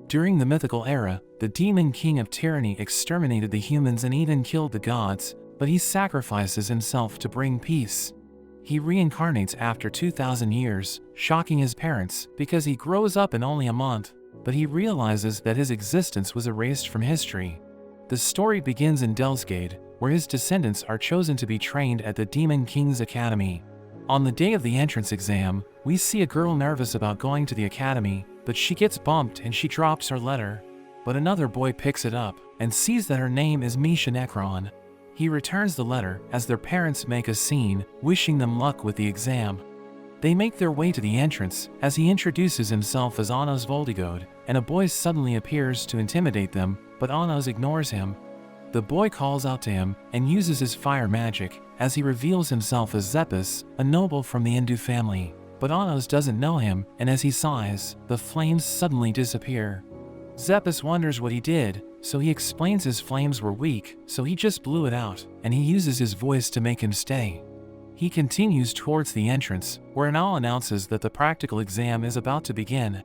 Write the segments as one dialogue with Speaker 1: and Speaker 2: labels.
Speaker 1: During the mythical era, the demon king of tyranny exterminated the humans and even killed the gods, but he sacrifices himself to bring peace. He reincarnates after 2,000 years, shocking his parents because he grows up in only a month, but he realizes that his existence was erased from history. The story begins in Delsgade, where his descendants are chosen to be trained at the Demon King's Academy. On the day of the entrance exam, we see a girl nervous about going to the academy, but she gets bumped and she drops her letter. But another boy picks it up and sees that her name is Misha Necron. He returns the letter as their parents make a scene, wishing them luck with the exam. They make their way to the entrance as he introduces himself as Anos Voldigode, and a boy suddenly appears to intimidate them, but Anos ignores him. The boy calls out to him and uses his fire magic as he reveals himself as Zeppis, a noble from the Hindu family. But Anos doesn't know him, and as he sighs, the flames suddenly disappear. Zeppis wonders what he did, so he explains his flames were weak, so he just blew it out, and he uses his voice to make him stay. He continues towards the entrance, where an owl announces that the practical exam is about to begin.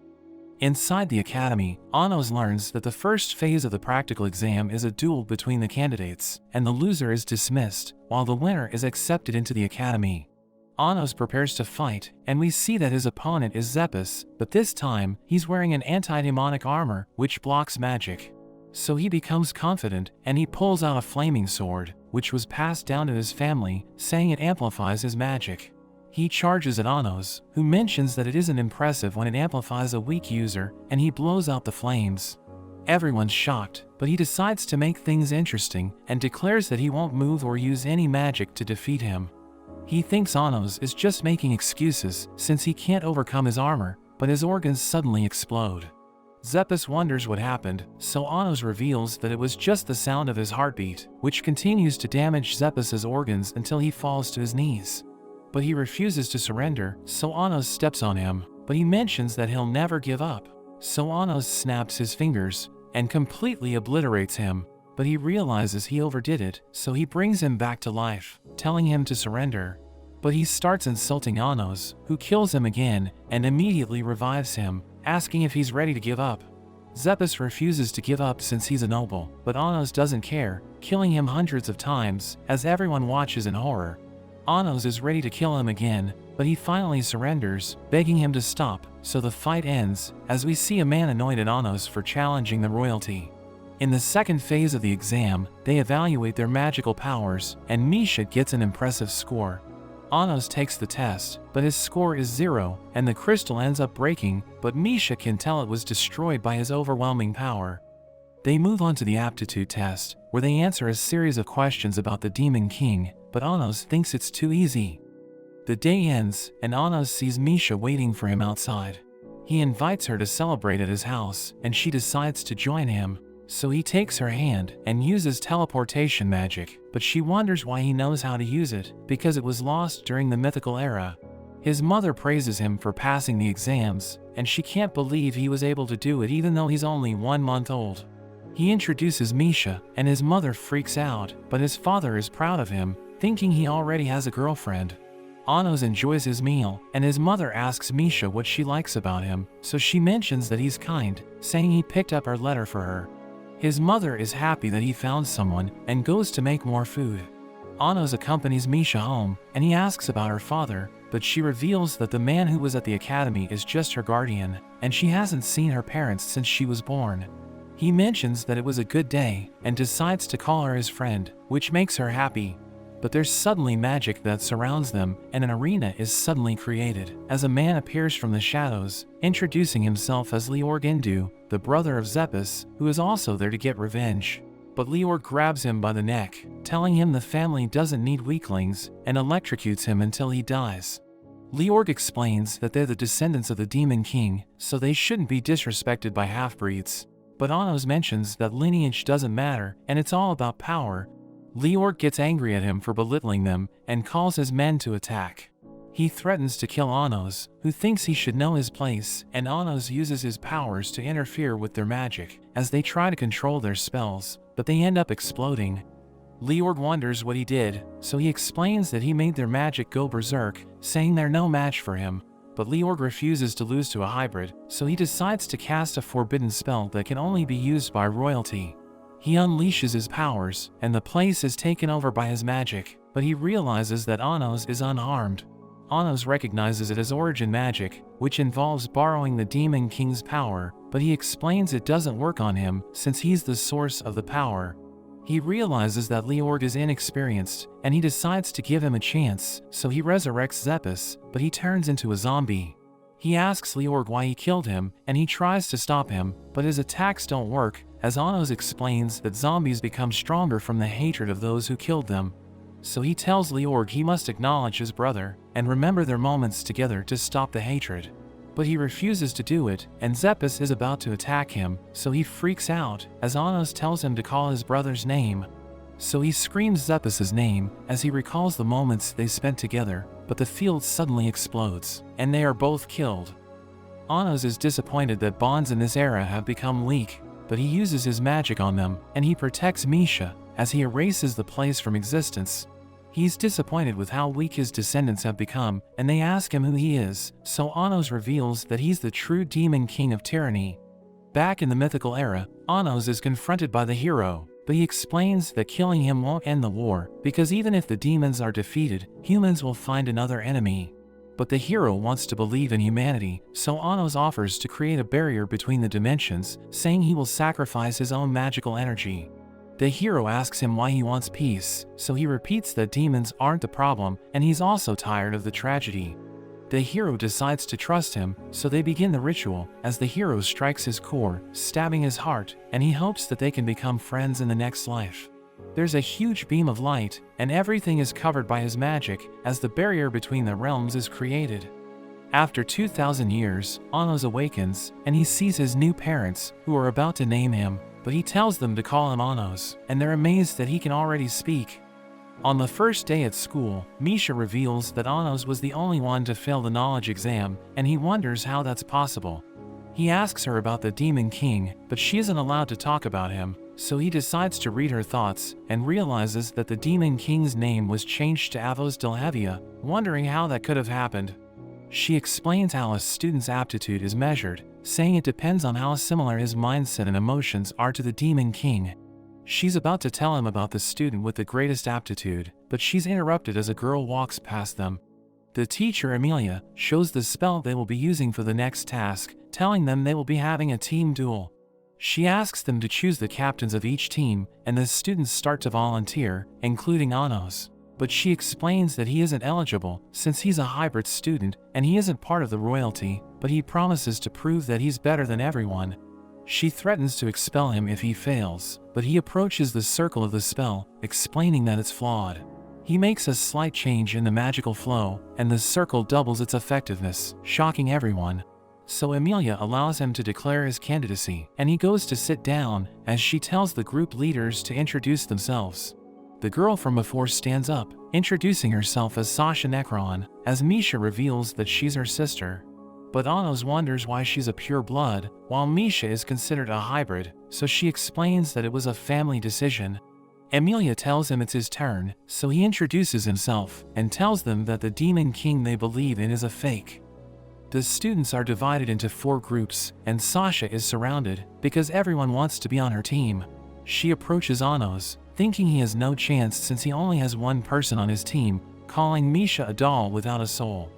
Speaker 1: Inside the academy, Anos learns that the first phase of the practical exam is a duel between the candidates, and the loser is dismissed, while the winner is accepted into the academy. Anos prepares to fight, and we see that his opponent is Zeppis, but this time, he's wearing an anti-demonic armor, which blocks magic. So he becomes confident, and he pulls out a flaming sword, which was passed down to his family, saying it amplifies his magic. He charges at Anos, who mentions that it isn't impressive when it amplifies a weak user, and he blows out the flames. Everyone's shocked, but he decides to make things interesting, and declares that he won't move or use any magic to defeat him. He thinks Anos is just making excuses since he can't overcome his armor, but his organs suddenly explode. Zeppis wonders what happened, so Anos reveals that it was just the sound of his heartbeat, which continues to damage Zeppis's organs until he falls to his knees. But he refuses to surrender, so Anos steps on him, but he mentions that he'll never give up. So Anos snaps his fingers and completely obliterates him, but he realizes he overdid it, so he brings him back to life, telling him to surrender. But he starts insulting Anos, who kills him again and immediately revives him, asking if he's ready to give up. Zeppis refuses to give up since he's a noble, but Anos doesn't care, killing him hundreds of times as everyone watches in horror. Anos is ready to kill him again, but he finally surrenders, begging him to stop, so the fight ends as we see a man anointed Anos for challenging the royalty. In the second phase of the exam, they evaluate their magical powers, and Misha gets an impressive score. Anos takes the test, but his score is 0, and the crystal ends up breaking, but Misha can tell it was destroyed by his overwhelming power. They move on to the aptitude test, where they answer a series of questions about the Demon King, but Anos thinks it's too easy. The day ends, and Anos sees Misha waiting for him outside. He invites her to celebrate at his house, and she decides to join him. So he takes her hand and uses teleportation magic, but she wonders why he knows how to use it, because it was lost during the mythical era. His mother praises him for passing the exams, and she can't believe he was able to do it even though he's only 1 month old. He introduces Misha, and his mother freaks out, but his father is proud of him, thinking he already has a girlfriend. Anos enjoys his meal, and his mother asks Misha what she likes about him, so she mentions that he's kind, saying he picked up her letter for her. His mother is happy that he found someone and goes to make more food. Anos accompanies Misha home, and he asks about her father, but she reveals that the man who was at the academy is just her guardian, and she hasn't seen her parents since she was born. He mentions that it was a good day, and decides to call her his friend, which makes her happy. But there's suddenly magic that surrounds them, and an arena is suddenly created, as a man appears from the shadows, introducing himself as Leorg Indu, the brother of Zeppis, who is also there to get revenge. But Leorg grabs him by the neck, telling him the family doesn't need weaklings, and electrocutes him until he dies. Leorg explains that they're the descendants of the Demon King, so they shouldn't be disrespected by half-breeds. But Anos mentions that lineage doesn't matter, and it's all about power. Leorg gets angry at him for belittling them, and calls his men to attack. He threatens to kill Anos, who thinks he should know his place, and Anos uses his powers to interfere with their magic, as they try to control their spells, but they end up exploding. Leorg wonders what he did, so he explains that he made their magic go berserk, saying they're no match for him. but Leorg refuses to lose to a hybrid, so he decides to cast a forbidden spell that can only be used by royalty. He unleashes his powers, and the place is taken over by his magic, but he realizes that Anos is unharmed. Anos recognizes it as origin magic, which involves borrowing the Demon King's power, but he explains it doesn't work on him since he's the source of the power. He realizes that Leorg is inexperienced, and he decides to give him a chance, so he resurrects Zeppis, but he turns into a zombie. He asks Leorg why he killed him, and he tries to stop him, but his attacks don't work, as Anos explains that zombies become stronger from the hatred of those who killed them. So he tells Leorg he must acknowledge his brother, and remember their moments together to stop the hatred. But he refuses to do it, and Zeppis is about to attack him, so he freaks out, as Anos tells him to call his brother's name. So he screams Zeppis's name, as he recalls the moments they spent together, but the field suddenly explodes, and they are both killed. Anos is disappointed that bonds in this era have become weak, but he uses his magic on them, and he protects Misha, as he erases the place from existence. He's disappointed with how weak his descendants have become, and they ask him who he is, so Anos reveals that he's the true Demon King of Tyranny. Back in the mythical era, Anos is confronted by the hero, but he explains that killing him won't end the war, because even if the demons are defeated, humans will find another enemy. But the hero wants to believe in humanity, so Anos offers to create a barrier between the dimensions, saying he will sacrifice his own magical energy. The hero asks him why he wants peace, so he repeats that demons aren't the problem, and he's also tired of the tragedy. The hero decides to trust him, so they begin the ritual, as the hero strikes his core, stabbing his heart, and he hopes that they can become friends in the next life. There's a huge beam of light, and everything is covered by his magic, as the barrier between the realms is created. After 2,000 years, Anos awakens, and he sees his new parents, who are about to name him, but he tells them to call him Anos, and they're amazed that he can already speak. On the first day at school, Misha reveals that Anos was the only one to fail the knowledge exam, and he wonders how that's possible. He asks her about the Demon King, but she isn't allowed to talk about him, so he decides to read her thoughts, and realizes that the Demon King's name was changed to Avos Delhevia, wondering how that could have happened. She explains how a student's aptitude is measured, saying it depends on how similar his mindset and emotions are to the Demon King. She's about to tell him about the student with the greatest aptitude, but she's interrupted as a girl walks past them. The teacher, Amelia, shows the spell they will be using for the next task, telling them they will be having a team duel. She asks them to choose the captains of each team, and the students start to volunteer, including Anos. But she explains that he isn't eligible, since he's a hybrid student, and he isn't part of the royalty, but he promises to prove that he's better than everyone. She threatens to expel him if he fails, but he approaches the circle of the spell, explaining that it's flawed. He makes a slight change in the magical flow, and the circle doubles its effectiveness, shocking everyone. So Amelia allows him to declare his candidacy, and he goes to sit down, as she tells the group leaders to introduce themselves. The girl from before stands up, introducing herself as Sasha Necron, as Misha reveals that she's her sister. But Anos wonders why she's a pure blood, while Misha is considered a hybrid, so she explains that it was a family decision. Amelia tells him it's his turn, so he introduces himself, and tells them that the Demon King they believe in is a fake. The students are divided into 4 groups, and Sasha is surrounded, because everyone wants to be on her team. She approaches Anos, thinking he has no chance since he only has one person on his team, calling Misha a doll without a soul.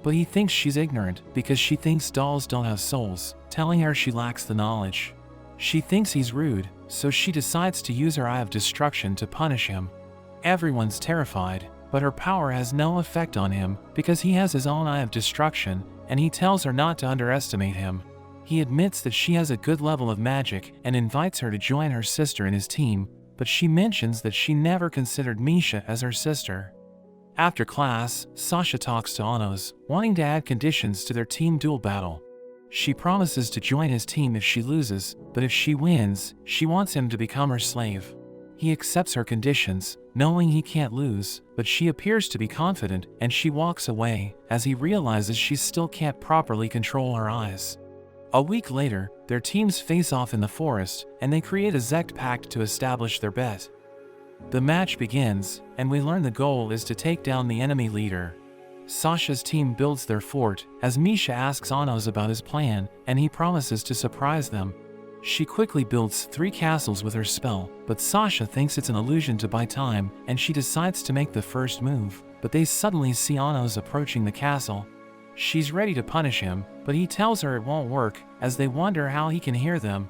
Speaker 1: But he thinks she's ignorant, because she thinks dolls don't have souls, telling her she lacks the knowledge. She thinks he's rude, so she decides to use her Eye of Destruction to punish him. Everyone's terrified, but her power has no effect on him, because he has his own Eye of Destruction, and he tells her not to underestimate him. He admits that she has a good level of magic, and invites her to join her sister in his team, but she mentions that she never considered Misha as her sister. After class, Sasha talks to Anos, wanting to add conditions to their team duel battle. She promises to join his team if she loses, but if she wins, she wants him to become her slave. He accepts her conditions, knowing he can't lose, but she appears to be confident, and she walks away, as he realizes she still can't properly control her eyes. A week later, their teams face off in the forest, and they create a Zect pact to establish their bet. The match begins, and we learn the goal is to take down the enemy leader. Sasha's team builds their fort as Misha asks Anos about his plan, and he promises to surprise them. She quickly builds 3 castles with her spell, but Sasha thinks it's an illusion to buy time, and she decides to make the first move, but they suddenly see Anos approaching the castle. She's ready to punish him, but he tells her it won't work, as they wonder how he can hear them.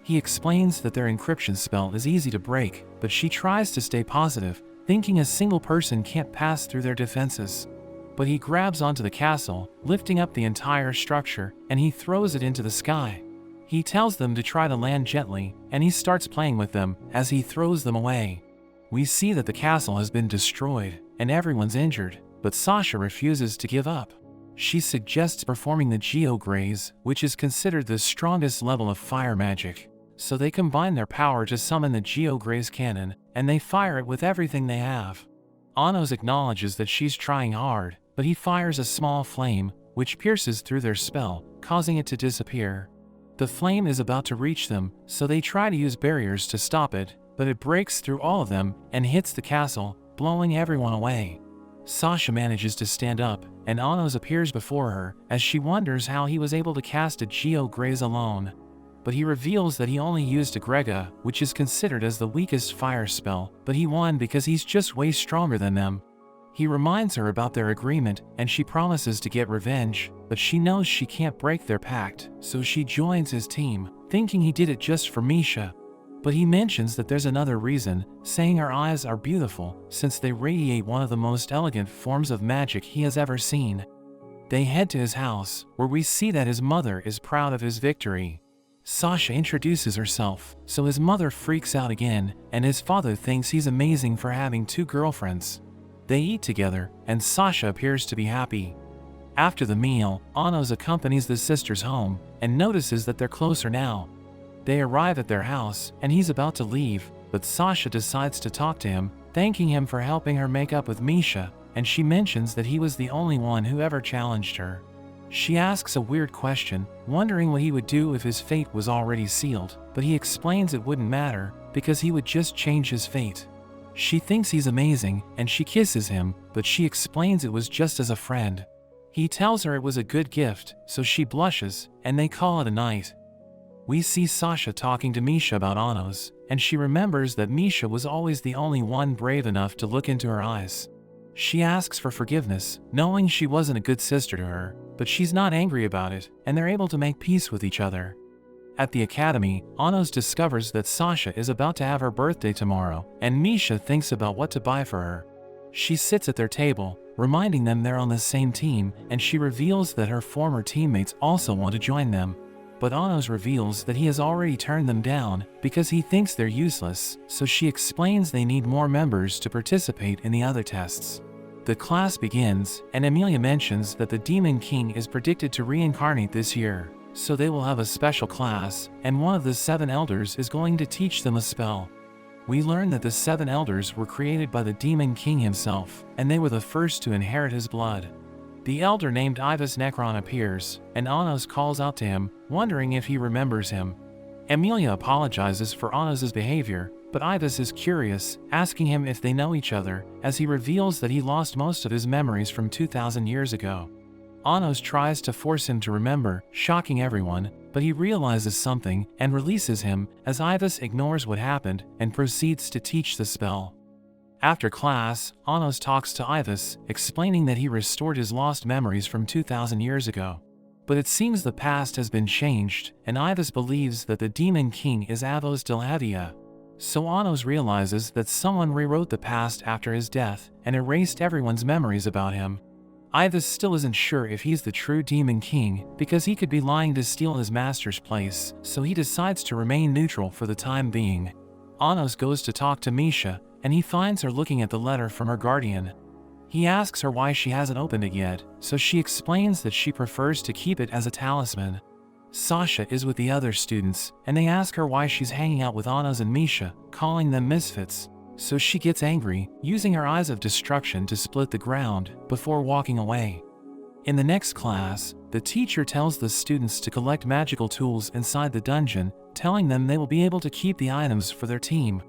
Speaker 1: He explains that their encryption spell is easy to break, but she tries to stay positive, thinking a single person can't pass through their defenses. But he grabs onto the castle, lifting up the entire structure, and he throws it into the sky. He tells them to try to land gently, and he starts playing with them as he throws them away. We see that the castle has been destroyed, and everyone's injured, but Sasha refuses to give up. She suggests performing the Geograze, which is considered the strongest level of fire magic. So they combine their power to summon the Geograze cannon, and they fire it with everything they have. Anos acknowledges that she's trying hard, but he fires a small flame, which pierces through their spell, causing it to disappear. The flame is about to reach them, so they try to use barriers to stop it, but it breaks through all of them and hits the castle, blowing everyone away. Sasha manages to stand up, and Anos appears before her, as she wonders how he was able to cast a Geograze alone. But he reveals that he only used a Grega, which is considered as the weakest fire spell, but he won because he's just way stronger than them. He reminds her about their agreement, and she promises to get revenge, but she knows she can't break their pact, so she joins his team, thinking he did it just for Misha. But he mentions that there's another reason, saying her eyes are beautiful, since they radiate one of the most elegant forms of magic he has ever seen. They head to his house, where we see that his mother is proud of his victory. Sasha introduces herself, so his mother freaks out again, and his father thinks he's amazing for having 2 girlfriends. They eat together, and Sasha appears to be happy. After the meal, Anos accompanies the sisters home, and notices that they're closer now. They arrive at their house, and he's about to leave, but Sasha decides to talk to him, thanking him for helping her make up with Misha, and she mentions that he was the only one who ever challenged her. She asks a weird question, wondering what he would do if his fate was already sealed, but he explains it wouldn't matter, because he would just change his fate. She thinks he's amazing, and she kisses him, but she explains it was just as a friend. He tells her it was a good gift, so she blushes, and they call it a night. We see Sasha talking to Misha about Anos, and she remembers that Misha was always the only one brave enough to look into her eyes. She asks for forgiveness, knowing she wasn't a good sister to her, but she's not angry about it, and they're able to make peace with each other. At the academy, Anos discovers that Sasha is about to have her birthday tomorrow, and Misha thinks about what to buy for her. She sits at their table, reminding them they're on the same team, and she reveals that her former teammates also want to join them. But Anos reveals that he has already turned them down because he thinks they're useless, so she explains they need more members to participate in the other tests. The class begins, and Amelia mentions that the Demon King is predicted to reincarnate this year, so they will have a special class, and one of the 7 elders is going to teach them a spell. We learn that the 7 elders were created by the Demon King himself, and they were the first to inherit his blood. The elder named Ibis Necron appears, and Anos calls out to him, wondering if he remembers him. Amelia apologizes for Anos' behavior, but Ibis is curious, asking him if they know each other, as he reveals that he lost most of his memories from 2,000 years ago. Anos tries to force him to remember, shocking everyone, but he realizes something and releases him as Ibis ignores what happened and proceeds to teach the spell. After class, Anos talks to Ibis, explaining that he restored his lost memories from 2,000 years ago. But it seems the past has been changed, and Ibis believes that the Demon King is Avos Delhavia. So Anos realizes that someone rewrote the past after his death and erased everyone's memories about him. Ibis still isn't sure if he's the true Demon King because he could be lying to steal his master's place, so he decides to remain neutral for the time being. Anos goes to talk to Misha, and he finds her looking at the letter from her guardian. He asks her why she hasn't opened it yet, so she explains that she prefers to keep it as a talisman. Sasha is with the other students, and they ask her why she's hanging out with Anos and Misha, calling them misfits. So she gets angry, using her eyes of destruction to split the ground, before walking away. In the next class, the teacher tells the students to collect magical tools inside the dungeon, telling them they will be able to keep the items for their team.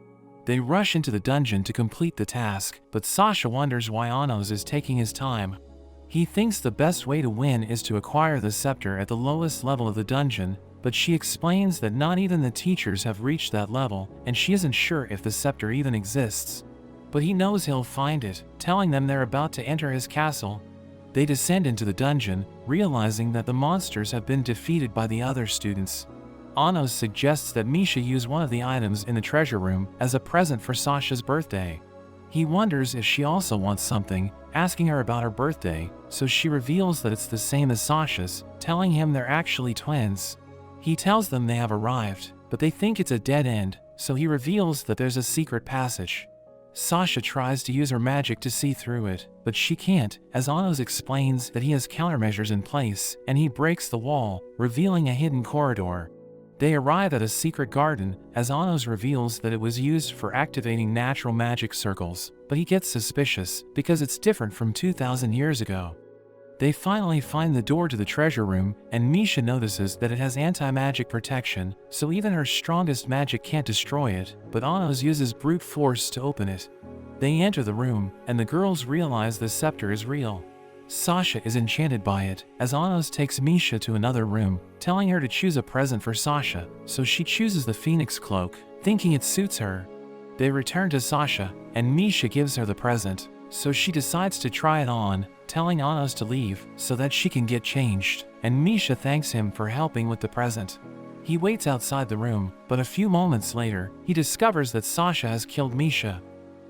Speaker 1: They rush into the dungeon to complete the task, but Sasha wonders why Anos is taking his time. He thinks the best way to win is to acquire the scepter at the lowest level of the dungeon, but she explains that not even the teachers have reached that level, and she isn't sure if the scepter even exists. But he knows he'll find it, telling them they're about to enter his castle. They descend into the dungeon, realizing that the monsters have been defeated by the other students. Anos suggests that Misha use one of the items in the treasure room as a present for Sasha's birthday. He wonders if she also wants something, asking her about her birthday, so she reveals that it's the same as Sasha's, telling him they're actually twins. He tells them they have arrived, but they think it's a dead end, so he reveals that there's a secret passage. Sasha tries to use her magic to see through it, but she can't, as Anos explains that he has countermeasures in place, and he breaks the wall, revealing a hidden corridor. They arrive at a secret garden, as Anos reveals that it was used for activating natural magic circles, but he gets suspicious because it's different from 2,000 years ago. They finally find the door to the treasure room, and Misha notices that it has anti-magic protection, so even her strongest magic can't destroy it, but Anos uses brute force to open it. They enter the room, and the girls realize the scepter is real. Sasha is enchanted by it, as Anos takes Misha to another room, telling her to choose a present for Sasha, so she chooses the phoenix cloak, thinking it suits her. They return to Sasha, and Misha gives her the present, so she decides to try it on, telling Anos to leave so that she can get changed, and Misha thanks him for helping with the present. He waits outside the room, but a few moments later, he discovers that Sasha has killed Misha.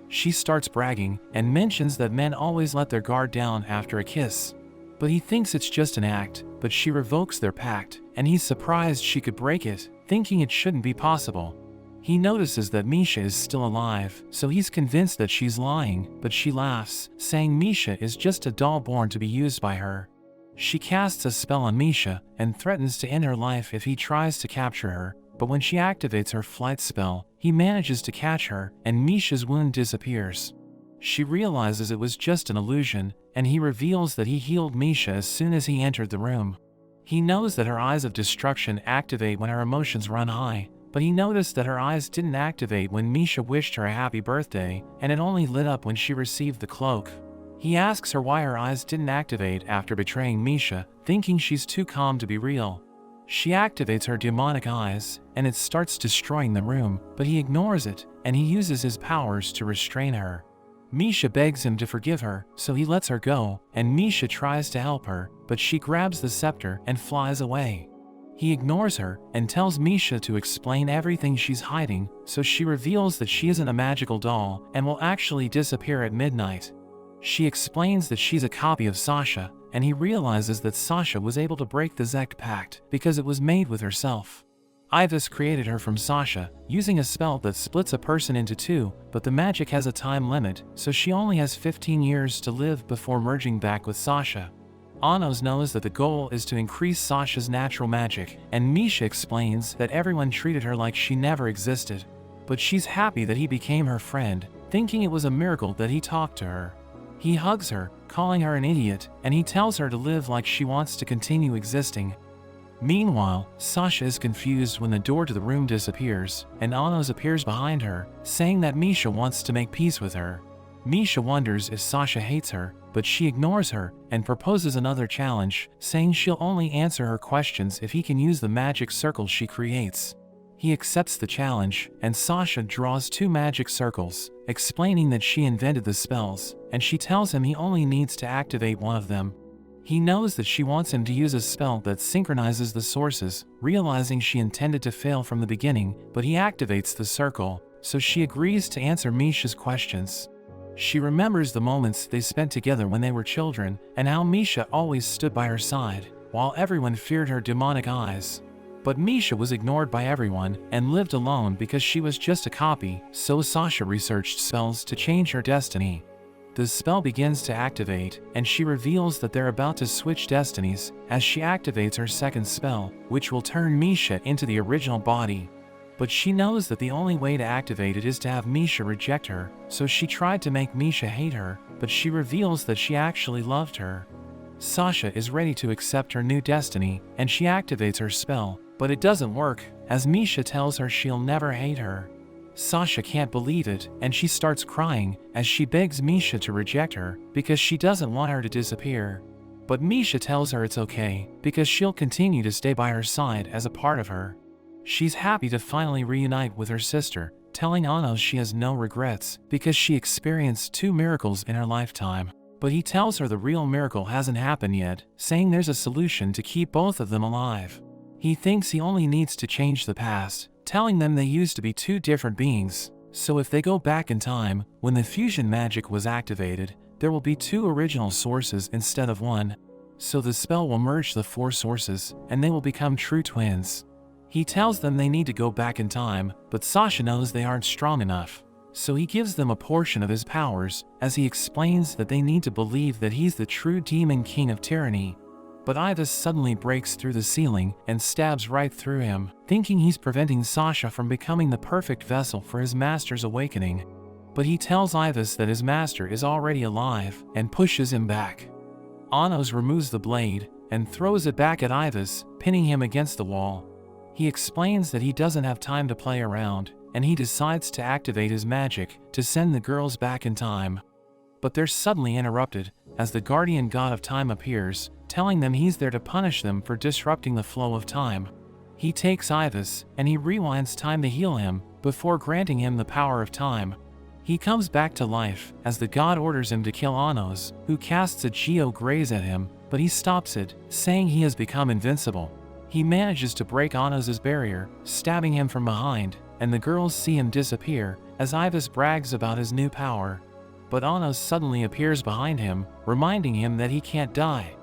Speaker 1: She starts bragging and mentions that men always let their guard down after a kiss. But he thinks it's just an act, but she revokes their pact, and he's surprised she could break it, thinking it shouldn't be possible. He notices that Misha is still alive, so he's convinced that she's lying, but she laughs, saying Misha is just a doll born to be used by her. She casts a spell on Misha and threatens to end her life if he tries to capture her, but when she activates her flight spell, he manages to catch her, and Misha's wound disappears. She realizes it was just an illusion, and he reveals that he healed Misha as soon as he entered the room. He knows that her eyes of destruction activate when her emotions run high, but he noticed that her eyes didn't activate when Misha wished her a happy birthday, and it only lit up when she received the cloak. He asks her why her eyes didn't activate after betraying Misha, thinking she's too calm to be real. She activates her demonic eyes, and it starts destroying the room, but he ignores it, and he uses his powers to restrain her. Misha begs him to forgive her, so he lets her go, and Misha tries to help her, but she grabs the scepter and flies away. He ignores her and tells Misha to explain everything she's hiding, so she reveals that she isn't a magical doll and will actually disappear at midnight. She explains that she's a copy of Sasha, and he realizes that Sasha was able to break the Zect Pact because it was made with herself. Ivas created her from Sasha, using a spell that splits a person into two, but the magic has a time limit, so she only has 15 years to live before merging back with Sasha. Anos knows that the goal is to increase Sasha's natural magic, and Misha explains that everyone treated her like she never existed. But she's happy that he became her friend, thinking it was a miracle that he talked to her. He hugs her, calling her an idiot, and he tells her to live like she wants to continue existing. Meanwhile, Sasha is confused when the door to the room disappears, and Anos appears behind her, saying that Misha wants to make peace with her. Misha wonders if Sasha hates her, but she ignores her and proposes another challenge, saying she'll only answer her questions if he can use the magic circle she creates. He accepts the challenge, and Sasha draws 2 magic circles, explaining that she invented the spells, and she tells him he only needs to activate one of them. He knows that she wants him to use a spell that synchronizes the sources, realizing she intended to fail from the beginning, but he activates the circle, so she agrees to answer Misha's questions. She remembers the moments they spent together when they were children, and how Misha always stood by her side, while everyone feared her demonic eyes. But Misha was ignored by everyone and lived alone because she was just a copy, so Sasha researched spells to change her destiny. The spell begins to activate, and she reveals that they're about to switch destinies as she activates her second spell, which will turn Misha into the original body. But she knows that the only way to activate it is to have Misha reject her, so she tried to make Misha hate her, but she reveals that she actually loved her. Sasha is ready to accept her new destiny, and she activates her spell, but it doesn't work, as Misha tells her she'll never hate her. Sasha can't believe it, and she starts crying as she begs Misha to reject her because she doesn't want her to disappear. But Misha tells her it's okay, because she'll continue to stay by her side as a part of her. She's happy to finally reunite with her sister, telling Anos she has no regrets, because she experienced 2 miracles in her lifetime. But he tells her the real miracle hasn't happened yet, saying there's a solution to keep both of them alive. He thinks he only needs to change the past, telling them they used to be 2 different beings. So if they go back in time, when the fusion magic was activated, there will be 2 original sources instead of 1. So the spell will merge the 4 sources, and they will become true twins. He tells them they need to go back in time, but Sasha knows they aren't strong enough. So he gives them a portion of his powers, as he explains that they need to believe that he's the true demon king of tyranny. But Ivas suddenly breaks through the ceiling and stabs right through him, thinking he's preventing Sasha from becoming the perfect vessel for his master's awakening. But he tells Ivas that his master is already alive and pushes him back. Anos removes the blade and throws it back at Ivas, pinning him against the wall. He explains that he doesn't have time to play around, and he decides to activate his magic to send the girls back in time. But they're suddenly interrupted as the guardian god of time appears, telling them he's there to punish them for disrupting the flow of time. He takes Ivas and he rewinds time to heal him before granting him the power of time. He comes back to life as the god orders him to kill Anos, who casts a Geo Graze at him, but he stops it, saying he has become invincible. He manages to break Anos' barrier, stabbing him from behind, and the girls see him disappear as Ivas brags about his new power. But Anos suddenly appears behind him, reminding him that he can't die.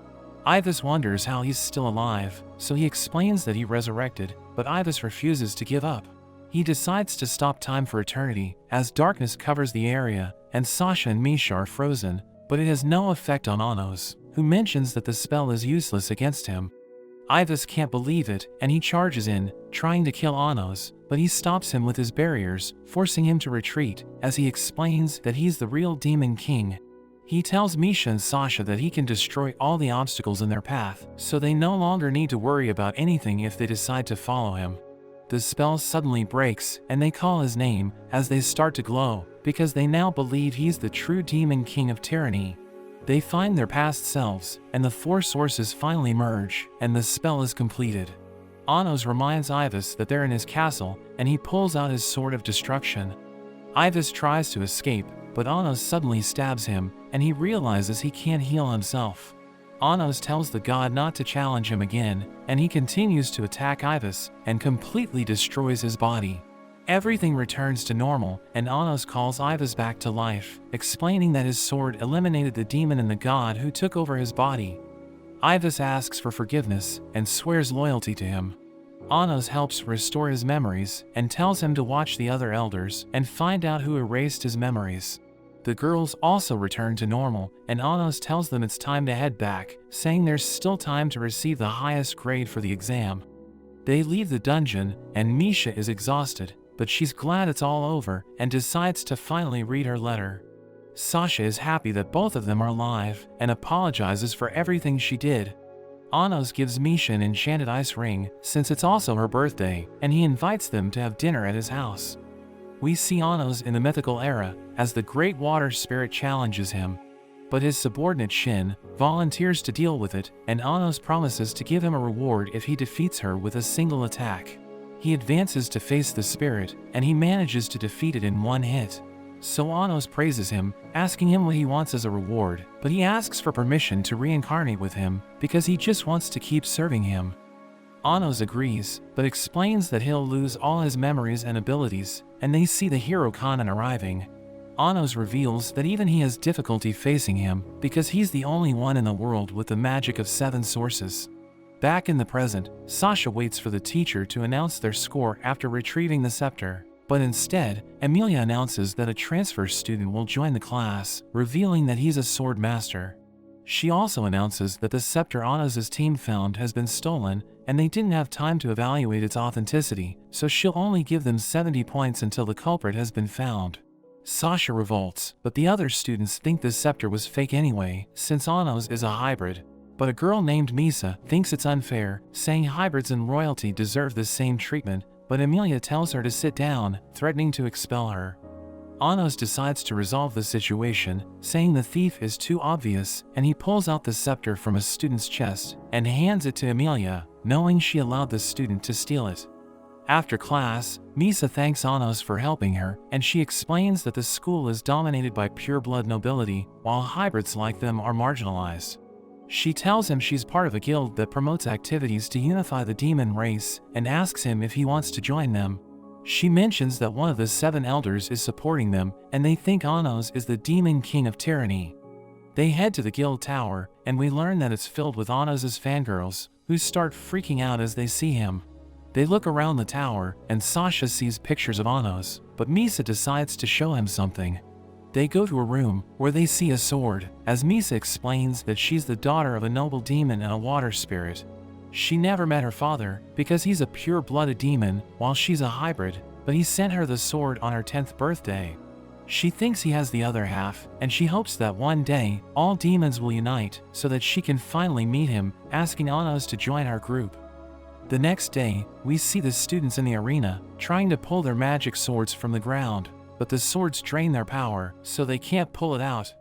Speaker 1: Ivas wonders how he's still alive, so he explains that he resurrected, but Ivas refuses to give up. He decides to stop time for eternity, as darkness covers the area, and Sasha and Misha are frozen, but it has no effect on Anos, who mentions that the spell is useless against him. Ivas can't believe it, and he charges in, trying to kill Anos, but he stops him with his barriers, forcing him to retreat, as he explains that he's the real demon king. He tells Misha and Sasha that he can destroy all the obstacles in their path, so they no longer need to worry about anything if they decide to follow him. The spell suddenly breaks, and they call his name, as they start to glow, because they now believe he's the true demon king of tyranny. They find their past selves, and the 4 sources finally merge, and the spell is completed. Anos reminds Ivas that they're in his castle, and he pulls out his sword of destruction. Ivas tries to escape, but Anos suddenly stabs him, and he realizes he can't heal himself. Anos tells the god not to challenge him again, and he continues to attack Ivas, and completely destroys his body. Everything returns to normal, and Anos calls Ivas back to life, explaining that his sword eliminated the demon and the god who took over his body. Ivas asks for forgiveness, and swears loyalty to him. Anos helps restore his memories, and tells him to watch the other elders, and find out who erased his memories. The girls also return to normal, and Anos tells them it's time to head back, saying there's still time to receive the highest grade for the exam. They leave the dungeon, and Misha is exhausted, but she's glad it's all over, and decides to finally read her letter. Sasha is happy that both of them are alive, and apologizes for everything she did. Anos gives Misha an enchanted ice ring, since it's also her birthday, and he invites them to have dinner at his house. We see Anos in the mythical era, as the Great Water Spirit challenges him. But his subordinate Shin volunteers to deal with it, and Anos promises to give him a reward if he defeats her with a single attack. He advances to face the spirit, and he manages to defeat it in 1 hit. So Anos praises him, asking him what he wants as a reward, but he asks for permission to reincarnate with him, because he just wants to keep serving him. Anos agrees, but explains that he'll lose all his memories and abilities, and they see the hero Kanan arriving. Anos reveals that even he has difficulty facing him, because he's the only one in the world with the magic of 7 sources. Back in the present, Sasha waits for the teacher to announce their score after retrieving the scepter, but instead, Emilia announces that a transfer student will join the class, revealing that he's a sword master. She also announces that the scepter Anos' team found has been stolen, and they didn't have time to evaluate its authenticity, so she'll only give them 70 points until the culprit has been found. Sasha revolts, but the other students think the scepter was fake anyway, since Anos is a hybrid. But a girl named Misa thinks it's unfair, saying hybrids and royalty deserve the same treatment, but Emilia tells her to sit down, threatening to expel her. Anos decides to resolve the situation, saying the thief is too obvious, and he pulls out the scepter from a student's chest and hands it to Emilia, knowing she allowed the student to steal it. After class, Misa thanks Anos for helping her, and she explains that the school is dominated by pure-blood nobility, while hybrids like them are marginalized. She tells him she's part of a guild that promotes activities to unify the demon race, and asks him if he wants to join them. She mentions that one of the 7 elders is supporting them, and they think Anos is the demon king of tyranny. They head to the guild tower, and we learn that it's filled with Anos' fangirls, who start freaking out as they see him. They look around the tower, and Sasha sees pictures of Anos, but Misa decides to show him something. They go to a room, where they see a sword, as Misa explains that she's the daughter of a noble demon and a water spirit. She never met her father, because he's a pure-blooded demon, while she's a hybrid, but he sent her the sword on her 10th birthday. She thinks he has the other half, and she hopes that one day, all demons will unite, so that she can finally meet him, asking Anos to join our group. The next day, we see the students in the arena, trying to pull their magic swords from the ground, but the swords drain their power, so they can't pull it out.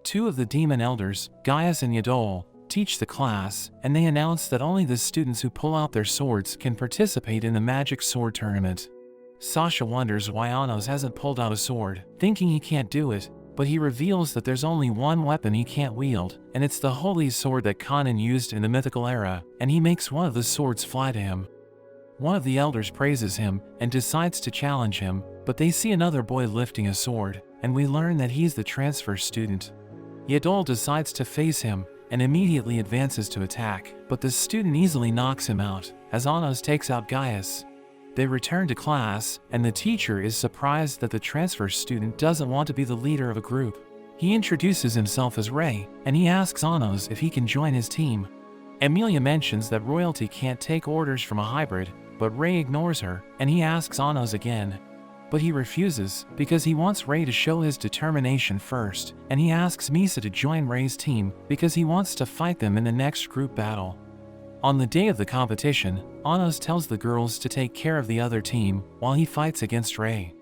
Speaker 1: 2 of the demon elders, Gaius and Yadol, teach the class, and they announce that only the students who pull out their swords can participate in the magic sword tournament. Sasha wonders why Anos hasn't pulled out a sword, thinking he can't do it, but he reveals that there's only one weapon he can't wield, and it's the holy sword that Conan used in the mythical era, and he makes one of the swords fly to him. One of the elders praises him and decides to challenge him, but they see another boy lifting a sword, and we learn that he's the transfer student. Yadol decides to face him, and immediately advances to attack, but the student easily knocks him out, as Anos takes out Gaius. They return to class, and the teacher is surprised that the transfer student doesn't want to be the leader of a group. He introduces himself as Ray, and he asks Anos if he can join his team. Emilia mentions that royalty can't take orders from a hybrid, but Ray ignores her, and he asks Anos again. But he refuses, because he wants Ray to show his determination first, and he asks Misa to join Ray's team, because he wants to fight them in the next group battle. On the day of the competition, Anos tells the girls to take care of the other team, while he fights against Ray.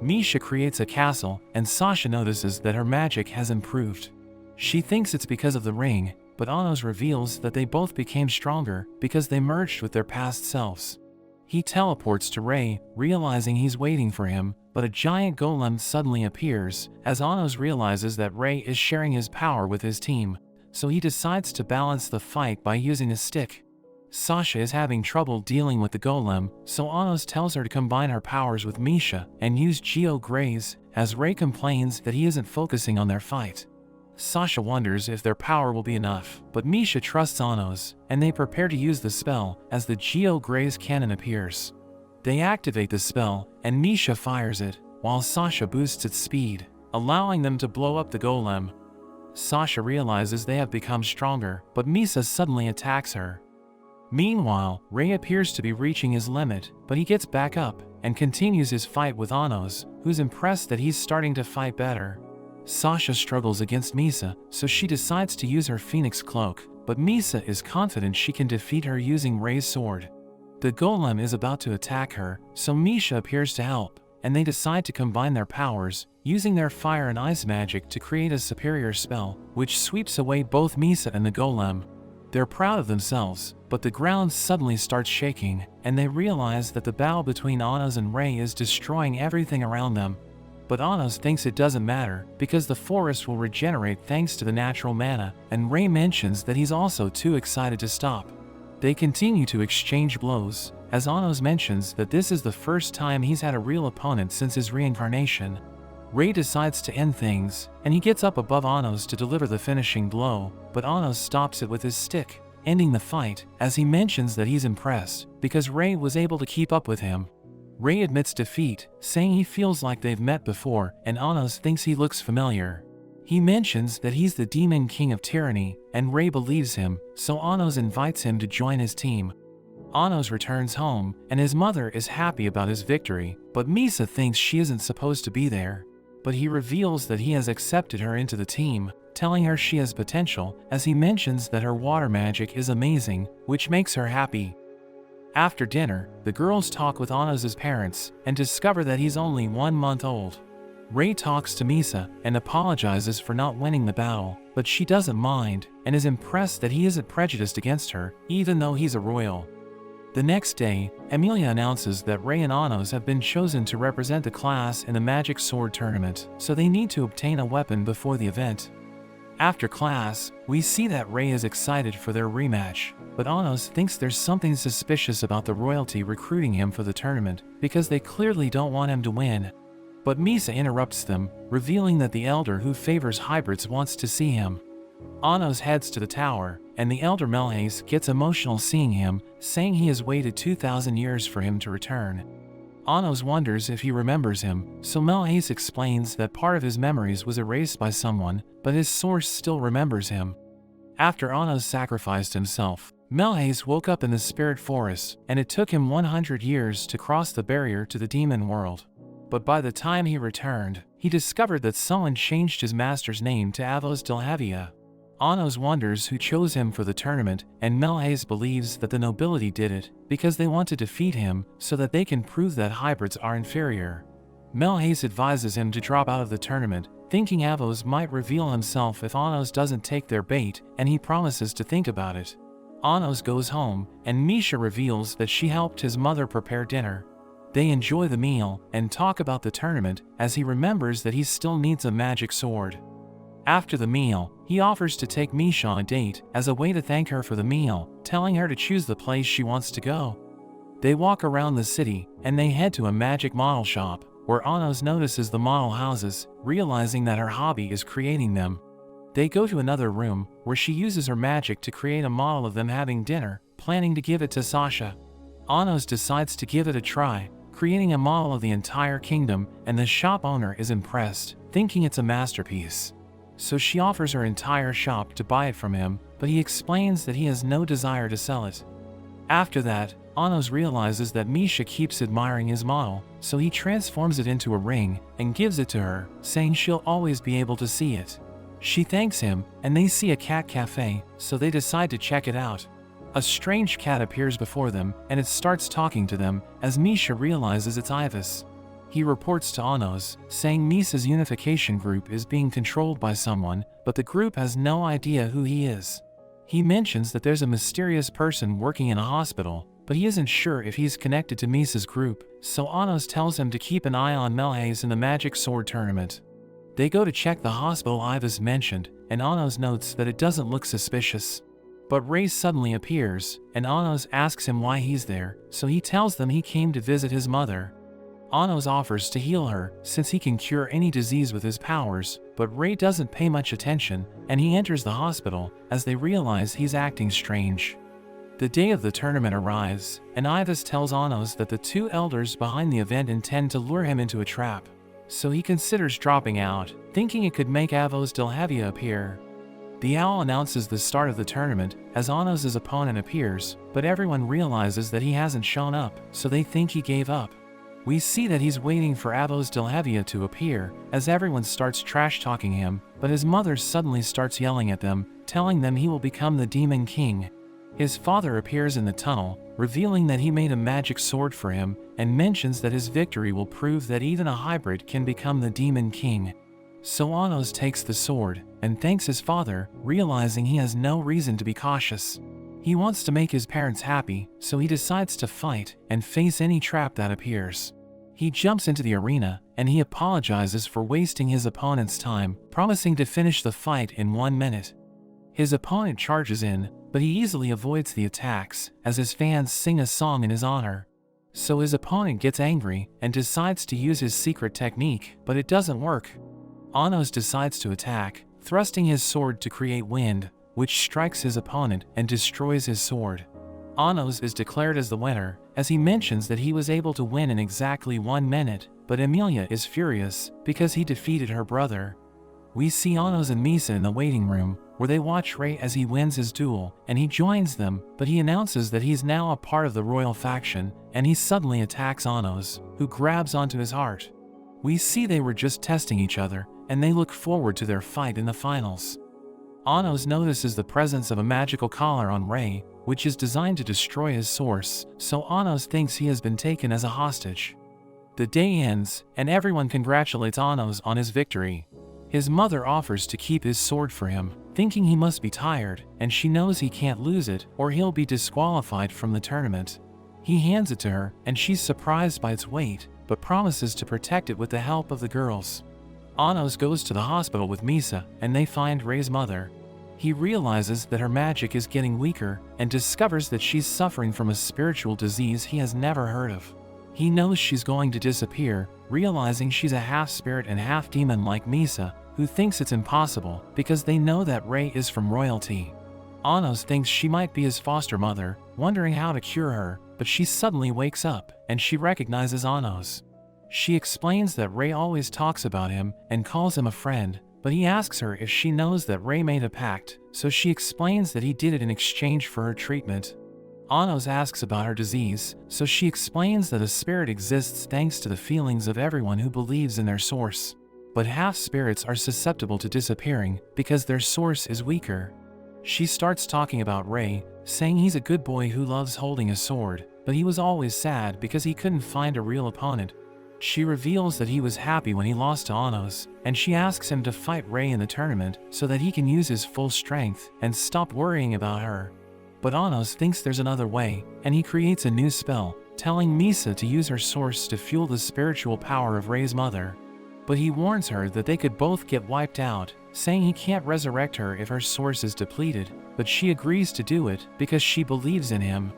Speaker 1: Misha creates a castle, and Sasha notices that her magic has improved. She thinks it's because of the ring, but Anos reveals that they both became stronger, because they merged with their past selves. He teleports to Ray, realizing he's waiting for him, but a giant golem suddenly appears, as Anos realizes that Ray is sharing his power with his team, so he decides to balance the fight by using a stick. Sasha is having trouble dealing with the golem, so Anos tells her to combine her powers with Misha and use Geo-Graze, as Ray complains that he isn't focusing on their fight. Sasha wonders if their power will be enough, but Misha trusts Anos, and they prepare to use the spell as the Geo-Graze cannon appears. They activate the spell, and Misha fires it, while Sasha boosts its speed, allowing them to blow up the golem. Sasha realizes they have become stronger, but Misa suddenly attacks her. Meanwhile, Ray appears to be reaching his limit, but he gets back up and continues his fight with Anos, who's impressed that he's starting to fight better. Sasha struggles against Misa, so she decides to use her Phoenix Cloak, but Misa is confident she can defeat her using Ray's sword. The golem is about to attack her, so Misha appears to help, and they decide to combine their powers, using their fire and ice magic to create a superior spell, which sweeps away both Misa and the golem. They're proud of themselves, but the ground suddenly starts shaking, and they realize that the battle between Anos and Ray is destroying everything around them. But Anos thinks it doesn't matter, because the forest will regenerate thanks to the natural mana, and Ray mentions that he's also too excited to stop. They continue to exchange blows, as Anos mentions that this is the first time he's had a real opponent since his reincarnation. Ray decides to end things, and he gets up above Anos to deliver the finishing blow, but Anos stops it with his stick, ending the fight, as he mentions that he's impressed, because Ray was able to keep up with him. Ray admits defeat, saying he feels like they've met before, and Anos thinks he looks familiar. He mentions that he's the demon king of tyranny, and Ray believes him, so Anos invites him to join his team. Anos returns home, and his mother is happy about his victory, but Misa thinks she isn't supposed to be there. But he reveals that he has accepted her into the team, telling her she has potential, as he mentions that her water magic is amazing, which makes her happy. After dinner, the girls talk with Anos' parents, and discover that he's only 1 month old. Rei talks to Misa and apologizes for not winning the battle, but she doesn't mind and is impressed that he isn't prejudiced against her, even though he's a royal. The next day, Emilia announces that Rei and Anos have been chosen to represent the class in the Magic Sword tournament, so they need to obtain a weapon before the event. After class, we see that Rei is excited for their rematch, but Anos thinks there's something suspicious about the royalty recruiting him for the tournament, because they clearly don't want him to win. But Misa interrupts them, revealing that the elder who favors hybrids wants to see him. Anos heads to the tower, and the elder Melhace gets emotional seeing him, saying he has waited 2,000 years for him to return. Anos wonders if he remembers him, so Melhace explains that part of his memories was erased by someone, but his source still remembers him. After Anos sacrificed himself, Melhace woke up in the spirit forest, and it took him 100 years to cross the barrier to the demon world. But by the time he returned, he discovered that someone changed his master's name to Avos Delhavia. Anos wonders who chose him for the tournament, and Melhace believes that the nobility did it because they want to defeat him so that they can prove that hybrids are inferior. Melhace advises him to drop out of the tournament, thinking Avos might reveal himself if Anos doesn't take their bait, and he promises to think about it. Anos goes home, and Misha reveals that she helped his mother prepare dinner. They enjoy the meal and talk about the tournament as he remembers that he still needs a magic sword. After the meal, he offers to take Misha on a date as a way to thank her for the meal, telling her to choose the place she wants to go. They walk around the city, and they head to a magic model shop, where Anos notices the model houses, realizing that her hobby is creating them. They go to another room, where she uses her magic to create a model of them having dinner, planning to give it to Sasha. Anos decides to give it a try, creating a model of the entire kingdom, and the shop owner is impressed, thinking it's a masterpiece. So she offers her entire shop to buy it from him, but he explains that he has no desire to sell it. After that, Anos realizes that Misha keeps admiring his model, so he transforms it into a ring and gives it to her, saying she'll always be able to see it. She thanks him, and they see a cat cafe, so they decide to check it out. A strange cat appears before them, and it starts talking to them, as Misha realizes it's Ivis. He reports to Anos, saying Misa's unification group is being controlled by someone, but the group has no idea who he is. He mentions that there's a mysterious person working in a hospital, but he isn't sure if he's connected to Misa's group, so Anos tells him to keep an eye on Melhace in the Magic Sword tournament. They go to check the hospital Ivis mentioned, and Anos notes that it doesn't look suspicious. But Rei suddenly appears, and Anos asks him why he's there, so he tells them he came to visit his mother. Anos offers to heal her, since he can cure any disease with his powers, but Rei doesn't pay much attention, and he enters the hospital, as they realize he's acting strange. The day of the tournament arrives, and Ivis tells Anos that the two elders behind the event intend to lure him into a trap. So he considers dropping out, thinking it could make Avos Delhavia appear. The owl announces the start of the tournament, as Anos' opponent appears, but everyone realizes that he hasn't shown up, so they think he gave up. We see that he's waiting for Avos Delhavia to appear, as everyone starts trash-talking him, but his mother suddenly starts yelling at them, telling them he will become the Demon King. His father appears in the tunnel, revealing that he made a magic sword for him, and mentions that his victory will prove that even a hybrid can become the Demon King. So Anos takes the sword, and thanks his father, realizing he has no reason to be cautious. He wants to make his parents happy, so he decides to fight and face any trap that appears. He jumps into the arena, and he apologizes for wasting his opponent's time, promising to finish the fight in 1 minute. His opponent charges in, but he easily avoids the attacks, as his fans sing a song in his honor. So his opponent gets angry and decides to use his secret technique, but it doesn't work. Anos decides to attack, thrusting his sword to create wind, which strikes his opponent and destroys his sword. Anos is declared as the winner, as he mentions that he was able to win in exactly 1 minute, but Emilia is furious because he defeated her brother. We see Anos and Misa in the waiting room, where they watch Rei as he wins his duel, and he joins them, but he announces that he's now a part of the royal faction, and he suddenly attacks Anos, who grabs onto his heart. We see they were just testing each other, and they look forward to their fight in the finals. Anos notices the presence of a magical collar on Rei, which is designed to destroy his source, so Anos thinks he has been taken as a hostage. The day ends, and everyone congratulates Anos on his victory. His mother offers to keep his sword for him, thinking he must be tired, and she knows he can't lose it or he'll be disqualified from the tournament. He hands it to her, and she's surprised by its weight, but promises to protect it with the help of the girls. Anos goes to the hospital with Misa, and they find Rei's mother. He realizes that her magic is getting weaker, and discovers that she's suffering from a spiritual disease he has never heard of. He knows she's going to disappear, realizing she's a half-spirit and half-demon like Misa, who thinks it's impossible because they know that Rei is from royalty. Anos thinks she might be his foster mother, wondering how to cure her, but she suddenly wakes up, and she recognizes Anos. She explains that Rei always talks about him and calls him a friend, but he asks her if she knows that Rei made a pact, so she explains that he did it in exchange for her treatment. Anos asks about her disease, so she explains that a spirit exists thanks to the feelings of everyone who believes in their source. But half-spirits are susceptible to disappearing because their source is weaker. She starts talking about Rei, saying he's a good boy who loves holding a sword, but he was always sad because he couldn't find a real opponent. She reveals that he was happy when he lost to Anos, and she asks him to fight Rei in the tournament so that he can use his full strength and stop worrying about her. But Anos thinks there's another way, and he creates a new spell, telling Misa to use her source to fuel the spiritual power of Rei's mother. But he warns her that they could both get wiped out, saying he can't resurrect her if her source is depleted, but she agrees to do it because she believes in him.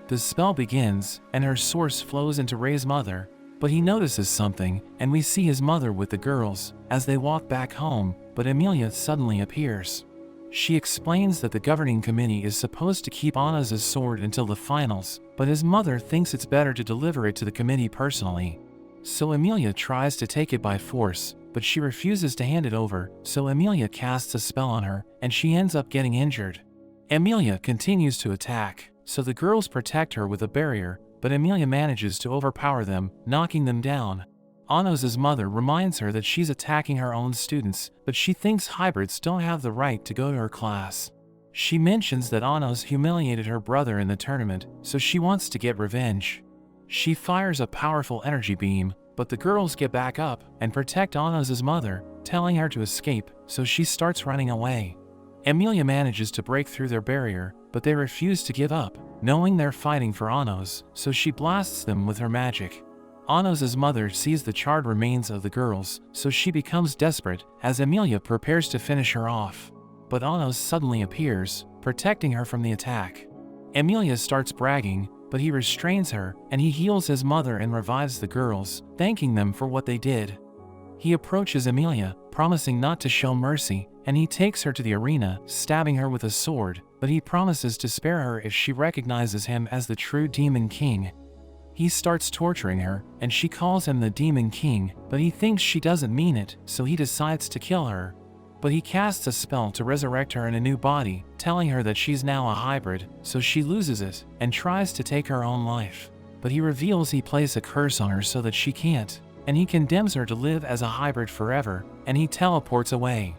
Speaker 1: The spell begins, and her source flows into Rei's mother, but he notices something, and we see his mother with the girls as they walk back home, but Emilia suddenly appears. She explains that the governing committee is supposed to keep Anos' sword until the finals, but his mother thinks it's better to deliver it to the committee personally. So Emilia tries to take it by force, but she refuses to hand it over, so Emilia casts a spell on her, and she ends up getting injured. Emilia continues to attack, so the girls protect her with a barrier, but Emilia manages to overpower them, knocking them down. Anos' mother reminds her that she's attacking her own students, but she thinks hybrids don't have the right to go to her class. She mentions that Anos humiliated her brother in the tournament, so she wants to get revenge. She fires a powerful energy beam, but the girls get back up and protect Anos' mother, telling her to escape, so she starts running away. Emilia manages to break through their barrier, but they refuse to give up, knowing they're fighting for Anos, so she blasts them with her magic. Anos' mother sees the charred remains of the girls, so she becomes desperate as Emilia prepares to finish her off. But Anos suddenly appears, protecting her from the attack. Emilia starts bragging, but he restrains her, and he heals his mother and revives the girls, thanking them for what they did. He approaches Emilia, promising not to show mercy, and he takes her to the arena, stabbing her with a sword, but he promises to spare her if she recognizes him as the true Demon King. He starts torturing her, and she calls him the Demon King, but he thinks she doesn't mean it, so he decides to kill her. But he casts a spell to resurrect her in a new body, telling her that she's now a hybrid, so she loses it, and tries to take her own life. But he reveals he placed a curse on her so that she can't, and he condemns her to live as a hybrid forever, and he teleports away.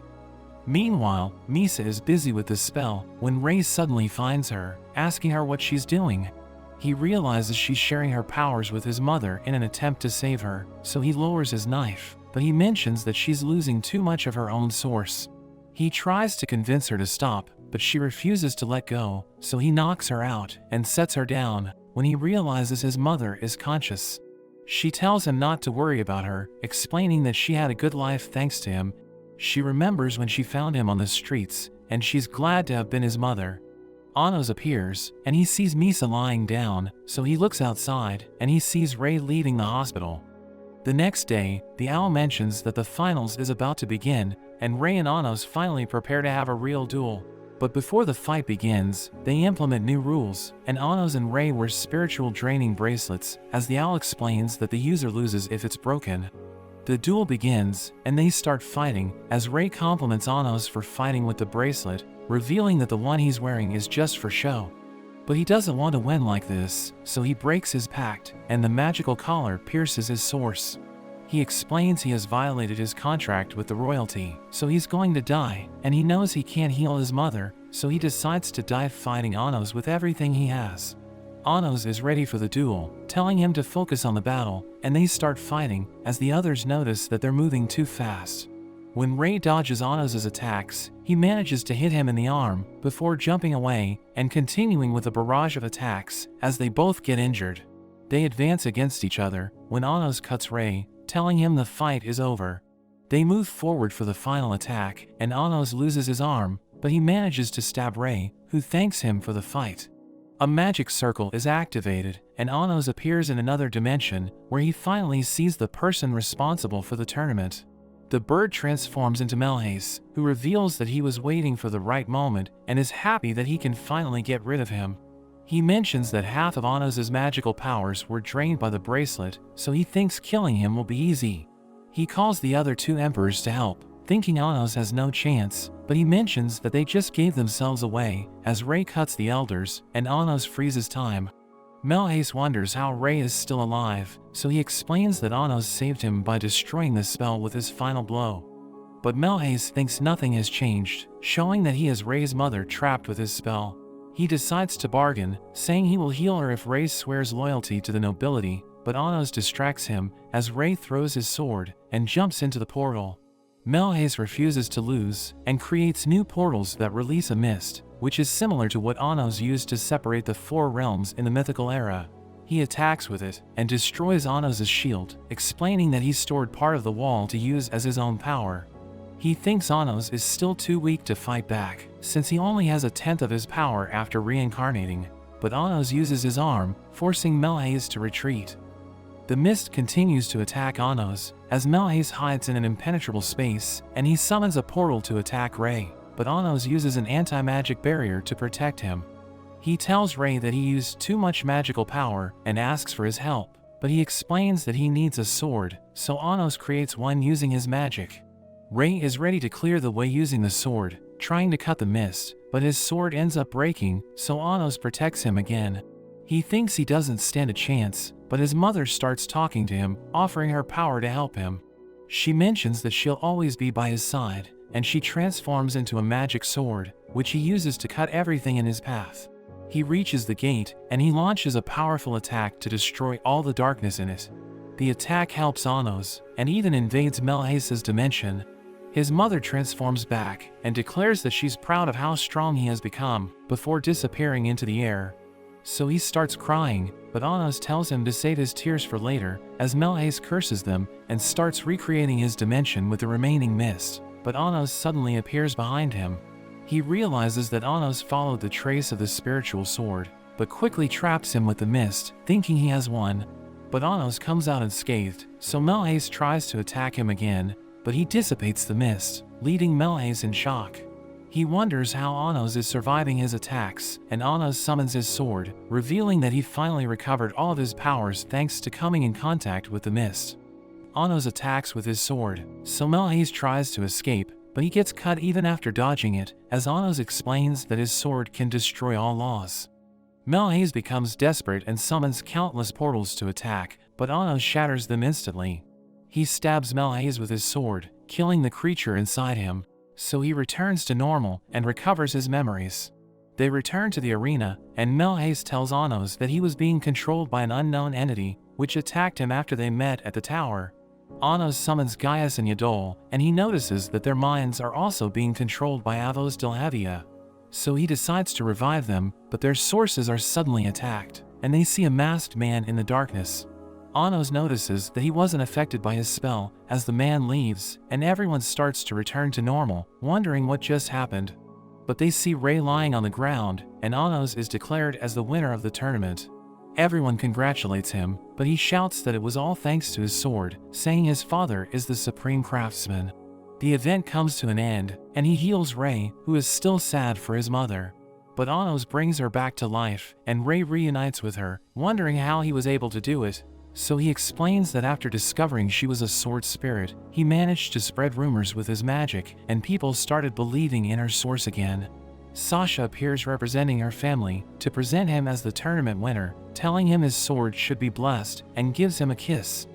Speaker 1: Meanwhile, Misa is busy with the spell when Rei suddenly finds her, asking her what she's doing. He realizes she's sharing her powers with his mother in an attempt to save her, so he lowers his knife, but he mentions that she's losing too much of her own source. He tries to convince her to stop, but she refuses to let go, so he knocks her out and sets her down when he realizes his mother is conscious. She tells him not to worry about her, explaining that she had a good life thanks to him. She remembers when she found him on the streets, and she's glad to have been his mother. Anos appears, and he sees Misa lying down, so he looks outside, and he sees Rei leaving the hospital. The next day, the owl mentions that the finals is about to begin, and Rei and Anos finally prepare to have a real duel. But before the fight begins, they implement new rules, and Anos and Rei wear spiritual draining bracelets, as the owl explains that the user loses if it's broken. The duel begins, and they start fighting, as Rei compliments Anos for fighting with the bracelet, revealing that the one he's wearing is just for show. But he doesn't want to win like this, so he breaks his pact, and the magical collar pierces his source. He explains he has violated his contract with the royalty, so he's going to die, and he knows he can't heal his mother, so he decides to die fighting Anos with everything he has. Anos is ready for the duel, telling him to focus on the battle, and they start fighting as the others notice that they're moving too fast. When Rei dodges Anos' attacks, he manages to hit him in the arm before jumping away and continuing with a barrage of attacks as they both get injured. They advance against each other when Anos cuts Rei, telling him the fight is over. They move forward for the final attack, and Anos loses his arm, but he manages to stab Rei, who thanks him for the fight. A magic circle is activated, and Anos appears in another dimension where he finally sees the person responsible for the tournament. The bird transforms into Melhace, who reveals that he was waiting for the right moment and is happy that he can finally get rid of him. He mentions that half of Anos' magical powers were drained by the bracelet, so he thinks killing him will be easy. He calls the other two emperors to help, thinking Anos has no chance, but he mentions that they just gave themselves away as Rei cuts the elders and Anos freezes time. Melhace wonders how Rei is still alive, so he explains that Anos saved him by destroying the spell with his final blow. But Melhace thinks nothing has changed, showing that he has Rei's mother trapped with his spell. He decides to bargain, saying he will heal her if Rei swears loyalty to the nobility, but Anos distracts him as Rei throws his sword and jumps into the portal. Melhace refuses to lose and creates new portals that release a mist, which is similar to what Anos used to separate the four realms in the mythical era. He attacks with it and destroys Anos' shield, explaining that he stored part of the wall to use as his own power. He thinks Anos is still too weak to fight back, since he only has a tenth of his power after reincarnating, but Anos uses his arm, forcing Melhace to retreat. The mist continues to attack Anos, as Melhace hides in an impenetrable space, and he summons a portal to attack Rei, but Anos uses an anti-magic barrier to protect him. He tells Rei that he used too much magical power and asks for his help, but he explains that he needs a sword, so Anos creates one using his magic. Rei is ready to clear the way using the sword, trying to cut the mist, but his sword ends up breaking, so Anos protects him again. He thinks he doesn't stand a chance, but his mother starts talking to him, offering her power to help him. She mentions that she'll always be by his side, and she transforms into a magic sword, which he uses to cut everything in his path. He reaches the gate, and he launches a powerful attack to destroy all the darkness in it. The attack helps Anos, and even invades Melhace's dimension. His mother transforms back, and declares that she's proud of how strong he has become, before disappearing into the air. So he starts crying, but Anos tells him to save his tears for later, as Melhace curses them, and starts recreating his dimension with the remaining mist, but Anos suddenly appears behind him. He realizes that Anos followed the trace of the spiritual sword, but quickly traps him with the mist, thinking he has won. But Anos comes out unscathed, so Melhace tries to attack him again, but he dissipates the mist, leaving Melhace in shock. He wonders how Anos is surviving his attacks, and Anos summons his sword, revealing that he finally recovered all of his powers thanks to coming in contact with the mist. Anos attacks with his sword, so Melhace tries to escape, but he gets cut even after dodging it, as Anos explains that his sword can destroy all laws. Melhace becomes desperate and summons countless portals to attack, but Anos shatters them instantly. He stabs Melhace with his sword, killing the creature inside him, so he returns to normal and recovers his memories. They return to the arena, and Melhace tells Anos that he was being controlled by an unknown entity, which attacked him after they met at the tower. Anos summons Gaius and Yadol, and he notices that their minds are also being controlled by Avos Delhavia. So he decides to revive them, but their sources are suddenly attacked, and they see a masked man in the darkness. Anos notices that he wasn't affected by his spell as the man leaves, and everyone starts to return to normal, wondering what just happened. But they see Rei lying on the ground, and Anos is declared as the winner of the tournament. Everyone congratulates him, but he shouts that it was all thanks to his sword, saying his father is the supreme craftsman. The event comes to an end, and he heals Rei, who is still sad for his mother. But Anos brings her back to life, and Rei reunites with her, wondering how he was able to do it. So he explains that after discovering she was a sword spirit, he managed to spread rumors with his magic, and people started believing in her source again. Sasha appears representing her family to present him as the tournament winner, telling him his sword should be blessed, and gives him a kiss.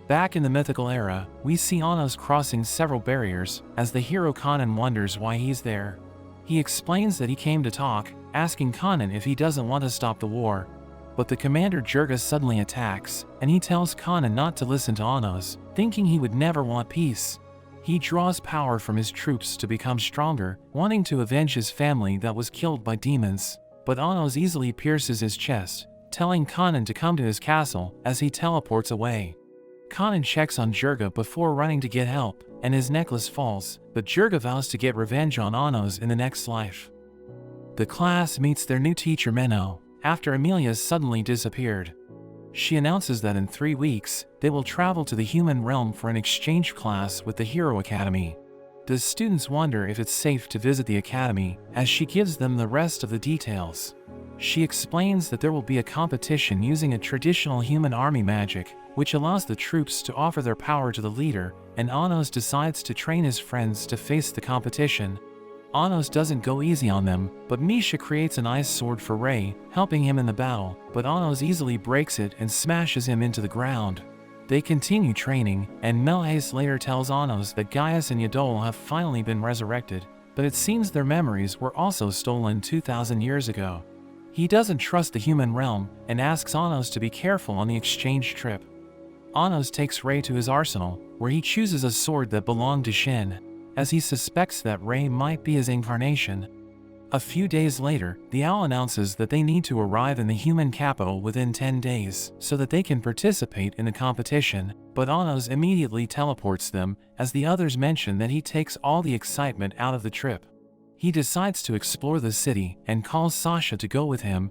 Speaker 1: Back in the mythical era, we see Anos crossing several barriers, as the hero Kanan wonders why he's there. He explains that he came to talk, asking Kanan if he doesn't want to stop the war. But the commander Jirga suddenly attacks, and he tells Kanan not to listen to Anos, thinking he would never want peace. He draws power from his troops to become stronger, wanting to avenge his family that was killed by demons. But Anos easily pierces his chest, telling Kanan to come to his castle as he teleports away. Kanan checks on Jirga before running to get help, and his necklace falls, but Jirga vows to get revenge on Anos in the next life. The class meets their new teacher Menno, after Amelia suddenly disappeared. She announces that in 3 weeks, they will travel to the human realm for an exchange class with the Hero Academy. The students wonder if it's safe to visit the academy, as she gives them the rest of the details. She explains that there will be a competition using a traditional human army magic, which allows the troops to offer their power to the leader, and Anos decides to train his friends to face the competition. Anos doesn't go easy on them, but Misha creates an ice sword for Ray, helping him in the battle, but Anos easily breaks it and smashes him into the ground. They continue training, and Melhace later tells Anos that Gaius and Yadol have finally been resurrected, but it seems their memories were also stolen 2,000 years ago. He doesn't trust the human realm, and asks Anos to be careful on the exchange trip. Anos takes Ray to his arsenal, where he chooses a sword that belonged to Shin, as he suspects that Ray might be his incarnation. A few days later, the owl announces that they need to arrive in the human capital within 10 days, so that they can participate in the competition, but Anos immediately teleports them, as the others mention that he takes all the excitement out of the trip. He decides to explore the city, and calls Sasha to go with him.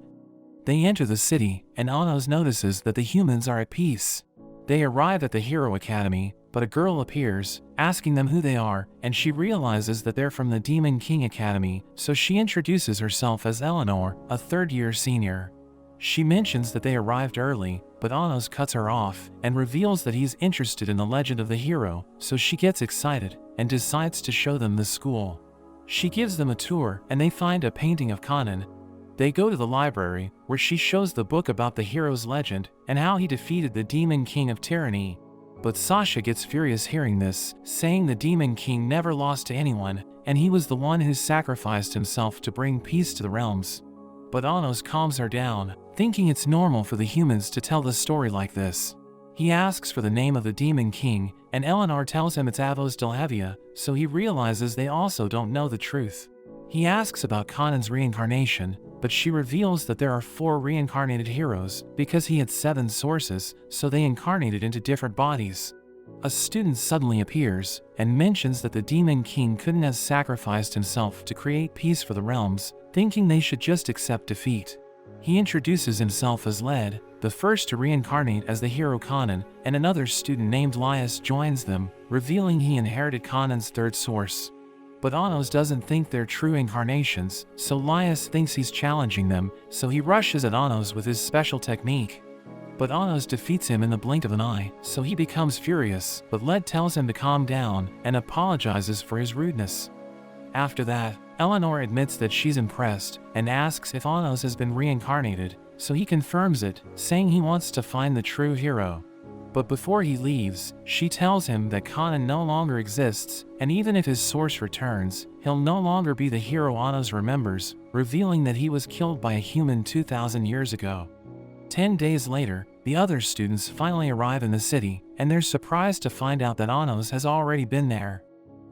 Speaker 1: They enter the city, and Anos notices that the humans are at peace. They arrive at the Hero Academy, but a girl appears, asking them who they are, and she realizes that they're from the Demon King Academy, so she introduces herself as Eleanor, a third-year senior. She mentions that they arrived early, but Anos cuts her off, and reveals that he's interested in the legend of the hero, so she gets excited, and decides to show them the school. She gives them a tour, and they find a painting of Kanan. They go to the library, where she shows the book about the hero's legend, and how he defeated the Demon King of Tyranny. But Sasha gets furious hearing this, saying the Demon King never lost to anyone, and he was the one who sacrificed himself to bring peace to the realms. But Anos calms her down, thinking it's normal for the humans to tell the story like this. He asks for the name of the Demon King, and Eleanor tells him it's Avos Delhavia, so he realizes they also don't know the truth. He asks about Kanan's reincarnation, but she reveals that there are 4 reincarnated heroes, because he had 7 sources, so they incarnated into different bodies. A student suddenly appears, and mentions that the Demon King couldn't have sacrificed himself to create peace for the realms, thinking they should just accept defeat. He introduces himself as Led, the first to reincarnate as the hero Kanan, and another student named Laius joins them, revealing he inherited Kanan's 3rd source. But Anos doesn't think they're true incarnations, so Laius thinks he's challenging them, so he rushes at Anos with his special technique. But Anos defeats him in the blink of an eye, so he becomes furious, but Led tells him to calm down, and apologizes for his rudeness. After that, Eleanor admits that she's impressed, and asks if Anos has been reincarnated, so he confirms it, saying he wants to find the true hero. But before he leaves, she tells him that Kanan no longer exists, and even if his source returns, he'll no longer be the hero Anos remembers, revealing that he was killed by a human 2,000 years ago. 10 days later, the other students finally arrive in the city, and they're surprised to find out that Anos has already been there.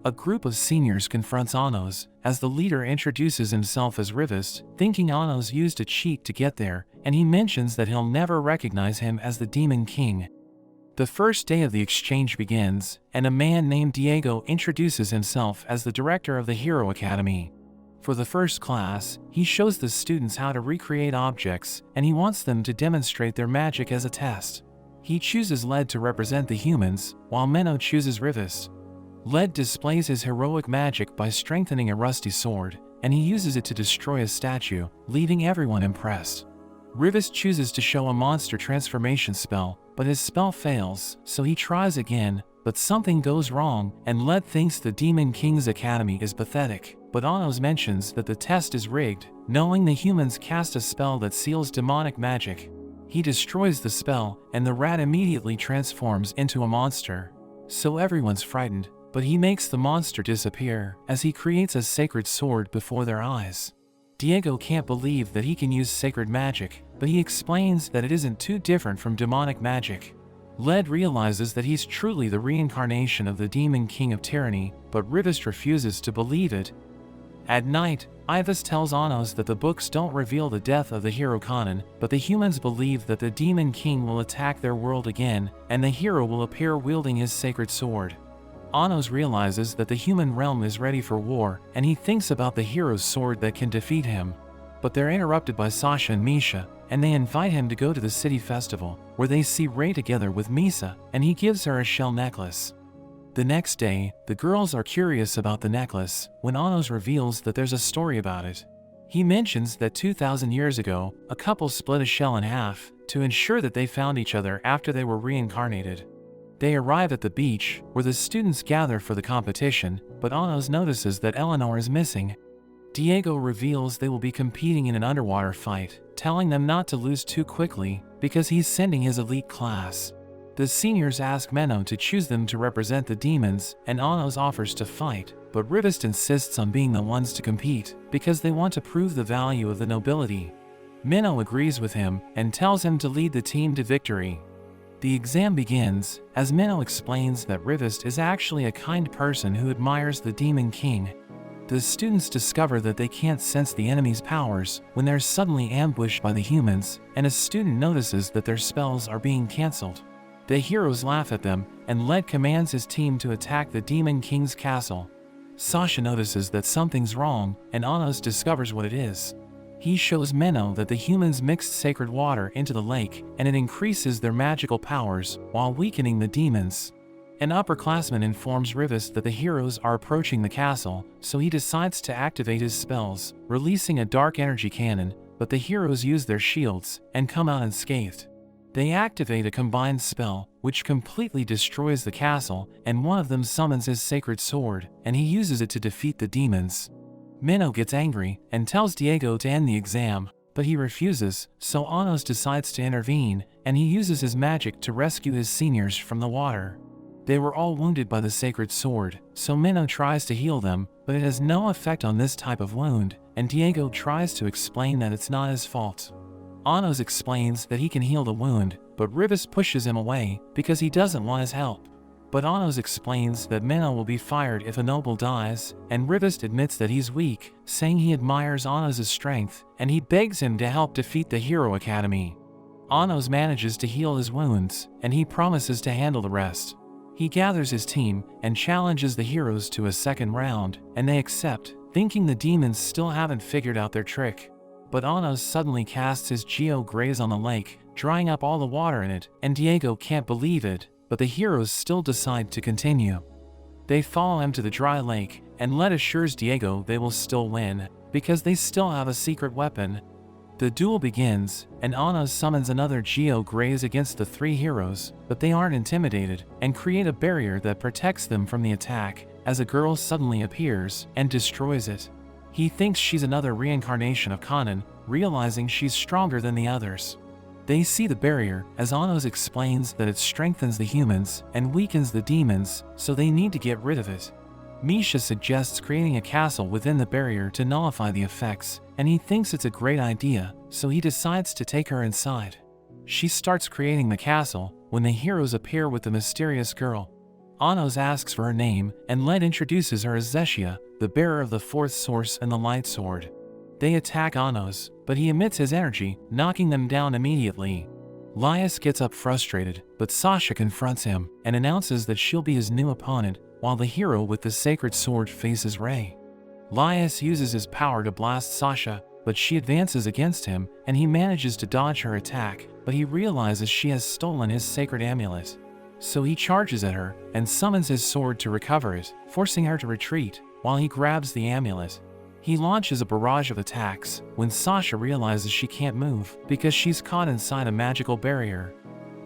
Speaker 1: A group of seniors confronts Anos, as the leader introduces himself as Rivist, thinking Anos used a cheat to get there, and he mentions that he'll never recognize him as the Demon King. The first day of the exchange begins, and a man named Diego introduces himself as the director of the Hero Academy. For the first class, he shows the students how to recreate objects, and he wants them to demonstrate their magic as a test. He chooses Led to represent the humans, while Menno chooses Rivist. Led displays his heroic magic by strengthening a rusty sword, and he uses it to destroy a statue, leaving everyone impressed. Rivist chooses to show a monster transformation spell, but his spell fails, so he tries again, but something goes wrong, and Led thinks the Demon King's Academy is pathetic, but Anos mentions that the test is rigged, knowing the humans cast a spell that seals demonic magic. He destroys the spell, and the rat immediately transforms into a monster. So everyone's frightened, but he makes the monster disappear, as he creates a sacred sword before their eyes. Diego can't believe that he can use sacred magic, but he explains that it isn't too different from demonic magic. Led realizes that he's truly the reincarnation of the demon king of tyranny, but Rivest refuses to believe it. At night, Ivas tells Anos that the books don't reveal the death of the hero Conan, but the humans believe that the demon king will attack their world again, and the hero will appear wielding his sacred sword. Anos realizes that the human realm is ready for war, and he thinks about the hero's sword that can defeat him. But they're interrupted by Sasha and Misha, and they invite him to go to the city festival, where they see Ray together with Misa, and he gives her a shell necklace. The next day, the girls are curious about the necklace, when Anos reveals that there's a story about it. He mentions that 2,000 years ago, a couple split a shell in half, to ensure that they found each other after they were reincarnated. They arrive at the beach, where the students gather for the competition, but Anos notices that Eleanor is missing. Diego reveals they will be competing in an underwater fight, telling them not to lose too quickly, because he's sending his elite class. The seniors ask Menno to choose them to represent the demons, and Anos offers to fight, but Rivest insists on being the ones to compete, because they want to prove the value of the nobility. Menno agrees with him, and tells him to lead the team to victory. The exam begins, as Menno explains that Rivest is actually a kind person who admires the demon king. The students discover that they can't sense the enemy's powers when they're suddenly ambushed by the humans, and a student notices that their spells are being cancelled. The heroes laugh at them, and Led commands his team to attack the Demon King's castle. Sasha notices that something's wrong, and Anos discovers what it is. He shows Menno that the humans mixed sacred water into the lake, and it increases their magical powers, while weakening the demons. An upperclassman informs Rivest that the heroes are approaching the castle, so he decides to activate his spells, releasing a dark energy cannon, but the heroes use their shields, and come out unscathed. They activate a combined spell, which completely destroys the castle, and one of them summons his sacred sword, and he uses it to defeat the demons. Menno gets angry, and tells Diego to end the exam, but he refuses, so Anos decides to intervene, and he uses his magic to rescue his seniors from the water. They were all wounded by the sacred sword, so Menno tries to heal them, but it has no effect on this type of wound, and Diego tries to explain that it's not his fault. Anos explains that he can heal the wound, but Rivest pushes him away because he doesn't want his help. But Anos explains that Menno will be fired if a noble dies, and Rivest admits that he's weak, saying he admires Anos' strength, and he begs him to help defeat the Hero Academy. Anos manages to heal his wounds, and he promises to handle the rest. He gathers his team and challenges the heroes to a second round, and they accept, thinking the demons still haven't figured out their trick. But Anos suddenly casts his Geo Graze on the lake, drying up all the water in it, and Diego can't believe it, but the heroes still decide to continue. They follow him to the dry lake, and Led assures Diego they will still win, because they still have a secret weapon. The duel begins, and Anos summons another Geo Graze against the three heroes, but they aren't intimidated, and create a barrier that protects them from the attack, as a girl suddenly appears, and destroys it. He thinks she's another reincarnation of Conan, realizing she's stronger than the others. They see the barrier, as Anos explains that it strengthens the humans and weakens the demons, so they need to get rid of it. Misha suggests creating a castle within the barrier to nullify the effects, and he thinks it's a great idea, so he decides to take her inside. She starts creating the castle, when the heroes appear with the mysterious girl. Anos asks for her name, and Led introduces her as Zeshia, the bearer of the fourth source and the light sword. They attack Anos, but he emits his energy, knocking them down immediately. Laius gets up frustrated, but Sasha confronts him, and announces that she'll be his new opponent, while the hero with the sacred sword faces Ray. Laius uses his power to blast Sasha, but she advances against him, and he manages to dodge her attack, but he realizes she has stolen his sacred amulet. So he charges at her, and summons his sword to recover it, forcing her to retreat, while he grabs the amulet. He launches a barrage of attacks, when Sasha realizes she can't move, because she's caught inside a magical barrier.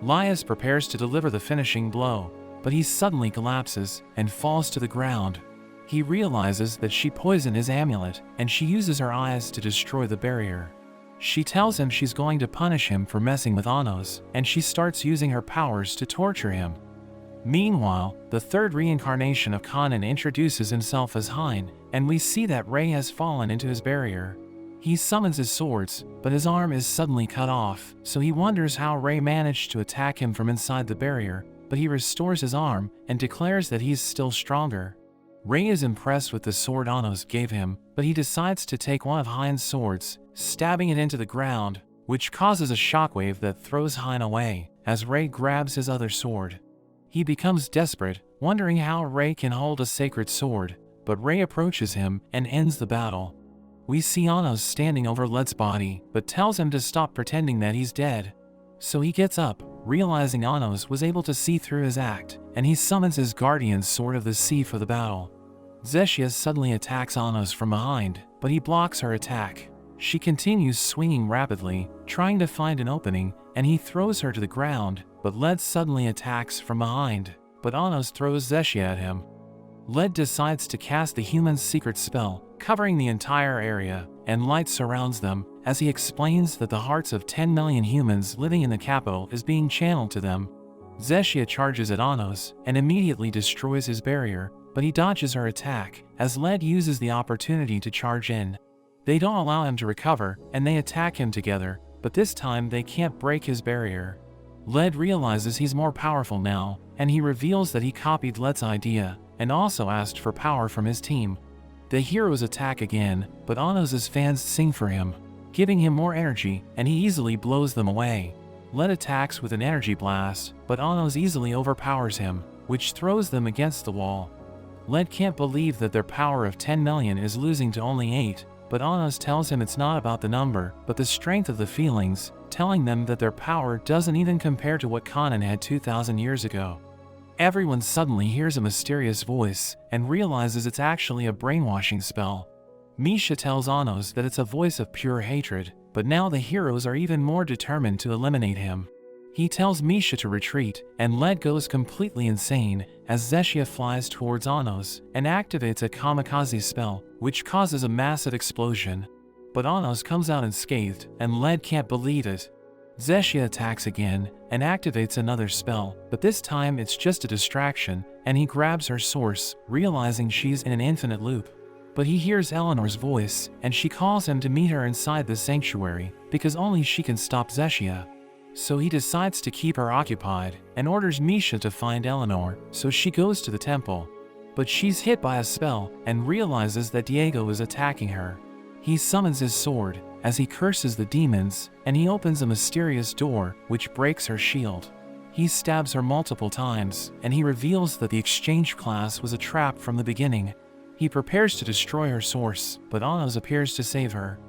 Speaker 1: Laius prepares to deliver the finishing blow, but he suddenly collapses, and falls to the ground. He realizes that she poisoned his amulet, and she uses her eyes to destroy the barrier. She tells him she's going to punish him for messing with Anos, and she starts using her powers to torture him. Meanwhile, the third reincarnation of Conan introduces himself as Hein, and we see that Ray has fallen into his barrier. He summons his swords, but his arm is suddenly cut off, so he wonders how Rei managed to attack him from inside the barrier, but he restores his arm and declares that he's still stronger. Rei is impressed with the sword Anos gave him, but he decides to take one of Hein's swords, stabbing it into the ground, which causes a shockwave that throws Hein away, as Rei grabs his other sword. He becomes desperate, wondering how Rei can hold a sacred sword, but Rei approaches him and ends the battle. We see Anos standing over Led's body, but tells him to stop pretending that he's dead. So he gets up, realizing Anos was able to see through his act, and he summons his guardian sword of the sea for the battle. Zexia suddenly attacks Anos from behind, but he blocks her attack. She continues swinging rapidly, trying to find an opening, and he throws her to the ground, but Led suddenly attacks from behind, but Anos throws Zexia at him. Led decides to cast the human's secret spell, covering the entire area, and light surrounds them, as he explains that the hearts of 10 million humans living in the capital is being channeled to them. Zexia charges at Anos and immediately destroys his barrier, but he dodges her attack, as Led uses the opportunity to charge in. They don't allow him to recover, and they attack him together, but this time they can't break his barrier. Led realizes he's more powerful now, and he reveals that he copied Led's idea, and also asked for power from his team. The heroes attack again, but Anos' fans sing for him, giving him more energy, and he easily blows them away. Led attacks with an energy blast, but Anos easily overpowers him, which throws them against the wall. Led can't believe that their power of 10 million is losing to only 8, but Anos tells him it's not about the number, but the strength of the feelings, telling them that their power doesn't even compare to what Kanan had 2,000 years ago. Everyone suddenly hears a mysterious voice, and realizes it's actually a brainwashing spell. Misha tells Anos that it's a voice of pure hatred, but now the heroes are even more determined to eliminate him. He tells Misha to retreat, and Led goes completely insane, as Zexia flies towards Anos, and activates a kamikaze spell, which causes a massive explosion. But Anos comes out unscathed, and Led can't believe it. Zexia attacks again, and activates another spell, but this time it's just a distraction, and he grabs her source, realizing she's in an infinite loop. But he hears Eleanor's voice, and she calls him to meet her inside the sanctuary, because only she can stop Zexia. So he decides to keep her occupied, and orders Misha to find Eleanor, so she goes to the temple. But she's hit by a spell, and realizes that Diego is attacking her. He summons his sword, as he curses the demons, and he opens a mysterious door, which breaks her shield. He stabs her multiple times, and he reveals that the exchange class was a trap from the beginning. He prepares to destroy her source, but Anos appears to save her.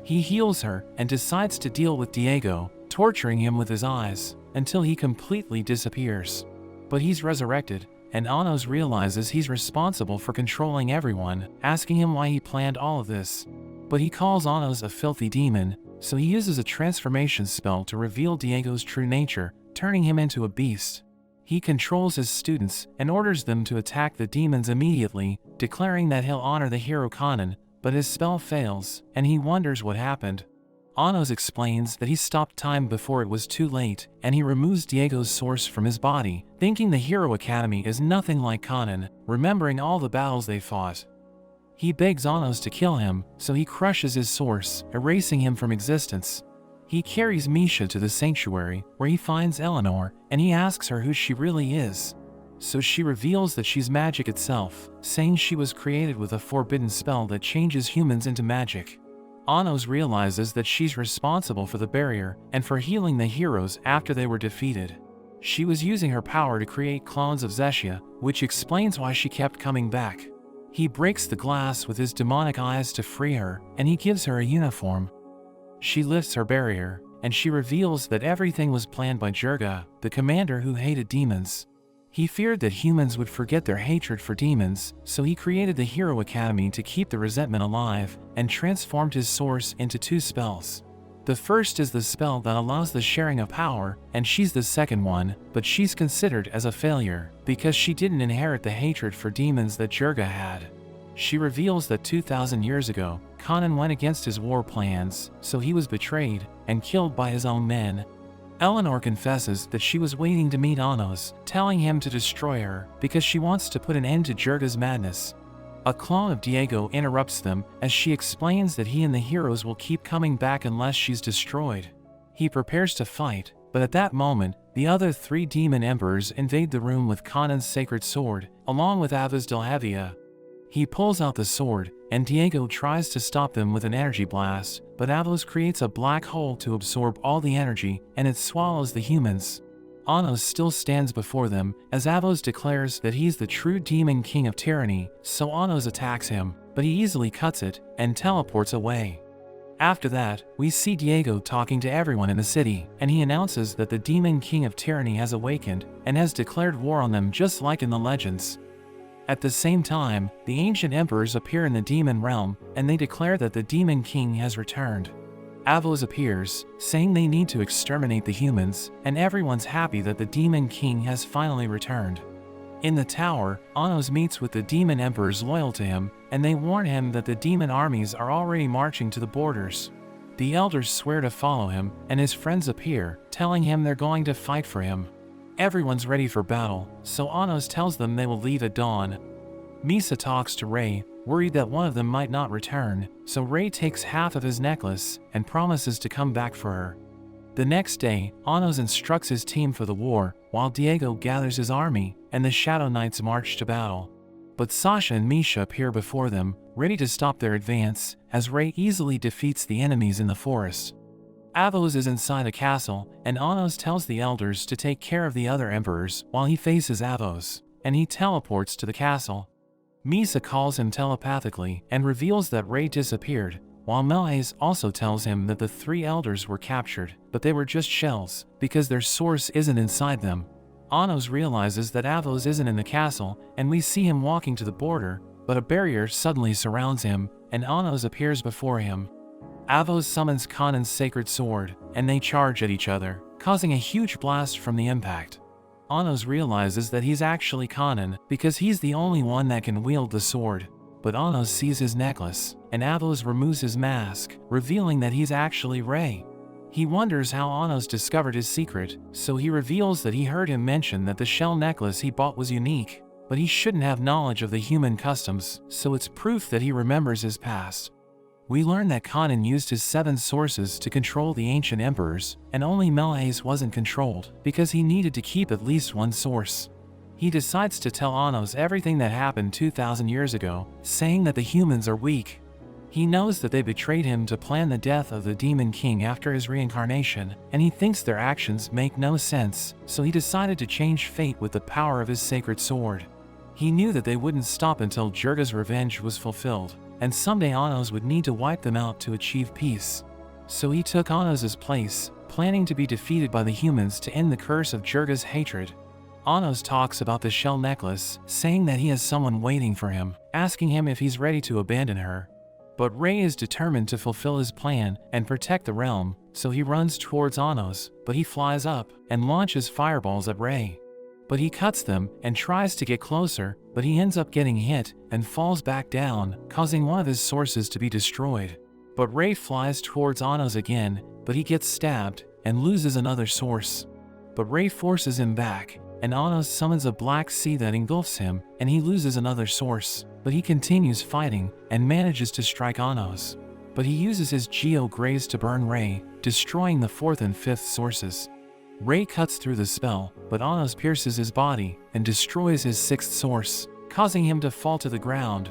Speaker 1: He heals her, and decides to deal with Diego, torturing him with his eyes, until he completely disappears. But he's resurrected, and Anos realizes he's responsible for controlling everyone, asking him why he planned all of this. But he calls Anos a filthy demon, so he uses a transformation spell to reveal Diego's true nature, turning him into a beast. He controls his students and orders them to attack the demons immediately, declaring that he'll honor the hero Kanan, but his spell fails, and he wonders what happened. Anos explains that he stopped time before it was too late, and he removes Diego's source from his body, thinking the Hero Academy is nothing like Kanan, remembering all the battles they fought. He begs Anos to kill him, so he crushes his source, erasing him from existence. He carries Misha to the sanctuary, where he finds Eleanor, and he asks her who she really is. So she reveals that she's magic itself, saying she was created with a forbidden spell that changes humans into magic. Anos realizes that she's responsible for the barrier, and for healing the heroes after they were defeated. She was using her power to create clones of Zexia, which explains why she kept coming back. He breaks the glass with his demonic eyes to free her, and he gives her a uniform. She lifts her barrier, and she reveals that everything was planned by Jirga, the commander who hated demons. He feared that humans would forget their hatred for demons, so he created the Hero Academy to keep the resentment alive, and transformed his source into 2 spells. The first is the spell that allows the sharing of power, and she's the second one, but she's considered as a failure, because she didn't inherit the hatred for demons that Jirga had. She reveals that 2,000 years ago, Kanan went against his war plans, so he was betrayed, and killed by his own men. Eleanor confesses that she was waiting to meet Anos, telling him to destroy her, because she wants to put an end to Jirga's madness. A clone of Diego interrupts them as she explains that he and the heroes will keep coming back unless she's destroyed. He prepares to fight, but at that moment, the other 3 demon emperors invade the room with Kanan's sacred sword, along with abridged. He pulls out the sword, and Diego tries to stop them with an energy blast, but Avos creates a black hole to absorb all the energy, and it swallows the humans. Anos still stands before them, as Avos declares that he's the true demon king of tyranny, so Anos attacks him, but he easily cuts it, and teleports away. After that, we see Diego talking to everyone in the city, and he announces that the demon king of tyranny has awakened, and has declared war on them just like in the legends. At the same time, the ancient emperors appear in the demon realm, and they declare that the demon king has returned. Avos appears, saying they need to exterminate the humans, and everyone's happy that the demon king has finally returned. In the tower, Anos meets with the demon emperors loyal to him, and they warn him that the demon armies are already marching to the borders. The elders swear to follow him, and his friends appear, telling him they're going to fight for him. Everyone's ready for battle, so Anos tells them they will leave at dawn. Misa talks to Rei, worried that one of them might not return, so Rei takes half of his necklace and promises to come back for her. The next day, Anos instructs his team for the war, while Diego gathers his army, and the Shadow Knights march to battle. But Sasha and Misha appear before them, ready to stop their advance, as Rei easily defeats the enemies in the forest. Avos is inside a castle, and Anos tells the elders to take care of the other emperors while he faces Avos, and he teleports to the castle. Misa calls him telepathically and reveals that Rei disappeared, while Melaes also tells him that the 3 elders were captured, but they were just shells, because their source isn't inside them. Anos realizes that Avos isn't in the castle, and we see him walking to the border, but a barrier suddenly surrounds him, and Anos appears before him. Avos summons Kanan's sacred sword, and they charge at each other, causing a huge blast from the impact. Anos realizes that he's actually Kanan, because he's the only one that can wield the sword. But Anos sees his necklace, and Avos removes his mask, revealing that he's actually Rei. He wonders how Anos discovered his secret, so he reveals that he heard him mention that the shell necklace he bought was unique, but he shouldn't have knowledge of the human customs, so it's proof that he remembers his past. We learn that Kanan used his 7 sources to control the ancient emperors, and only Melaes wasn't controlled, because he needed to keep at least one source. He decides to tell Anos everything that happened 2,000 years ago, saying that the humans are weak. He knows that they betrayed him to plan the death of the Demon King after his reincarnation, and he thinks their actions make no sense, so he decided to change fate with the power of his sacred sword. He knew that they wouldn't stop until Jurga's revenge was fulfilled, and someday Anos would need to wipe them out to achieve peace. So he took Anos' place, planning to be defeated by the humans to end the curse of Jurga's hatred. Anos talks about the shell necklace, saying that he has someone waiting for him, asking him if he's ready to abandon her. But Rei is determined to fulfill his plan and protect the realm, so he runs towards Anos, but he flies up and launches fireballs at Rei. But he cuts them and tries to get closer, but he ends up getting hit and falls back down, causing one of his sources to be destroyed. But Rei flies towards Anos again, but he gets stabbed and loses another source. But Rei forces him back, and Anos summons a black sea that engulfs him, and he loses another source. But he continues fighting and manages to strike Anos. But he uses his Geo Graze to burn Rei, destroying the 4th and 5th sources. Rei cuts through the spell, but Anos pierces his body and destroys his 6th source, causing him to fall to the ground.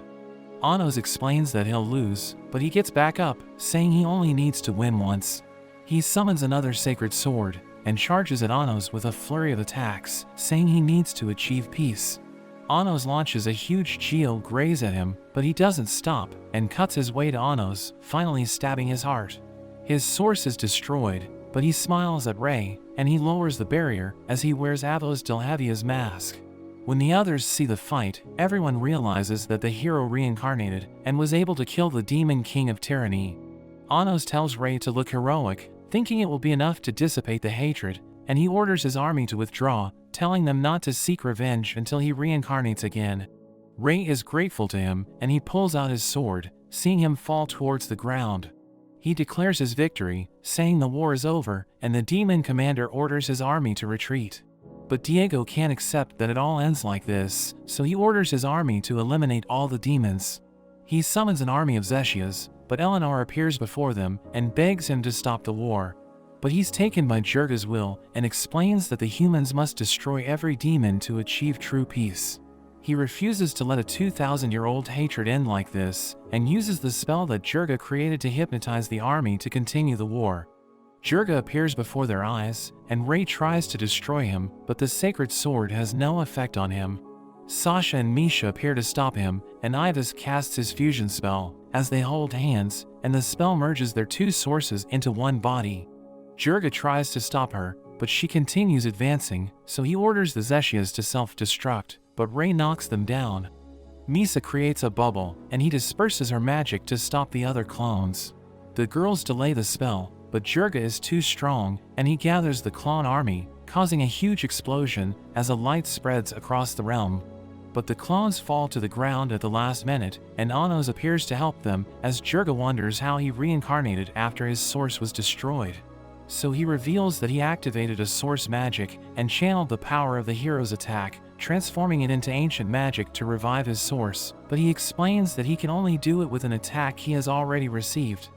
Speaker 1: Anos explains that he'll lose, but he gets back up, saying he only needs to win once. He summons another sacred sword and charges at Anos with a flurry of attacks, saying he needs to achieve peace. Anos launches a huge Geo Graze at him, but he doesn't stop and cuts his way to Anos, finally stabbing his heart. His source is destroyed, but he smiles at Rei, and he lowers the barrier as he wears Avos Delhavia's mask. When the others see the fight, everyone realizes that the hero reincarnated and was able to kill the Demon King of Tyranny. Anos tells Rei to look heroic, thinking it will be enough to dissipate the hatred, and he orders his army to withdraw, telling them not to seek revenge until he reincarnates again. Rei is grateful to him, and he pulls out his sword, seeing him fall towards the ground. He declares his victory, saying the war is over, and the demon commander orders his army to retreat. But Diego can't accept that it all ends like this, so he orders his army to eliminate all the demons. He summons an army of Zeshias, but Eleanor appears before them and begs him to stop the war. But he's taken by Jurga's will and explains that the humans must destroy every demon to achieve true peace. He refuses to let a 2,000-year-old hatred end like this, and uses the spell that Jurga created to hypnotize the army to continue the war. Jurga appears before their eyes, and Ray tries to destroy him, but the sacred sword has no effect on him. Sasha and Misha appear to stop him, and Ivas casts his fusion spell, as they hold hands, and the spell merges their two sources into one body. Jurga tries to stop her, but she continues advancing, so he orders the Zeshias to self-destruct, but Ray knocks them down. Misa creates a bubble, and he disperses her magic to stop the other clones. The girls delay the spell, but Jurga is too strong, and he gathers the clone army, causing a huge explosion as a light spreads across the realm. But the clones fall to the ground at the last minute, and Anos appears to help them as Jurga wonders how he reincarnated after his source was destroyed. So he reveals that he activated a source magic and channeled the power of the hero's attack, transforming it into ancient magic to revive his source, but he explains that he can only do it with an attack he has already received.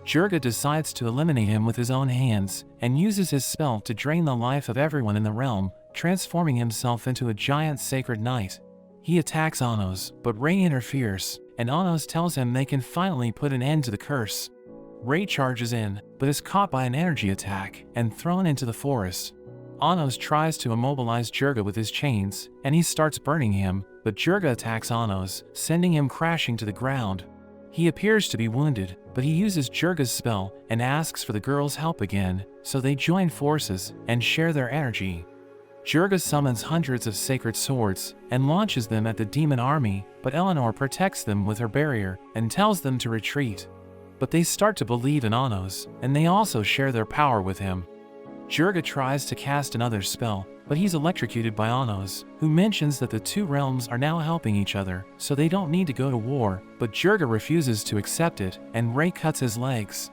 Speaker 1: Jurga decides to eliminate him with his own hands, and uses his spell to drain the life of everyone in the realm, transforming himself into a giant sacred knight. He attacks Anos, but Ray interferes, and Anos tells him they can finally put an end to the curse. Ray charges in, but is caught by an energy attack, and thrown into the forest. Anos tries to immobilize Jurga with his chains, and he starts burning him, but Jurga attacks Anos, sending him crashing to the ground. He appears to be wounded, but he uses Jurga's spell and asks for the girls' help again, so they join forces and share their energy. Jurga summons hundreds of sacred swords and launches them at the demon army, but Eleanor protects them with her barrier and tells them to retreat. But they start to believe in Anos, and they also share their power with him. Jurga tries to cast another spell, but he's electrocuted by Anos, who mentions that the two realms are now helping each other, so they don't need to go to war, but Jurga refuses to accept it, and Ray cuts his legs.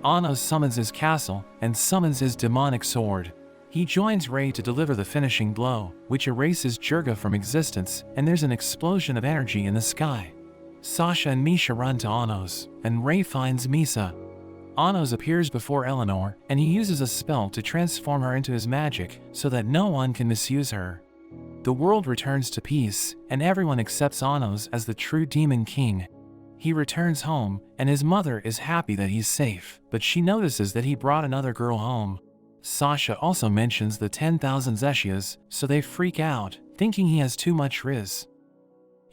Speaker 1: Anos summons his castle, and summons his demonic sword. He joins Ray to deliver the finishing blow, which erases Jurga from existence, and there's an explosion of energy in the sky. Sasha and Misha run to Anos, and Ray finds Misa. Anos appears before Eleanor, and he uses a spell to transform her into his magic so that no one can misuse her. The world returns to peace, and everyone accepts Anos as the true demon king. He returns home, and his mother is happy that he's safe, but she notices that he brought another girl home. Sasha also mentions the 10,000 Zeshias, so they freak out, thinking he has too much riz.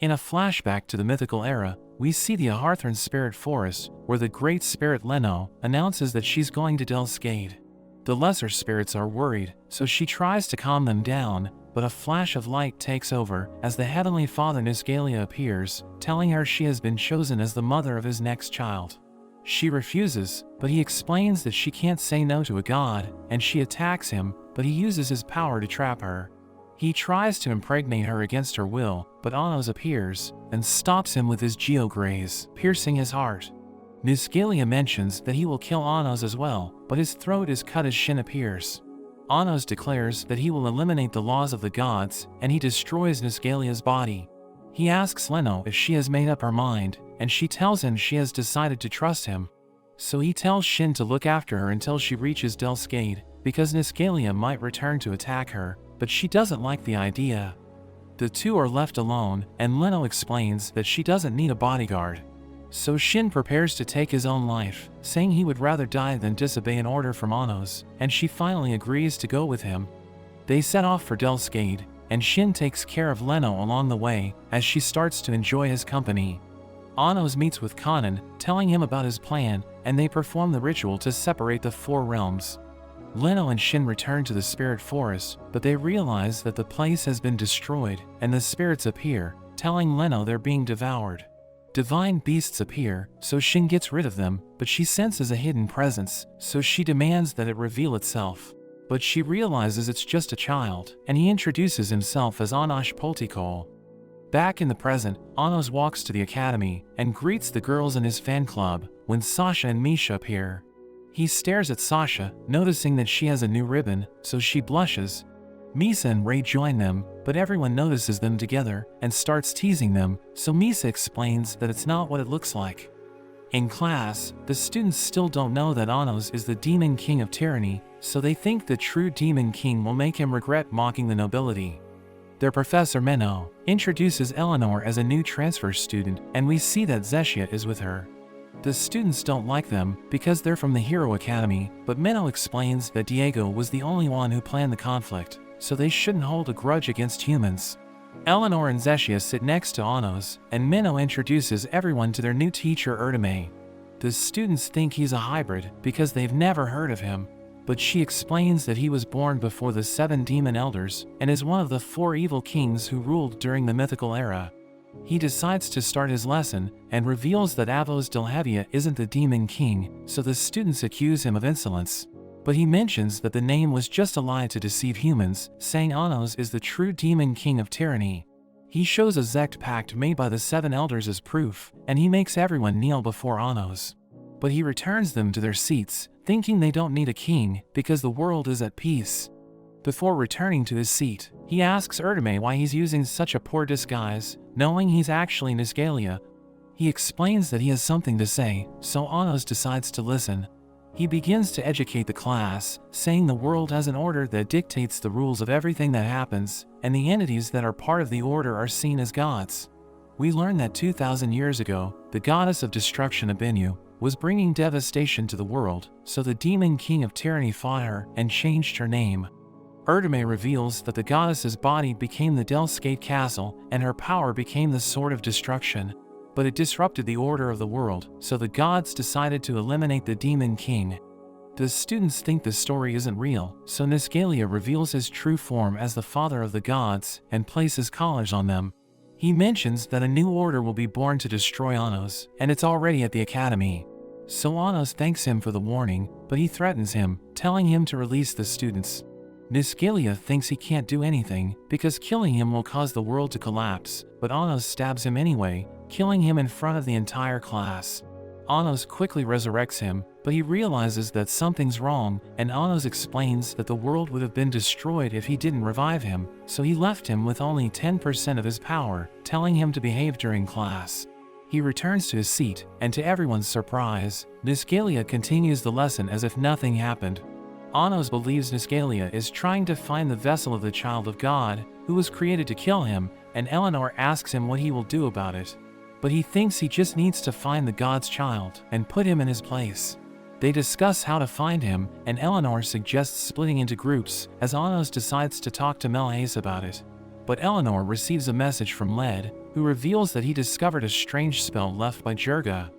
Speaker 1: In a flashback to the mythical era, we see the Aharthran spirit forest, where the great spirit Leno announces that she's going to Delskade. The lesser spirits are worried, so she tries to calm them down, but a flash of light takes over as the Heavenly Father Nisgalia appears, telling her she has been chosen as the mother of his next child. She refuses, but he explains that she can't say no to a god, and she attacks him, but he uses his power to trap her. He tries to impregnate her against her will, but Anos appears and stops him with his geograze, piercing his heart. Nisgalia mentions that he will kill Anos as well, but his throat is cut as Shin appears. Anos declares that he will eliminate the laws of the gods, and he destroys Nisgalia's body. He asks Leno if she has made up her mind, and she tells him she has decided to trust him. So he tells Shin to look after her until she reaches Delskade, because Nisgalia might return to attack her, but she doesn't like the idea. The two are left alone, and Leno explains that she doesn't need a bodyguard. So Shin prepares to take his own life, saying he would rather die than disobey an order from Anos, and she finally agrees to go with him. They set off for Delskade, and Shin takes care of Leno along the way as she starts to enjoy his company. Anos meets with Kanan, telling him about his plan, and they perform the ritual to separate the four realms. Leno and Shin return to the spirit forest, but they realize that the place has been destroyed, and the spirits appear, telling Leno they're being devoured. Divine beasts appear, so Shin gets rid of them, but she senses a hidden presence, so she demands that it reveal itself. But she realizes it's just a child, and he introduces himself as Anash Poltikol. Back in the present, Anos walks to the academy and greets the girls in his fan club when Sasha and Misha appear. He stares at Sasha, noticing that she has a new ribbon, so she blushes. Misa and Ray join them, but everyone notices them together and starts teasing them, so Misa explains that it's not what it looks like. In class, the students still don't know that Anos is the demon king of tyranny, so they think the true demon king will make him regret mocking the nobility. Their professor Menno introduces Eleanor as a new transfer student, and we see that Zeshia is with her. The students don't like them because they're from the Hero Academy, but Menno explains that Diego was the only one who planned the conflict, so they shouldn't hold a grudge against humans. Eleanor and Zeshia sit next to Anos, and Menno introduces everyone to their new teacher Erdeme. The students think he's a hybrid because they've never heard of him, but she explains that he was born before the 7 demon elders and is one of the 4 evil kings who ruled during the mythical era. He decides to start his lesson and reveals that Avos Delhevia isn't the demon king, so the students accuse him of insolence. But he mentions that the name was just a lie to deceive humans, saying Anos is the true demon king of tyranny. He shows a Zect pact made by the 7 elders as proof, and he makes everyone kneel before Anos. But he returns them to their seats, thinking they don't need a king because the world is at peace. Before returning to his seat, he asks Erdeme why he's using such a poor disguise, knowing he's actually Nisgalia. He explains that he has something to say, so Anos decides to listen. He begins to educate the class, saying the world has an order that dictates the rules of everything that happens, and the entities that are part of the order are seen as gods. We learn that 2,000 years ago, the goddess of destruction Abinu was bringing devastation to the world, so the demon king of tyranny fought her and changed her name. Erdeme reveals that the goddess's body became the Delskate castle, and her power became the sword of destruction. But it disrupted the order of the world, so the gods decided to eliminate the demon king. The students think the story isn't real, so Nisgalia reveals his true form as the father of the gods and places collars on them. He mentions that a new order will be born to destroy Anos, and it's already at the academy. So Anos thanks him for the warning, but he threatens him, telling him to release the students. Nisgalia thinks he can't do anything, because killing him will cause the world to collapse, but Anos stabs him anyway, killing him in front of the entire class. Anos quickly resurrects him, but he realizes that something's wrong, and Anos explains that the world would have been destroyed if he didn't revive him, so he left him with only 10% of his power, telling him to behave during class. He returns to his seat, and to everyone's surprise, Nisgalia continues the lesson as if nothing happened. Anos believes Nisgalia is trying to find the vessel of the child of God, who was created to kill him, and Eleanor asks him what he will do about it. But he thinks he just needs to find the God's child and put him in his place. They discuss how to find him, and Eleanor suggests splitting into groups as Anos decides to talk to Melhace about it. But Eleanor receives a message from Led, who reveals that he discovered a strange spell left by Jurga.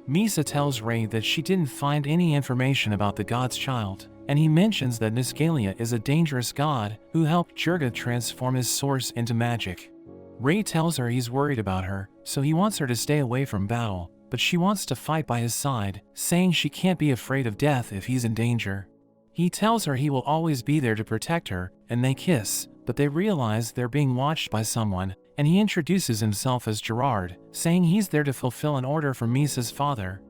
Speaker 1: Misa tells Ray that she didn't find any information about the God's child, and he mentions that Nisgalia is a dangerous god who helped Jurga transform his source into magic. Ray tells her he's worried about her, so he wants her to stay away from battle, but she wants to fight by his side, saying she can't be afraid of death if he's in danger. He tells her he will always be there to protect her, and they kiss, but they realize they're being watched by someone, and he introduces himself as Gerard, saying he's there to fulfill an order from Misa's father.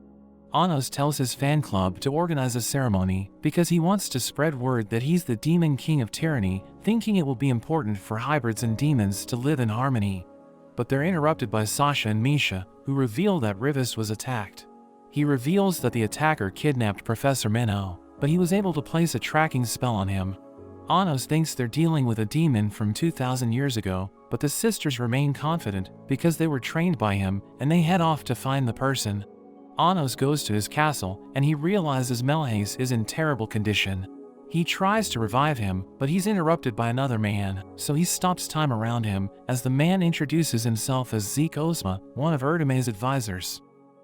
Speaker 1: Anos tells his fan club to organize a ceremony because he wants to spread word that he's the demon king of tyranny, thinking it will be important for hybrids and demons to live in harmony. But they're interrupted by Sasha and Misha, who reveal that Rivis was attacked. He reveals that the attacker kidnapped Professor Menno, but he was able to place a tracking spell on him. Anos thinks they're dealing with a demon from 2,000 years ago, but the sisters remain confident because they were trained by him, and they head off to find the person. Anos goes to his castle, and he realizes Melhace is in terrible condition. He tries to revive him, but he's interrupted by another man, so he stops time around him as the man introduces himself as Zeke Ozma, one of Erdeme's advisors.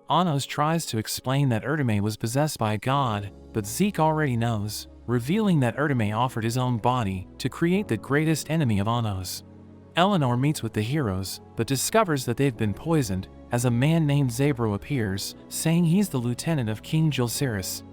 Speaker 1: Anos tries to explain that Erdeme was possessed by a god, but Zeke already knows, revealing that Erdeme offered his own body to create the greatest enemy of Anos. Eleanor meets with the heroes, but discovers that they've been poisoned, as a man named Zabro appears, saying he's the lieutenant of King Gilceris.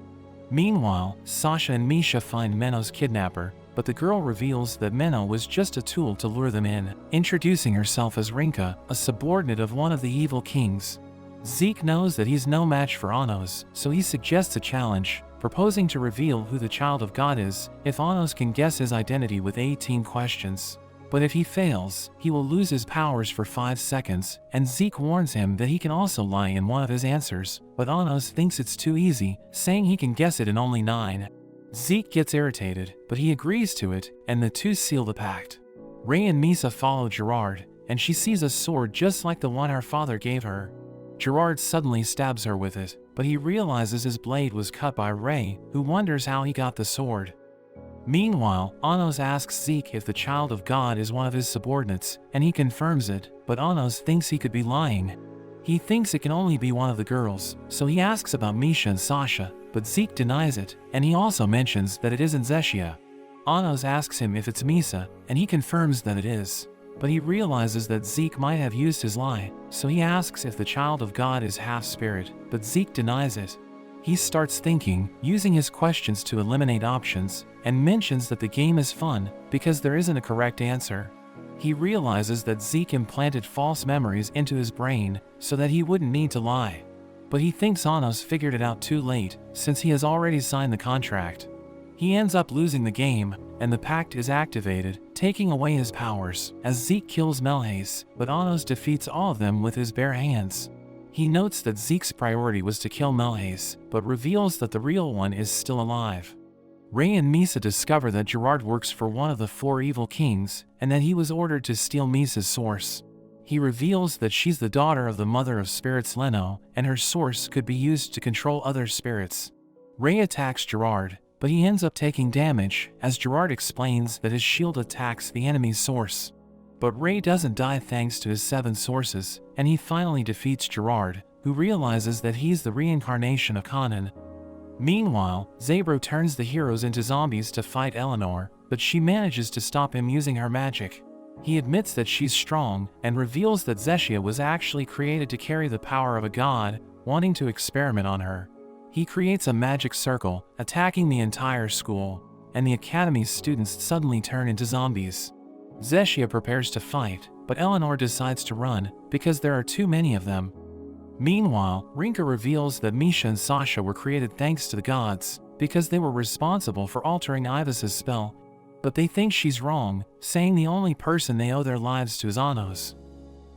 Speaker 1: Meanwhile, Sasha and Misha find Menno's kidnapper, but the girl reveals that Menno was just a tool to lure them in, introducing herself as Rinka, a subordinate of one of the evil kings. Zeke knows that he's no match for Anos, so he suggests a challenge, proposing to reveal who the child of God is if Anos can guess his identity with 18 questions. But if he fails, he will lose his powers for 5 seconds, and Zeke warns him that he can also lie in one of his answers, but Anos thinks it's too easy, saying he can guess it in only 9. Zeke gets irritated, but he agrees to it, and the two seal the pact. Ray and Misa follow Gerard, and she sees a sword just like the one her father gave her. Gerard suddenly stabs her with it, but he realizes his blade was cut by Ray, who wonders how he got the sword. Meanwhile, Anos asks Zeke if the child of God is one of his subordinates, and he confirms it, but Anos thinks he could be lying. He thinks it can only be one of the girls, so he asks about Misha and Sasha, but Zeke denies it, and he also mentions that it isn't Zeshia. Anos asks him if it's Misa, and he confirms that it is. But he realizes that Zeke might have used his lie, so he asks if the child of God is half-spirit, but Zeke denies it. He starts thinking, using his questions to eliminate options, and mentions that the game is fun because there isn't a correct answer. He realizes that Zeke implanted false memories into his brain so that he wouldn't need to lie. But he thinks Anos figured it out too late, since he has already signed the contract. He ends up losing the game, and the pact is activated, taking away his powers, as Zeke kills Melhaze, but Anos defeats all of them with his bare hands. He notes that Zeke's priority was to kill Melhaze, but reveals that the real one is still alive. Ray and Misa discover that Gerard works for one of the 4 evil kings, and that he was ordered to steal Misa's source. He reveals that she's the daughter of the mother of spirits Leno, and her source could be used to control other spirits. Ray attacks Gerard, but he ends up taking damage, as Gerard explains that his shield attacks the enemy's source. But Ray doesn't die thanks to his 7 sources, and he finally defeats Gerard, who realizes that he's the reincarnation of Conan. Meanwhile, Zabro turns the heroes into zombies to fight Eleanor, but she manages to stop him using her magic. He admits that she's strong, and reveals that Zeshia was actually created to carry the power of a god, wanting to experiment on her. He creates a magic circle, attacking the entire school, and the academy's students suddenly turn into zombies. Zeshia prepares to fight, but Eleanor decides to run, because there are too many of them. Meanwhile, Rinka reveals that Misha and Sasha were created thanks to the gods, because they were responsible for altering Ivas's spell, but they think she's wrong, saying the only person they owe their lives to is Anos.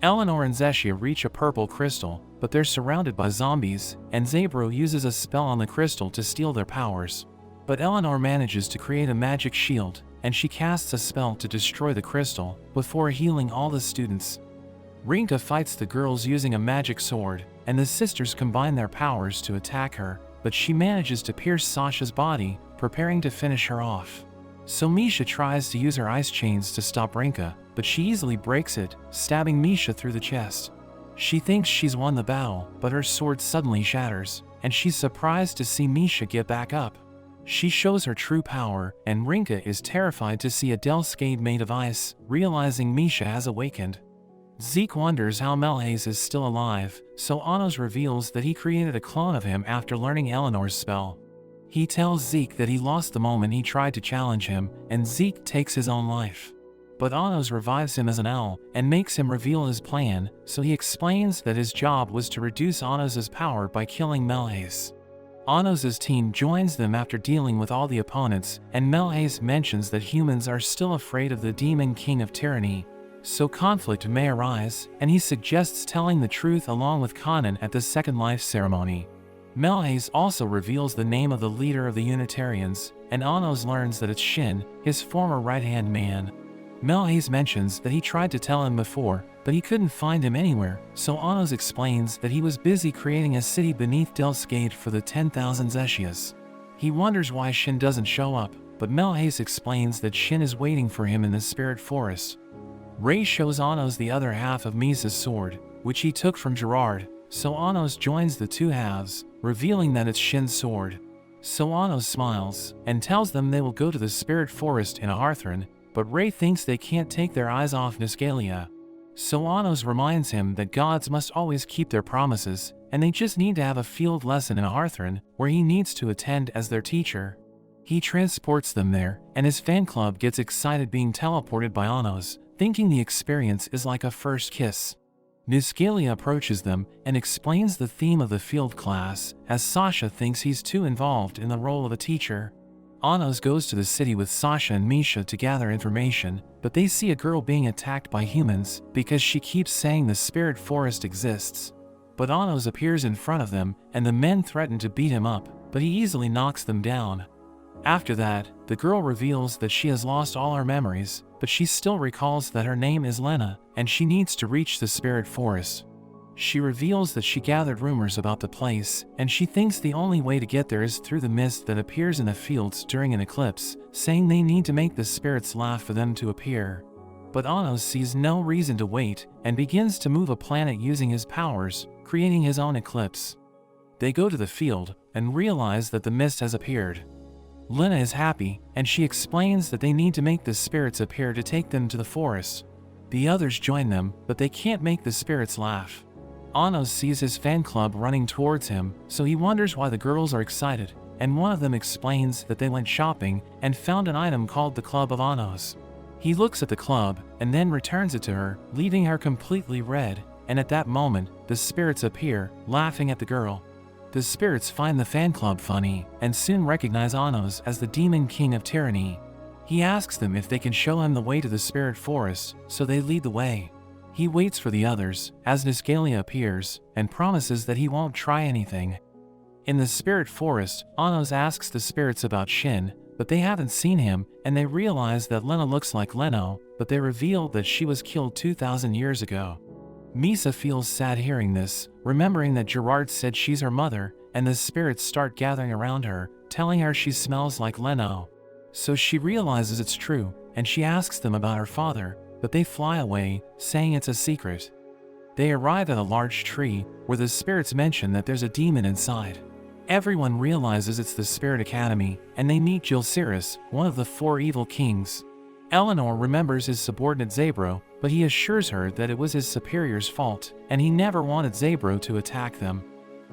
Speaker 1: Eleanor and Zeshia reach a purple crystal, but they're surrounded by zombies, and Zabro uses a spell on the crystal to steal their powers. But Eleanor manages to create a magic shield, and she casts a spell to destroy the crystal, before healing all the students. Rinka fights the girls using a magic sword, and the sisters combine their powers to attack her, but she manages to pierce Sasha's body, preparing to finish her off. So Misha tries to use her ice chains to stop Rinka, but she easily breaks it, stabbing Misha through the chest. She thinks she's won the battle, but her sword suddenly shatters, and she's surprised to see Misha get back up. She shows her true power, and Rinka is terrified to see a Delskade made of ice, realizing Misha has awakened. Zeke wonders how Melhaze is still alive, so Anos reveals that he created a clone of him after learning Eleanor's spell. He tells Zeke that he lost the moment he tried to challenge him, and Zeke takes his own life. But Anos revives him as an owl, and makes him reveal his plan, so he explains that his job was to reduce Anos' power by killing Melhaze. Anos' team joins them after dealing with all the opponents, and Melhaze mentions that humans are still afraid of the demon king of tyranny, so conflict may arise, and he suggests telling the truth along with Conan at the Second Life ceremony. Melhaze also reveals the name of the leader of the Unitarians, and Anos learns that it's Shin, his former right-hand man. Melhaze mentions that he tried to tell him before, but he couldn't find him anywhere, so Anos explains that he was busy creating a city beneath Delskade for the 10,000 Zeshias. He wonders why Shin doesn't show up, but Melhaze explains that Shin is waiting for him in the spirit forest. Ray shows Anos the other half of Misa's sword, which he took from Gerard, so Anos joins the two halves, revealing that it's Shin's sword. So Anos smiles, and tells them they will go to the spirit forest in Aharthran, but Ray thinks they can't take their eyes off Niscalia. So Anos reminds him that gods must always keep their promises, and they just need to have a field lesson in Aharthran, where he needs to attend as their teacher. He transports them there, and his fan club gets excited being teleported by Anos, thinking the experience is like a first kiss. Niscalia approaches them and explains the theme of the field class, as Sasha thinks he's too involved in the role of a teacher. Anos goes to the city with Sasha and Misha to gather information, but they see a girl being attacked by humans because she keeps saying the spirit forest exists. But Anos appears in front of them, and the men threaten to beat him up, but he easily knocks them down. After that, the girl reveals that she has lost all her memories, but she still recalls that her name is Lena, and she needs to reach the spirit forest. She reveals that she gathered rumors about the place, and she thinks the only way to get there is through the mist that appears in the fields during an eclipse, saying they need to make the spirits laugh for them to appear. But Anos sees no reason to wait, and begins to move a planet using his powers, creating his own eclipse. They go to the field, and realize that the mist has appeared. Lena is happy, and she explains that they need to make the spirits appear to take them to the forest. The others join them, but they can't make the spirits laugh. Anos sees his fan club running towards him, so he wonders why the girls are excited, and one of them explains that they went shopping and found an item called the Club of Anos. He looks at the club, and then returns it to her, leaving her completely red, and at that moment, the spirits appear, laughing at the girl. The spirits find the fan club funny, and soon recognize Anos as the Demon King of Tyranny. He asks them if they can show him the way to the spirit forest, so they lead the way. He waits for the others, as Niscalia appears, and promises that he won't try anything. In the spirit forest, Anos asks the spirits about Shin, but they haven't seen him, and they realize that Lena looks like Leno, but they reveal that she was killed 2,000 years ago. Misa feels sad hearing this, remembering that Gerard said she's her mother, and the spirits start gathering around her, telling her she smells like Leno. So she realizes it's true, and she asks them about her father, but they fly away, saying it's a secret. They arrive at a large tree, where the spirits mention that there's a demon inside. Everyone realizes it's the Spirit Academy, and they meet Gilcirus, one of the 4 evil kings. Eleanor remembers his subordinate Zabro, but he assures her that it was his superior's fault, and he never wanted Zabro to attack them.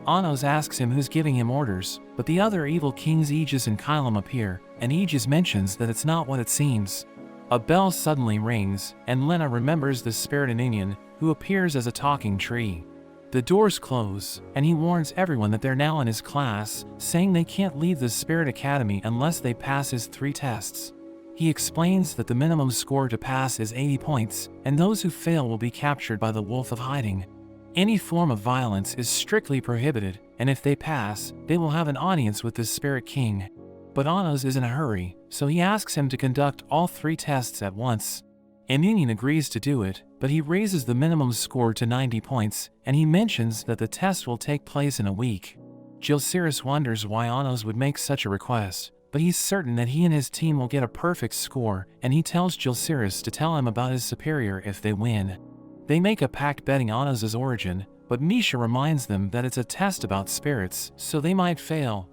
Speaker 1: Anos asks him who's giving him orders, but the other evil kings Aegis and Kylam appear, and Aegis mentions that it's not what it seems. A bell suddenly rings, and Lena remembers the spirit Aninian, who appears as a talking tree. The doors close, and he warns everyone that they're now in his class, saying they can't leave the Spirit Academy unless they pass his 3 tests. He explains that the minimum score to pass is 80 points, and those who fail will be captured by the Wolf of Hiding. Any form of violence is strictly prohibited, and if they pass, they will have an audience with the Spirit King. But Anos is in a hurry, so he asks him to conduct all 3 tests at once. Aninian agrees to do it, but he raises the minimum score to 90 points, and he mentions that the test will take place in a week. Gilcirus wonders why Anos would make such a request, but he's certain that he and his team will get a perfect score, and he tells Gilcirus to tell him about his superior if they win. They make a pact betting Anos' origin, but Misha reminds them that it's a test about spirits, so they might fail.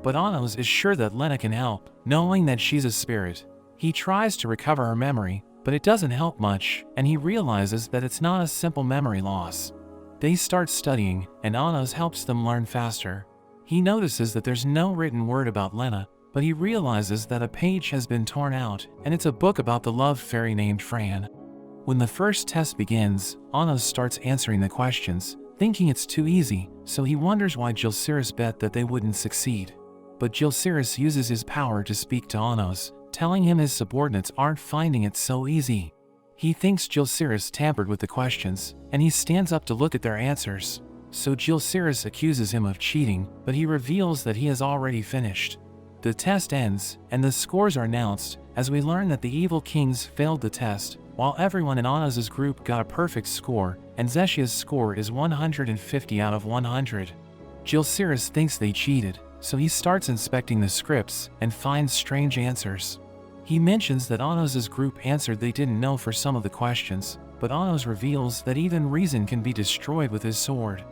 Speaker 1: But Anos is sure that Lena can help, knowing that she's a spirit. He tries to recover her memory, but it doesn't help much, and he realizes that it's not a simple memory loss. They start studying, and Anos helps them learn faster. He notices that there's no written word about Lena, but he realizes that a page has been torn out, and it's a book about the love fairy named Fran. When the first test begins, Anos starts answering the questions, thinking it's too easy, so he wonders why Gilcirus bet that they wouldn't succeed. But Gilcirus uses his power to speak to Anos, telling him his subordinates aren't finding it so easy. He thinks Gilcirus tampered with the questions, and he stands up to look at their answers. So Gilcirus accuses him of cheating, but he reveals that he has already finished. The test ends, and the scores are announced, as we learn that the evil kings failed the test, while everyone in Anos' group got a perfect score, and Zeshia's score is 150 out of 100. Gilcirus thinks they cheated, so he starts inspecting the scripts and finds strange answers. He mentions that Anos' group answered they didn't know for some of the questions, but Anos reveals that even reason can be destroyed with his sword.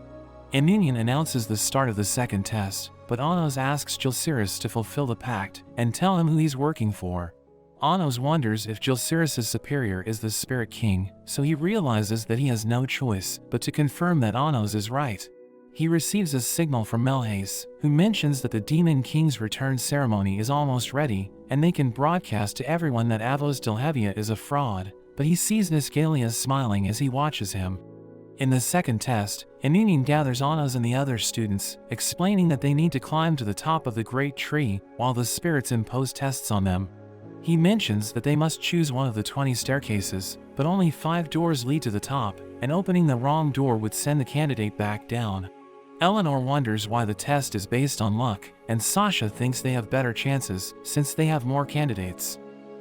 Speaker 1: Aninian announces the start of the second test, but Anos asks Gilcirus to fulfill the pact and tell him who he's working for. Anos wonders if Gilcirus' superior is the Spirit King, so he realizes that he has no choice but to confirm that Anos is right. He receives a signal from Melhace, who mentions that the Demon King's return ceremony is almost ready, and they can broadcast to everyone that Avos Delhevia is a fraud, but he sees Niscalia smiling as he watches him. In the second test, Aninin gathers Anos and the other students, explaining that they need to climb to the top of the great tree while the spirits impose tests on them. He mentions that they must choose one of the 20 staircases, but only 5 doors lead to the top, and opening the wrong door would send the candidate back down. Eleanor wonders why the test is based on luck, and Sasha thinks they have better chances since they have more candidates.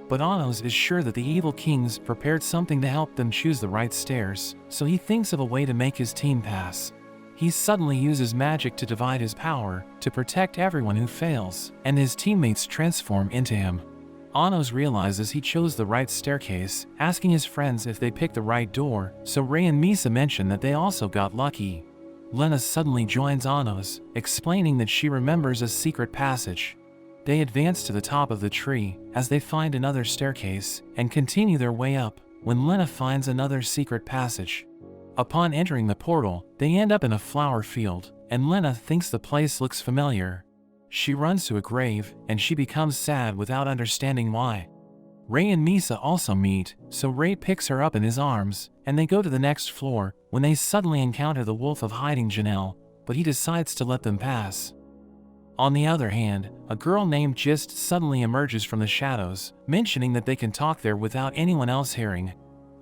Speaker 1: But Anos is sure that the evil kings prepared something to help them choose the right stairs, so he thinks of a way to make his team pass. He suddenly uses magic to divide his power, to protect everyone who fails, and his teammates transform into him. Anos realizes he chose the right staircase, asking his friends if they picked the right door, so Ray and Misa mention that they also got lucky. Lena suddenly joins Anos, explaining that she remembers a secret passage. They advance to the top of the tree, as they find another staircase, and continue their way up, when Lena finds another secret passage. Upon entering the portal, they end up in a flower field, and Lena thinks the place looks familiar. She runs to a grave, and she becomes sad without understanding why. Ray and Misa also meet, so Ray picks her up in his arms, and they go to the next floor, when they suddenly encounter the wolf of hiding Janelle, but he decides to let them pass. On the other hand, a girl named Gist suddenly emerges from the shadows, mentioning that they can talk there without anyone else hearing.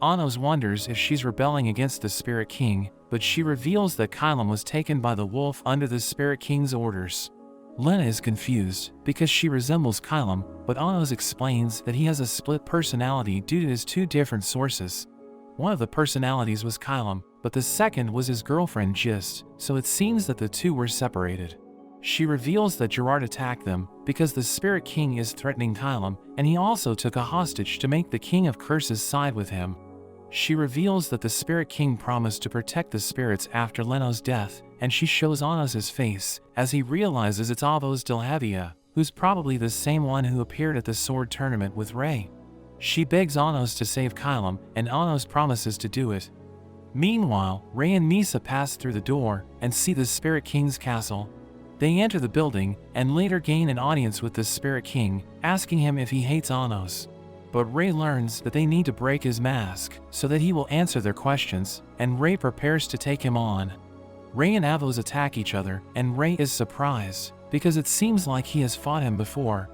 Speaker 1: Anos wonders if she's rebelling against the Spirit King, but she reveals that Kylam was taken by the wolf under the Spirit King's orders. Lena is confused, because she resembles Kylam, but Anos explains that he has a split personality due to his 2 different sources. One of the personalities was Kylam, but the second was his girlfriend Gist, so it seems that the 2 were separated. She reveals that Gerard attacked them, because the Spirit King is threatening Kylam, and he also took a hostage to make the King of Curses side with him. She reveals that the Spirit King promised to protect the spirits after Leno's death, and she shows Anos his face, as he realizes it's Avos Delhavia, who's probably the same one who appeared at the sword tournament with Ray. She begs Anos to save Kylam, and Anos promises to do it. Meanwhile, Ray and Misa pass through the door, and see the Spirit King's castle. They enter the building, and later gain an audience with the Spirit King, asking him if he hates Anos. But Ray learns that they need to break his mask, so that he will answer their questions, and Ray prepares to take him on. Ray and Avos attack each other, and Ray is surprised, because it seems like he has fought him before.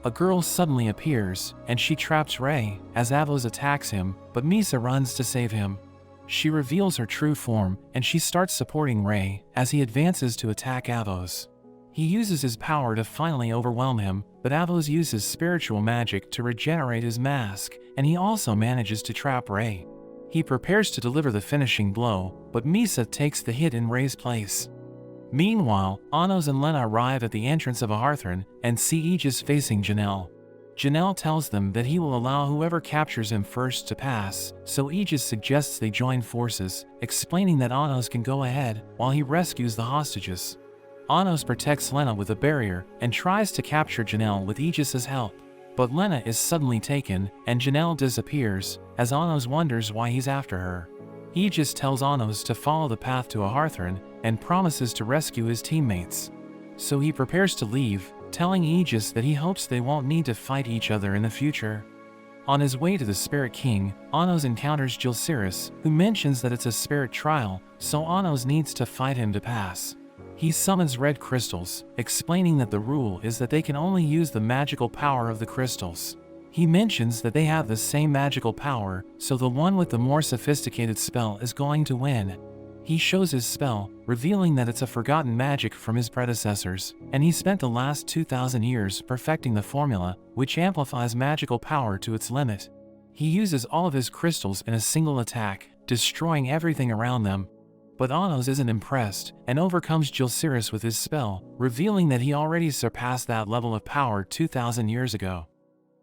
Speaker 1: A girl suddenly appears, and she traps Ray, as Avos attacks him, but Misa runs to save him. She reveals her true form, and she starts supporting Ray, as he advances to attack Avos. He uses his power to finally overwhelm him, but Avos uses spiritual magic to regenerate his mask, and he also manages to trap Ray. He prepares to deliver the finishing blow, but Misa takes the hit in Ray's place. Meanwhile, Anos and Lena arrive at the entrance of a Hearthrun and see Aegis facing Janelle. Janelle tells them that he will allow whoever captures him first to pass, so Aegis suggests they join forces, explaining that Anos can go ahead while he rescues the hostages. Anos protects Lena with a barrier and tries to capture Janelle with Aegis's help. But Lena is suddenly taken, and Janelle disappears, as Anos wonders why he's after her. Aegis tells Anos to follow the path to a Hearthrun, and promises to rescue his teammates. So he prepares to leave, telling Aegis that he hopes they won't need to fight each other in the future. On his way to the Spirit King, Anos encounters Gilcirus, who mentions that it's a spirit trial, so Anos needs to fight him to pass. He summons red crystals, explaining that the rule is that they can only use the magical power of the crystals. He mentions that they have the same magical power, so the one with the more sophisticated spell is going to win. He shows his spell, revealing that it's a forgotten magic from his predecessors, and he spent the last 2,000 years perfecting the formula, which amplifies magical power to its limit. He uses all of his crystals in a single attack, destroying everything around them. But Anos isn't impressed, and overcomes Gilcirus with his spell, revealing that he already surpassed that level of power 2,000 years ago.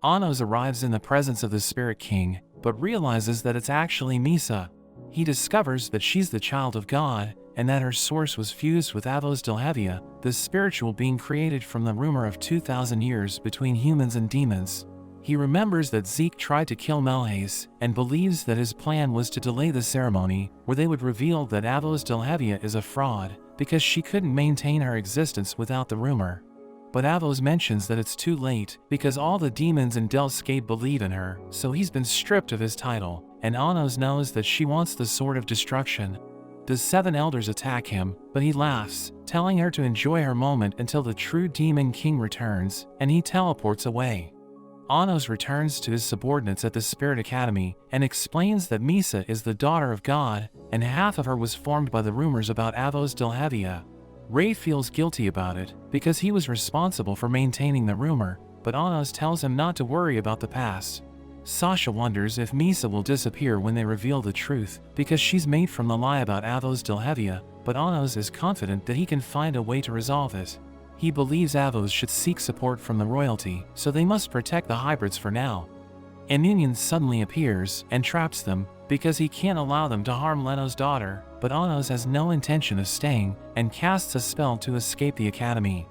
Speaker 1: Anos arrives in the presence of the Spirit King, but realizes that it's actually Misa. He discovers that she's the child of God, and that her source was fused with Avos Delhavia, the spiritual being created from the rumor of 2,000 years between humans and demons. He remembers that Zeke tried to kill Melhace, and believes that his plan was to delay the ceremony, where they would reveal that Avos Delhavia is a fraud, because she couldn't maintain her existence without the rumor. But Avos mentions that it's too late, because all the demons in Delscape believe in her, so he's been stripped of his title, and Anos knows that she wants the Sword of Destruction. The 7 elders attack him, but he laughs, telling her to enjoy her moment until the true Demon King returns, and he teleports away. Anos returns to his subordinates at the Spirit Academy and explains that Misa is the daughter of God, and half of her was formed by the rumors about Avos Delhevia. Ray feels guilty about it, because he was responsible for maintaining the rumor, but Anos tells him not to worry about the past. Sasha wonders if Misa will disappear when they reveal the truth, because she's made from the lie about Avos Delhevia, but Anos is confident that he can find a way to resolve it. He believes Avos should seek support from the royalty, so they must protect the hybrids for now. Amunion suddenly appears and traps them, because he can't allow them to harm Leno's daughter, but Anos has no intention of staying, and casts a spell to escape the academy.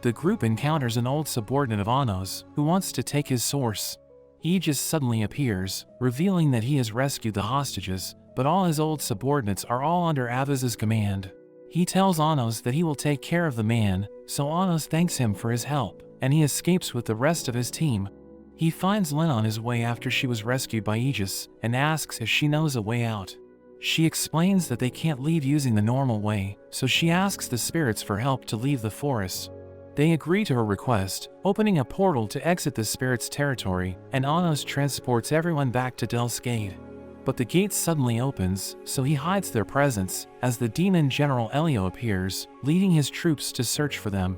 Speaker 1: The group encounters an old subordinate of Anos, who wants to take his source. Aegis suddenly appears, revealing that he has rescued the hostages, but all his old subordinates are all under Avos's command. He tells Anos that he will take care of the man, so Anos thanks him for his help, and he escapes with the rest of his team. He finds Lena on his way after she was rescued by Aegis, and asks if she knows a way out. She explains that they can't leave using the normal way, so she asks the spirits for help to leave the forest. They agree to her request, opening a portal to exit the spirits' territory, and Anos transports everyone back to Delskade. But the gate suddenly opens, so he hides their presence, as the demon General Elio appears, leading his troops to search for them.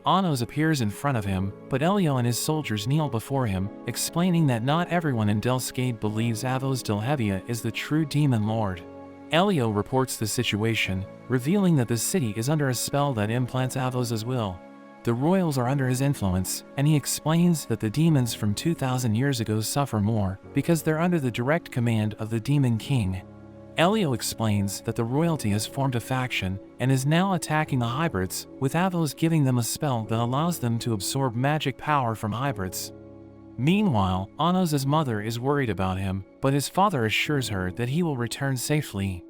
Speaker 1: Anos appears in front of him, but Elio and his soldiers kneel before him, explaining that not everyone in Delskade believes Avos Delhevia is the true demon lord. Elio reports the situation, revealing that the city is under a spell that implants Avos' will. The royals are under his influence, and he explains that the demons from 2,000 years ago suffer more, because they're under the direct command of the Demon King. Elio explains that the royalty has formed a faction, and is now attacking the hybrids, with Avos giving them a spell that allows them to absorb magic power from hybrids. Meanwhile, Anos' mother is worried about him, but his father assures her that he will return safely.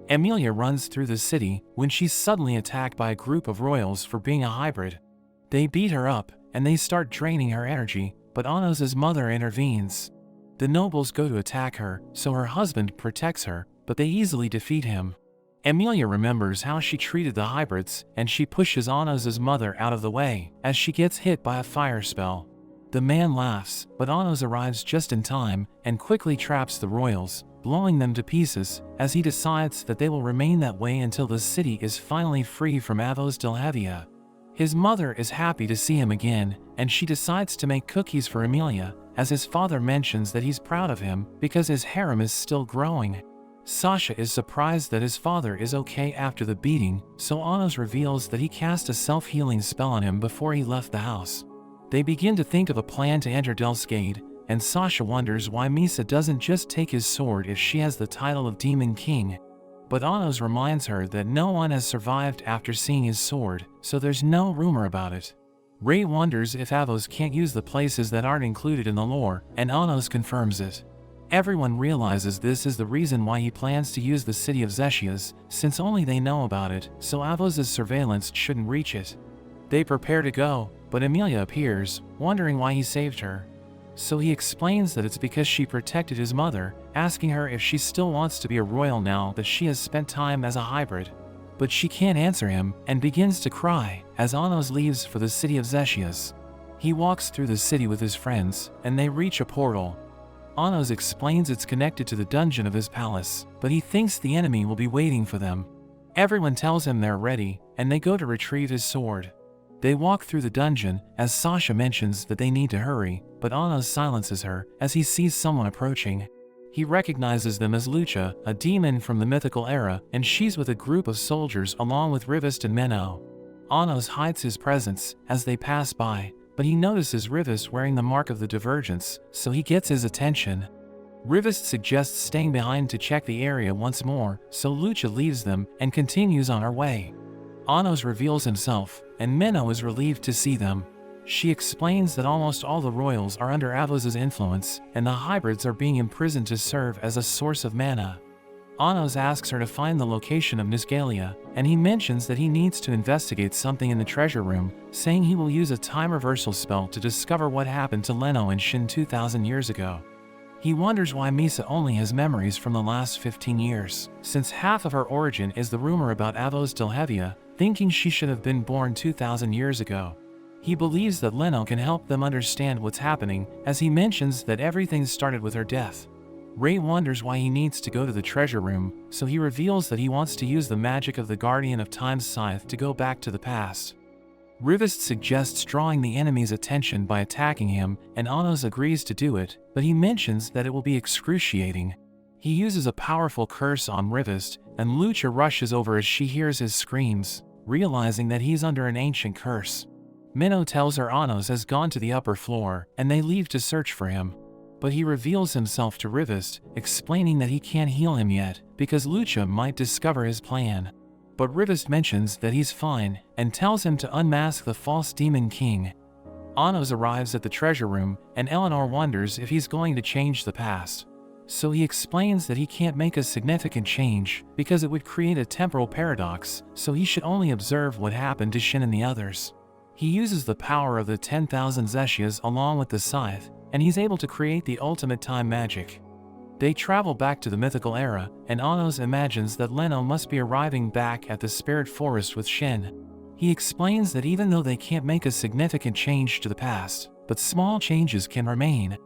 Speaker 1: Emilia runs through the city, when she's suddenly attacked by a group of royals for being a hybrid. They beat her up, and they start draining her energy, but Anos' mother intervenes. The nobles go to attack her, so her husband protects her, but they easily defeat him. Emilia remembers how she treated the hybrids, and she pushes Anos' mother out of the way, as she gets hit by a fire spell. The man laughs, but Anos arrives just in time, and quickly traps the royals, blowing them to pieces, as he decides that they will remain that way until the city is finally free from Avos Delhevia. His mother is happy to see him again, and she decides to make cookies for Emilia, as his father mentions that he's proud of him because his harem is still growing. Sasha is surprised that his father is okay after the beating, so Anos reveals that he cast a self-healing spell on him before he left the house. They begin to think of a plan to enter Delskade, and Sasha wonders why Misa doesn't just take his sword if she has the title of Demon King. But Anos reminds her that no one has survived after seeing his sword, so there's no rumor about it. Ray wonders if Avos can't use the places that aren't included in the lore, and Anos confirms it. Everyone realizes this is the reason why he plans to use the city of Zeshias, since only they know about it, so Avos' surveillance shouldn't reach it. They prepare to go, but Emilia appears, wondering why he saved her. So he explains that it's because she protected his mother, asking her if she still wants to be a royal now that she has spent time as a hybrid. But she can't answer him, and begins to cry, as Anos leaves for the city of Zeshias. He walks through the city with his friends, and they reach a portal. Anos explains it's connected to the dungeon of his palace, but he thinks the enemy will be waiting for them. Everyone tells him they're ready, and they go to retrieve his sword. They walk through the dungeon, as Sasha mentions that they need to hurry, but Anos silences her, as he sees someone approaching. He recognizes them as Lucha, a demon from the mythical era, and she's with a group of soldiers along with Rivist and Menno. Anos hides his presence, as they pass by, but he notices Rivist wearing the mark of the divergence, so he gets his attention. Rivist suggests staying behind to check the area once more, so Lucha leaves them and continues on her way. Anos reveals himself, and Menno is relieved to see them. She explains that almost all the royals are under Avos' influence, and the hybrids are being imprisoned to serve as a source of mana. Anos asks her to find the location of Nisgalia, and he mentions that he needs to investigate something in the treasure room, saying he will use a time reversal spell to discover what happened to Leno and Shin 2,000 years ago. He wonders why Misa only has memories from the last 15 years, since half of her origin is the rumor about Avos Delhevia, thinking she should have been born 2,000 years ago. He believes that Leno can help them understand what's happening, as he mentions that everything started with her death. Ray wonders why he needs to go to the treasure room, so he reveals that he wants to use the magic of the Guardian of Time's scythe to go back to the past. Rivest suggests drawing the enemy's attention by attacking him, and Anos agrees to do it, but he mentions that it will be excruciating. He uses a powerful curse on Rivest, and Lucha rushes over as she hears his screams, realizing that he's under an ancient curse. Minnow tells her Anos has gone to the upper floor, and they leave to search for him. But he reveals himself to Rivest, explaining that he can't heal him yet, because Lucha might discover his plan. But Rivest mentions that he's fine, and tells him to unmask the false Demon King. Anos arrives at the treasure room, and Eleanor wonders if he's going to change the past. So he explains that he can't make a significant change, because it would create a temporal paradox, so he should only observe what happened to Shin and the others. He uses the power of the 10,000 Zeshias along with the scythe, and he's able to create the ultimate time magic. They travel back to the mythical era, and Anos imagines that Leno must be arriving back at the spirit forest with Shin. He explains that even though they can't make a significant change to the past, but small changes can remain.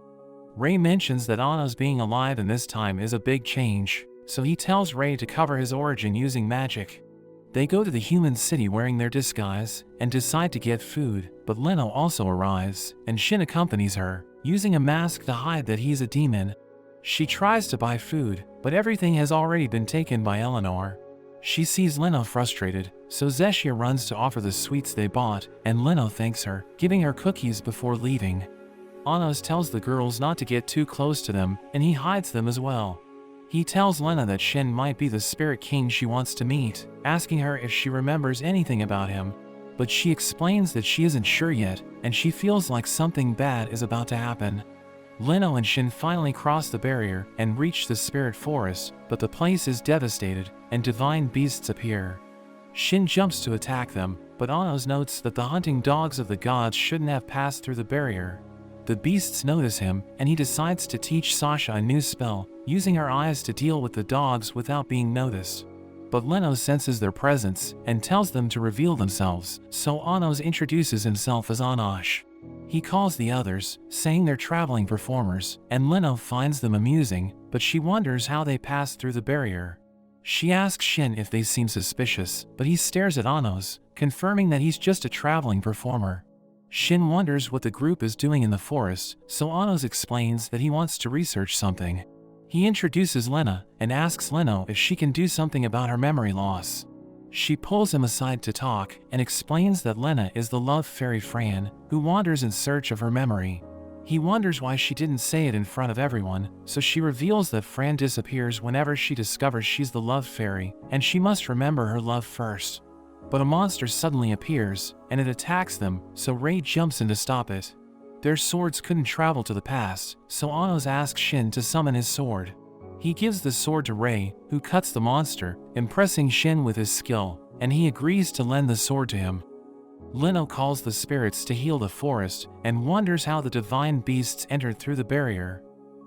Speaker 1: Ray mentions that Anos being alive in this time is a big change, so he tells Ray to cover his origin using magic. They go to the human city wearing their disguise, and decide to get food, but Leno also arrives, and Shin accompanies her, using a mask to hide that he's a demon. She tries to buy food, but everything has already been taken by Eleanor. She sees Leno frustrated, so Zeshia runs to offer the sweets they bought, and Leno thanks her, giving her cookies before leaving. Anos tells the girls not to get too close to them, and he hides them as well. He tells Lena that Shin might be the spirit king she wants to meet, asking her if she remembers anything about him. But she explains that she isn't sure yet, and she feels like something bad is about to happen. Leno and Shin finally cross the barrier and reach the spirit forest, but the place is devastated, and divine beasts appear. Shin jumps to attack them, but Anos notes that the hunting dogs of the gods shouldn't have passed through the barrier. The beasts notice him, and he decides to teach Sasha a new spell, using her eyes to deal with the dogs without being noticed. But Leno senses their presence, and tells them to reveal themselves, so Anos introduces himself as Anash. He calls the others, saying they're traveling performers, and Leno finds them amusing, but she wonders how they passed through the barrier. She asks Shin if they seem suspicious, but he stares at Anos, confirming that he's just a traveling performer. Shin wonders what the group is doing in the forest, so Anos explains that he wants to research something. He introduces Lena, and asks Leno if she can do something about her memory loss. She pulls him aside to talk, and explains that Lena is the love fairy Fran, who wanders in search of her memory. He wonders why she didn't say it in front of everyone, so she reveals that Fran disappears whenever she discovers she's the love fairy, and she must remember her love first. But a monster suddenly appears, and it attacks them, so Ray jumps in to stop it. Their swords couldn't travel to the past, so Anos asks Shin to summon his sword. He gives the sword to Ray, who cuts the monster, impressing Shin with his skill, and he agrees to lend the sword to him. Leno calls the spirits to heal the forest, and wonders how the divine beasts entered through the barrier.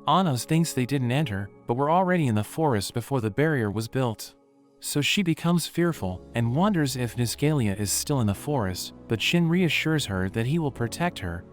Speaker 1: Anos thinks they didn't enter, but were already in the forest before the barrier was built. So she becomes fearful, and wonders if Niscalia is still in the forest, but Shin reassures her that he will protect her.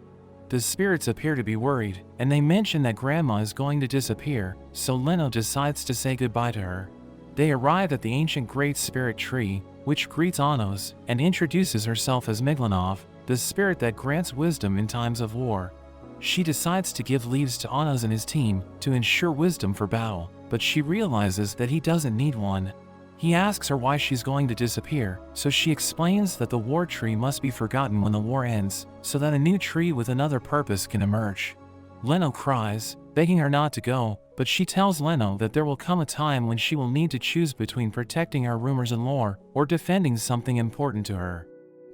Speaker 1: The spirits appear to be worried, and they mention that Grandma is going to disappear, so Leno decides to say goodbye to her. They arrive at the ancient Great Spirit Tree, which greets Anos, and introduces herself as Miglanov, the spirit that grants wisdom in times of war. She decides to give leaves to Anos and his team, to ensure wisdom for battle, but she realizes that he doesn't need one. He asks her why she's going to disappear, so she explains that the war tree must be forgotten when the war ends, so that a new tree with another purpose can emerge. Leno cries, begging her not to go, but she tells Leno that there will come a time when she will need to choose between protecting her rumors and lore, or defending something important to her.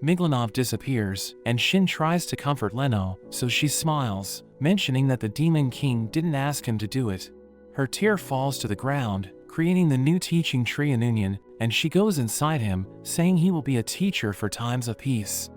Speaker 1: Miglanov disappears, and Shin tries to comfort Leno, so she smiles, mentioning that the Demon King didn't ask him to do it. Her tear falls to the ground, creating the new teaching tree in Union, and she goes inside him, saying he will be a teacher for times of peace.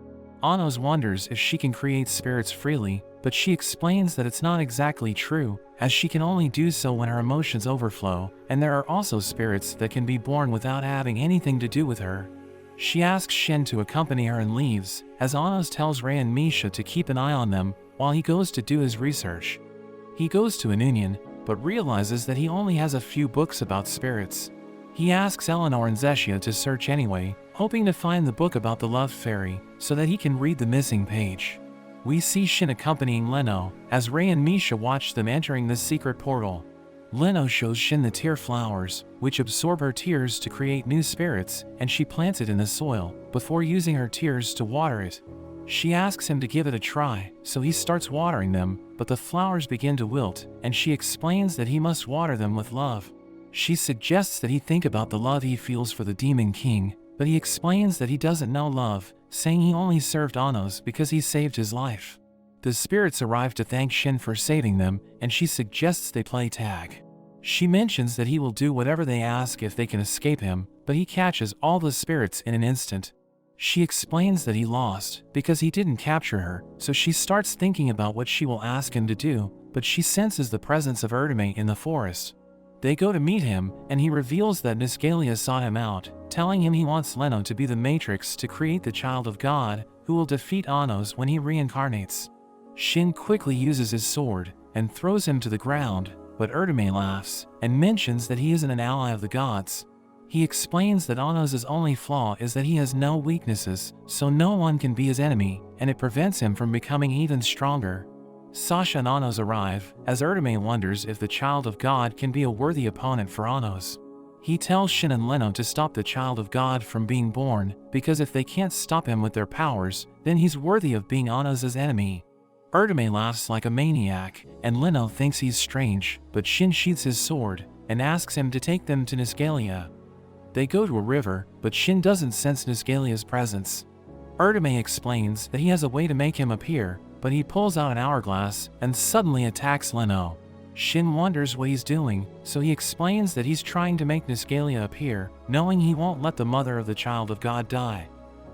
Speaker 1: Anos wonders if she can create spirits freely, but she explains that it's not exactly true, as she can only do so when her emotions overflow, and there are also spirits that can be born without having anything to do with her. She asks Shin to accompany her and leaves, as Anos tells Rei and Misha to keep an eye on them while he goes to do his research. He goes to an union, but realizes that he only has a few books about spirits. He asks Eleanor and Zeshia to search anyway, hoping to find the book about the Love Fairy so that he can read the missing page. We see Shin accompanying Leno, as Rei and Misha watch them entering the secret portal. Leno shows Shin the tear flowers, which absorb her tears to create new spirits, and she plants it in the soil, before using her tears to water it. She asks him to give it a try, so he starts watering them, but the flowers begin to wilt, and she explains that he must water them with love. She suggests that he think about the love he feels for the Demon King, but he explains that he doesn't know love, saying he only served Anos because he saved his life. The spirits arrive to thank Shin for saving them, and she suggests they play tag. She mentions that he will do whatever they ask if they can escape him, but he catches all the spirits in an instant. She explains that he lost because he didn't capture her, so she starts thinking about what she will ask him to do, but she senses the presence of Erdeme in the forest. They go to meet him, and he reveals that Niscalia sought him out, telling him he wants Leno to be the Matrix to create the child of God, who will defeat Anos when he reincarnates. Shin quickly uses his sword and throws him to the ground, but Erdeme laughs and mentions that he isn't an ally of the gods. He explains that Anos' only flaw is that he has no weaknesses, so no one can be his enemy, and it prevents him from becoming even stronger. Sasha and Anos arrive, as Erdeme wonders if the child of God can be a worthy opponent for Anos. He tells Shin and Leno to stop the child of God from being born, because if they can't stop him with their powers, then he's worthy of being Anos' enemy. Erdeme laughs like a maniac, and Leno thinks he's strange, but Shin sheathes his sword and asks him to take them to Niscalia. They go to a river, but Shin doesn't sense Niscalia's presence. Erdeme explains that he has a way to make him appear, but he pulls out an hourglass and suddenly attacks Leno. Shin wonders what he's doing, so he explains that he's trying to make Niscalia appear, knowing he won't let the mother of the child of God die.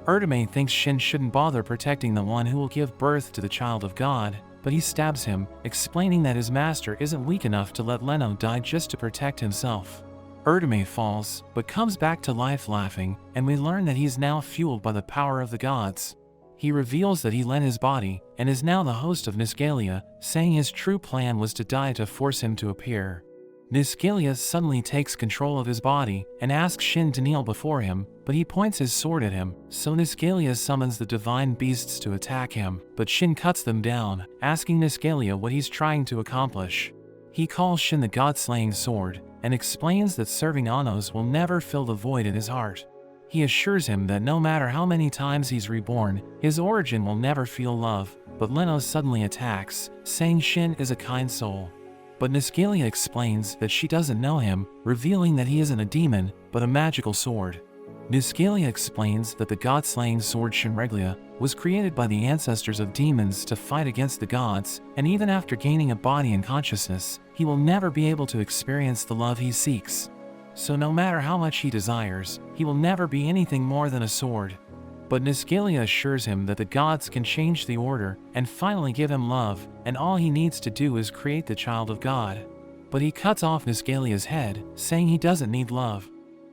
Speaker 1: Erdeme thinks Shin shouldn't bother protecting the one who will give birth to the child of God, but he stabs him, explaining that his master isn't weak enough to let Leno die just to protect himself. Erdeme falls, but comes back to life laughing, and we learn that he's now fueled by the power of the gods. He reveals that he lent his body, and is now the host of Niscalia, saying his true plan was to die to force him to appear. Niscalia suddenly takes control of his body, and asks Shin to kneel before him, but he points his sword at him, so Niscalia summons the divine beasts to attack him, but Shin cuts them down, asking Niscalia what he's trying to accomplish. He calls Shin the god-slaying sword, and explains that serving Anos will never fill the void in his heart. He assures him that no matter how many times he's reborn, his origin will never feel love, but Leno suddenly attacks, saying Shin is a kind soul. But Niscalia explains that she doesn't know him, revealing that he isn't a demon, but a magical sword. Niscalia explains that the god-slaying sword Shinreglia was created by the ancestors of demons to fight against the gods, and even after gaining a body and consciousness, he will never be able to experience the love he seeks. So no matter how much he desires, he will never be anything more than a sword. But Niscalia assures him that the gods can change the order and finally give him love, and all he needs to do is create the child of God. But he cuts off Niscalia's head, saying he doesn't need love.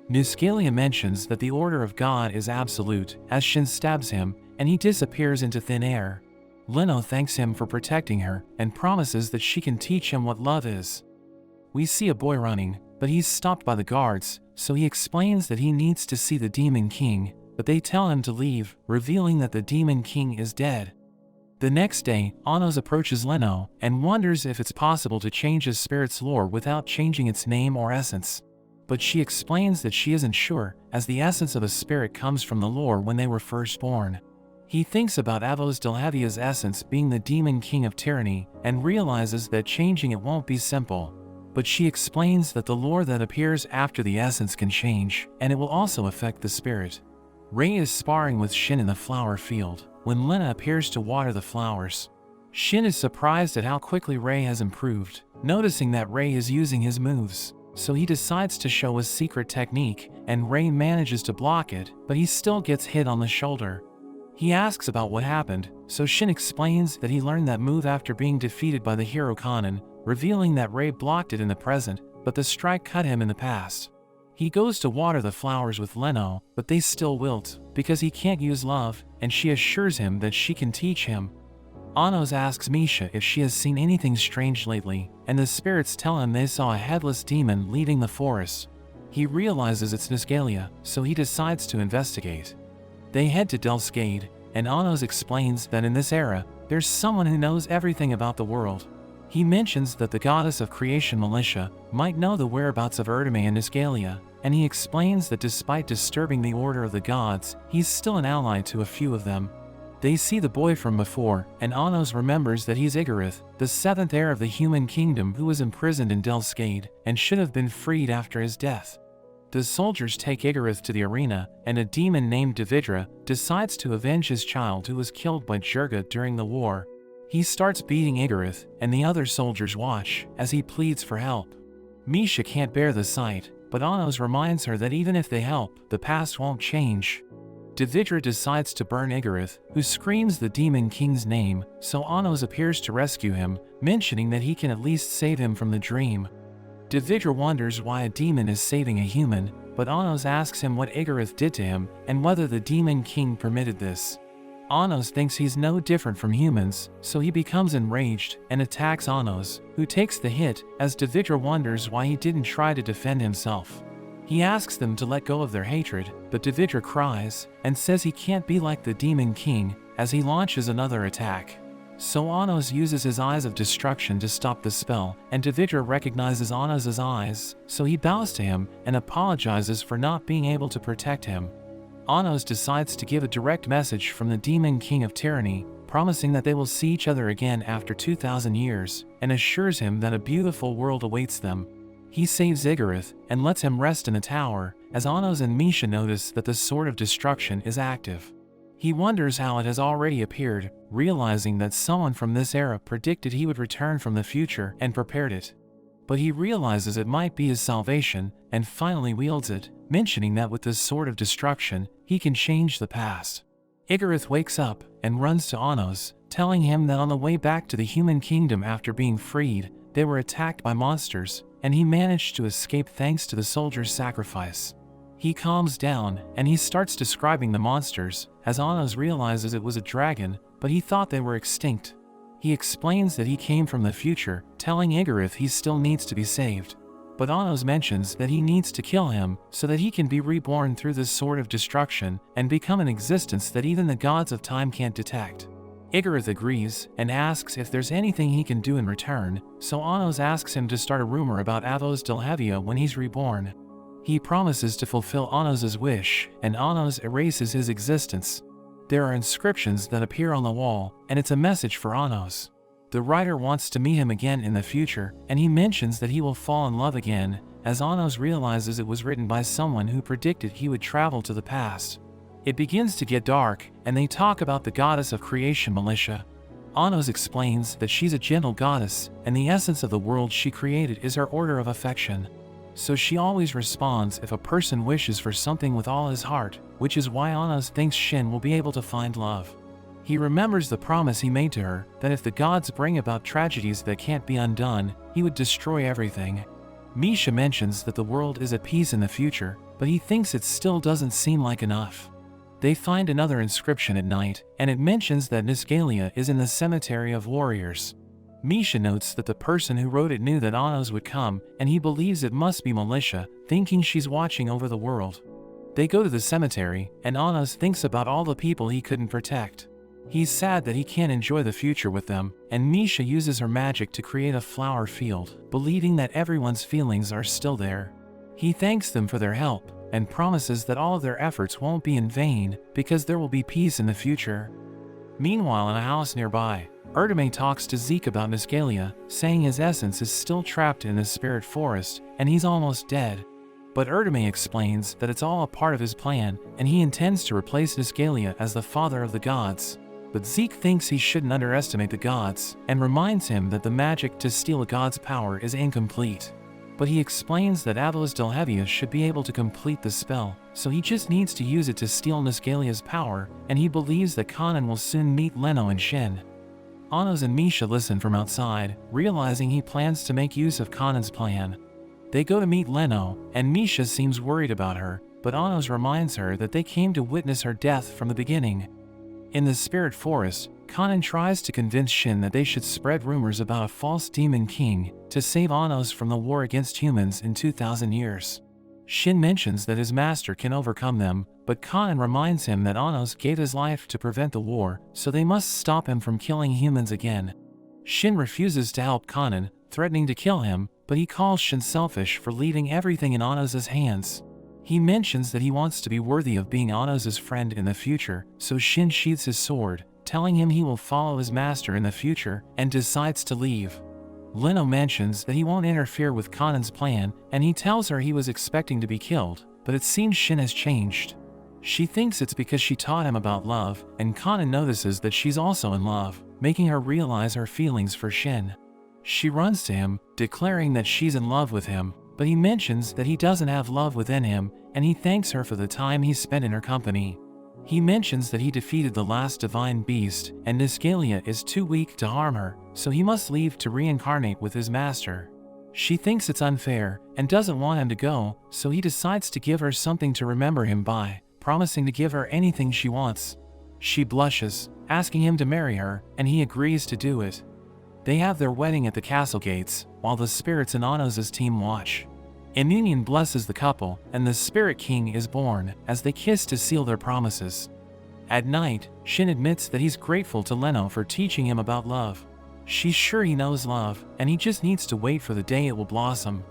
Speaker 1: Niscalia mentions that the order of God is absolute, as Shin stabs him, and he disappears into thin air. Leno thanks him for protecting her, and promises that she can teach him what love is. We see a boy running, but he's stopped by the guards, so he explains that he needs to see the Demon King, but they tell him to leave, revealing that the Demon King is dead. The next day, Anos approaches Leno, and wonders if it's possible to change his spirit's lore without changing its name or essence. But she explains that she isn't sure, as the essence of a spirit comes from the lore when they were first born. He thinks about Avos Delhavia's essence being the Demon King of Tyranny, and realizes that changing it won't be simple. But she explains that the lore that appears after the essence can change, and it will also affect the spirit. Rei is sparring with Shin in the flower field, when Lena appears to water the flowers. Shin is surprised at how quickly Rei has improved, noticing that Rei is using his moves. So he decides to show his secret technique, and Rei manages to block it, but he still gets hit on the shoulder. He asks about what happened, so Shin explains that he learned that move after being defeated by the hero Kanan, revealing that Rei blocked it in the present, but the strike cut him in the past. He goes to water the flowers with Leno, but they still wilt, because he can't use love, and she assures him that she can teach him. Anos asks Misha if she has seen anything strange lately, and the spirits tell him they saw a headless demon leaving the forest. He realizes it's Niscalia, so he decides to investigate. They head to Delskade, and Anos explains that in this era, there's someone who knows everything about the world. He mentions that the goddess of creation Militia might know the whereabouts of Erdame and Niscalia, and he explains that despite disturbing the order of the gods, he's still an ally to a few of them. They see the boy from before, and Anos remembers that he's Igarith, the seventh heir of the human kingdom who was imprisoned in Delskade, and should have been freed after his death. The soldiers take Igarith to the arena, and a demon named Davidra decides to avenge his child who was killed by Jurga during the war. He starts beating Igarith, and the other soldiers watch, as he pleads for help. Misha can't bear the sight, but Anos reminds her that even if they help, the past won't change. Davidra decides to burn Igarith, who screams the Demon King's name, so Anos appears to rescue him, mentioning that he can at least save him from the dream. Davidra wonders why a demon is saving a human, but Anos asks him what Igarith did to him, and whether the Demon King permitted this. Anos thinks he's no different from humans, so he becomes enraged and attacks Anos, who takes the hit, as Davidra wonders why he didn't try to defend himself. He asks them to let go of their hatred, but Davidra cries, and says he can't be like the Demon King, as he launches another attack. So Anos uses his eyes of destruction to stop the spell, and Davidra recognizes Anos' eyes, so he bows to him and apologizes for not being able to protect him. Anos decides to give a direct message from the Demon King of Tyranny, promising that they will see each other again after 2,000 years, and assures him that a beautiful world awaits them. He saves Igarith and lets him rest in the tower, as Anos and Misha notice that the Sword of Destruction is active. He wonders how it has already appeared, realizing that someone from this era predicted he would return from the future and prepared it. But he realizes it might be his salvation, and finally wields it, mentioning that with this Sword of Destruction, he can change the past. Igarith wakes up and runs to Anos, telling him that on the way back to the human kingdom after being freed, they were attacked by monsters, and he managed to escape thanks to the soldier's sacrifice. He calms down, and he starts describing the monsters, as Anos realizes it was a dragon, but he thought they were extinct. He explains that he came from the future, telling Igarith he still needs to be saved. But Anos mentions that he needs to kill him, so that he can be reborn through this Sword of Destruction, and become an existence that even the gods of time can't detect. Igarith agrees, and asks if there's anything he can do in return, so Anos asks him to start a rumor about Avos Delhavia when he's reborn. He promises to fulfill Anos' wish, and Anos erases his existence. There are inscriptions that appear on the wall, and it's a message for Anos. The writer wants to meet him again in the future, and he mentions that he will fall in love again, as Anos realizes it was written by someone who predicted he would travel to the past. It begins to get dark, and they talk about the goddess of creation Militia. Anos explains that she's a gentle goddess, and the essence of the world she created is her order of affection. So she always responds if a person wishes for something with all his heart, which is why Anos thinks Shin will be able to find love. He remembers the promise he made to her, that if the gods bring about tragedies that can't be undone, he would destroy everything. Misha mentions that the world is at peace in the future, but he thinks it still doesn't seem like enough. They find another inscription at night, and it mentions that Niscalia is in the cemetery of warriors. Misha notes that the person who wrote it knew that Anos would come, and he believes it must be Militia, thinking she's watching over the world. They go to the cemetery, and Anos thinks about all the people he couldn't protect. He's sad that he can't enjoy the future with them, and Misha uses her magic to create a flower field, believing that everyone's feelings are still there. He thanks them for their help, and promises that all of their efforts won't be in vain, because there will be peace in the future. Meanwhile, in a house nearby, Erdame talks to Zeke about Niscalia, saying his essence is still trapped in the spirit forest, and he's almost dead. But Erdame explains that it's all a part of his plan, and he intends to replace Niscalia as the father of the gods. But Zeke thinks he shouldn't underestimate the gods, and reminds him that the magic to steal a god's power is incomplete. but he explains that Delhevius should be able to complete the spell, so he just needs to use it to steal Niscalia's power, and he believes that Kanan will soon meet Leno and Shin. Anos and Misha listen from outside, realizing he plans to make use of Kanan's plan. They go to meet Leno, and Misha seems worried about her, but Anos reminds her that they came to witness her death from the beginning. In the spirit forest, Kanan tries to convince Shin that they should spread rumors about a false demon king to save Anos from the war against humans in 2,000 years. Shin mentions that his master can overcome them, but Kanan reminds him that Anos gave his life to prevent the war, so they must stop him from killing humans again. Shin refuses to help Kanan, threatening to kill him, but he calls Shin selfish for leaving everything in Anos' hands. He mentions that he wants to be worthy of being Anos' friend in the future, so Shin sheathes his sword, telling him he will follow his master in the future, and decides to leave. Leno mentions that he won't interfere with Kanan's plan, and he tells her he was expecting to be killed, but it seems Shin has changed. She thinks it's because she taught him about love, and Kanan notices that she's also in love, making her realize her feelings for Shin. She runs to him, declaring that she's in love with him, but he mentions that he doesn't have love within him, and he thanks her for the time he spent in her company. He mentions that he defeated the last divine beast, and Niscalia is too weak to harm her, so he must leave to reincarnate with his master. She thinks it's unfair, and doesn't want him to go, so he decides to give her something to remember him by, promising to give her anything she wants. She blushes, asking him to marry her, and he agrees to do it. They have their wedding at the castle gates, while the spirits in Anos' team watch. Union blesses the couple, and the Spirit King is born, as they kiss to seal their promises. At night, Shin admits that he's grateful to Leno for teaching him about love. She's sure he knows love, and he just needs to wait for the day it will blossom.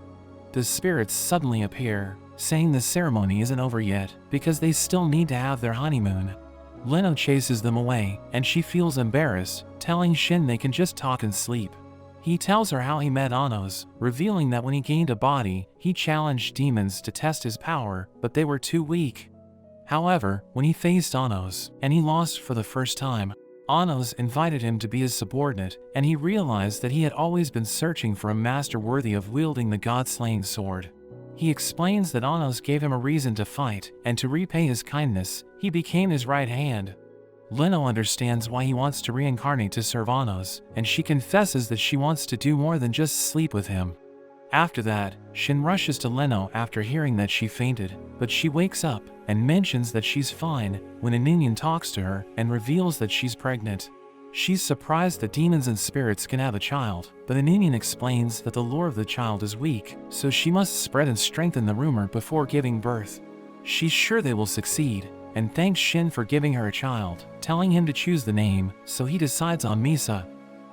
Speaker 1: The spirits suddenly appear, saying the ceremony isn't over yet, because they still need to have their honeymoon. Leno chases them away, and she feels embarrassed, telling Shin they can just talk and sleep. He tells her how he met Anos, revealing that when he gained a body, he challenged demons to test his power, but they were too weak. However, when he faced Anos, and he lost for the first time, Anos invited him to be his subordinate, and he realized that he had always been searching for a master worthy of wielding the god-slaying sword. He explains that Anos gave him a reason to fight, and to repay his kindness, he became his right hand. Leno understands why he wants to reincarnate to serve Anos, and she confesses that she wants to do more than just sleep with him. After that, Shin rushes to Leno after hearing that she fainted, but she wakes up and mentions that she's fine when Aninian talks to her and reveals that she's pregnant. She's surprised that demons and spirits can have a child, but Aninian explains that the lore of the child is weak, so she must spread and strengthen the rumor before giving birth. She's sure they will succeed, and thanks Shin for giving her a child, telling him to choose the name, so he decides on Misa.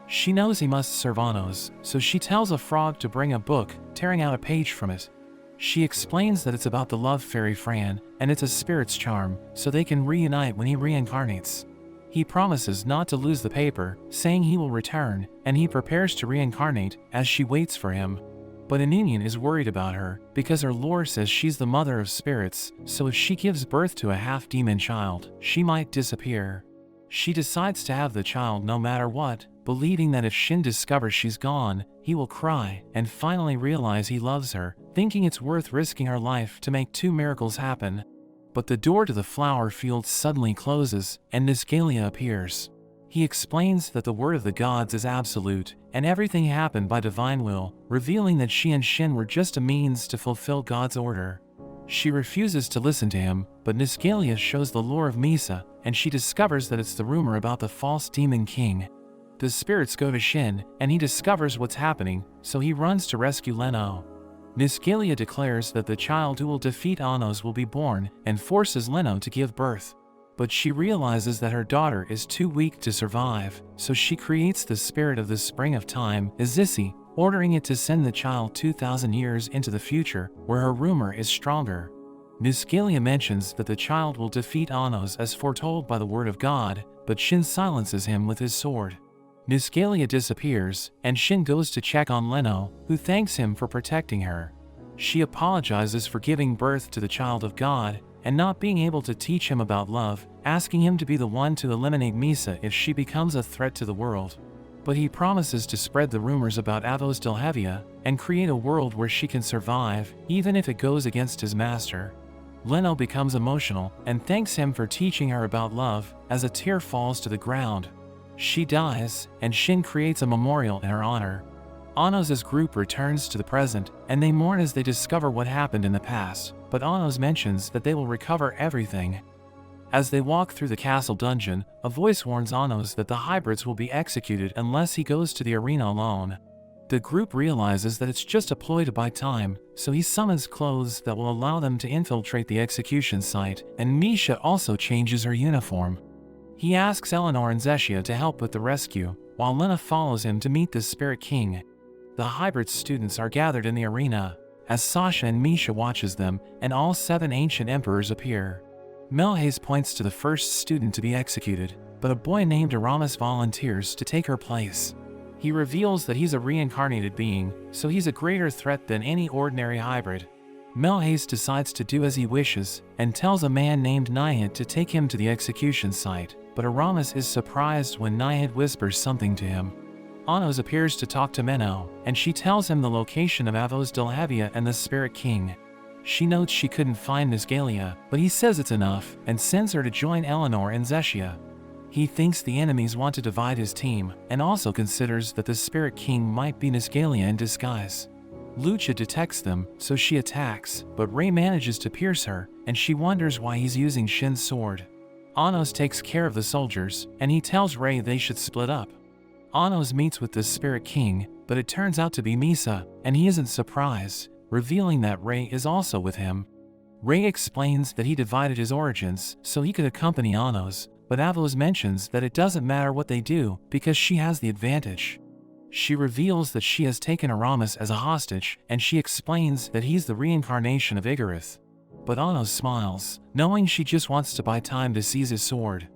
Speaker 1: She knows he must serve Anos, so she tells a frog to bring a book, tearing out a page from it. She explains that it's about the love fairy Fran, and it's a spirit's charm, so they can reunite when he reincarnates. He promises not to lose the paper, saying he will return, and he prepares to reincarnate as she waits for him. But Aninian is worried about her, because her lore says she's the mother of spirits, so if she gives birth to a half-demon child, she might disappear. She decides to have the child no matter what, believing that if Shin discovers she's gone, he will cry, and finally realize he loves her, thinking it's worth risking her life to make two miracles happen. But the door to the flower field suddenly closes, and Niscalia appears. He explains that the word of the gods is absolute, and everything happened by divine will, revealing that she and Shin were just a means to fulfill God's order. She refuses to listen to him, but Niscalia shows the lore of Misa, and she discovers that it's the rumor about the false demon king. The spirits go to Shin, and he discovers what's happening, so he runs to rescue Leno. Niscalia declares that the child who will defeat Anos will be born, and forces Leno to give birth. But she realizes that her daughter is too weak to survive, so she creates the spirit of the spring of time, Izisi, ordering it to send the child 2,000 years into the future, where her rumor is stronger. Niscalia mentions that the child will defeat Anos as foretold by the word of God, but Shin silences him with his sword. Niscalia disappears, and Shin goes to check on Leno, who thanks him for protecting her. She apologizes for giving birth to the child of God, and not being able to teach him about love, asking him to be the one to eliminate Misa if she becomes a threat to the world. But he promises to spread the rumors about Avos Delhavia and create a world where she can survive, even if it goes against his master. Leno becomes emotional and thanks him for teaching her about love as a tear falls to the ground. She dies, and Shin creates a memorial in her honor. Anos' group returns to the present, and they mourn as they discover what happened in the past, but Anos mentions that they will recover everything. As they walk through the castle dungeon, a voice warns Anos that the hybrids will be executed unless he goes to the arena alone. The group realizes that it's just a ploy to buy time, so he summons clothes that will allow them to infiltrate the execution site, and Misha also changes her uniform. He asks Eleanor and Zeshia to help with the rescue, while Lena follows him to meet the Spirit King. The hybrid students are gathered in the arena, as Sasha and Misha watches them, and all 7 ancient emperors appear. Melhaze points to the first student to be executed, but a boy named Aramis volunteers to take her place. He reveals that he's a reincarnated being, so he's a greater threat than any ordinary hybrid. Melhaze decides to do as he wishes, and tells a man named Nihid to take him to the execution site, but Aramis is surprised when Nihid whispers something to him. Anos appears to talk to Menno, and she tells him the location of Avos Delhavia and the Spirit King. She notes she couldn't find Nisgalia, but he says it's enough, and sends her to join Eleanor and Zeshia. He thinks the enemies want to divide his team, and also considers that the Spirit King might be Nisgalia in disguise. Lucha detects them, so she attacks, but Ray manages to pierce her, and she wonders why he's using Shin's sword. Anos takes care of the soldiers, and he tells Ray they should split up. Anos meets with the Spirit King, but it turns out to be Misa, and he isn't surprised, revealing that Ray is also with him. Ray explains that he divided his origins so he could accompany Anos, but Avos mentions that it doesn't matter what they do because she has the advantage. She reveals that she has taken Aramis as a hostage, and she explains that he's the reincarnation of Igarith. But Anos smiles, knowing she just wants to buy time to seize his sword.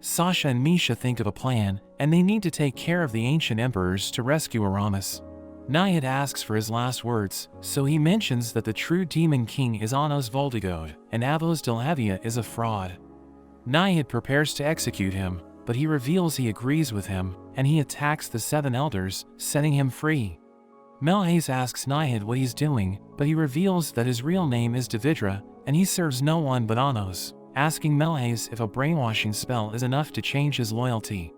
Speaker 1: Sasha and Misha think of a plan, and they need to take care of the ancient emperors to rescue Aramis. Nihid asks for his last words, so he mentions that the true Demon King is Anos Voldigode, and Avos Delhavia is a fraud. Nihid prepares to execute him, but he reveals he agrees with him, and he attacks the 7 elders, setting him free. Melhaze asks Nihid what he's doing, but he reveals that his real name is Davidra, and he serves no one but Anos, asking Melhaze if a brainwashing spell is enough to change his loyalty.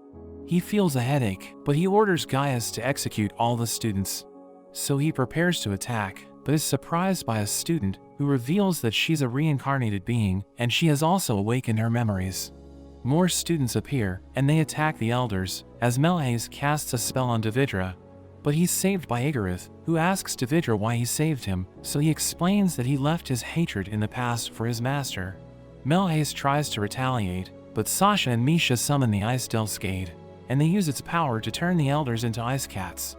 Speaker 1: He feels a headache, but he orders Gaius to execute all the students. So he prepares to attack, but is surprised by a student who reveals that she's a reincarnated being, and she has also awakened her memories. More students appear, and they attack the elders, as Melhaze casts a spell on Davidra. But he's saved by Igarith, who asks Davidra why he saved him, so he explains that he left his hatred in the past for his master. Melhaze tries to retaliate, but Sasha and Misha summon the Ice Delskade, and they use its power to turn the elders into ice cats.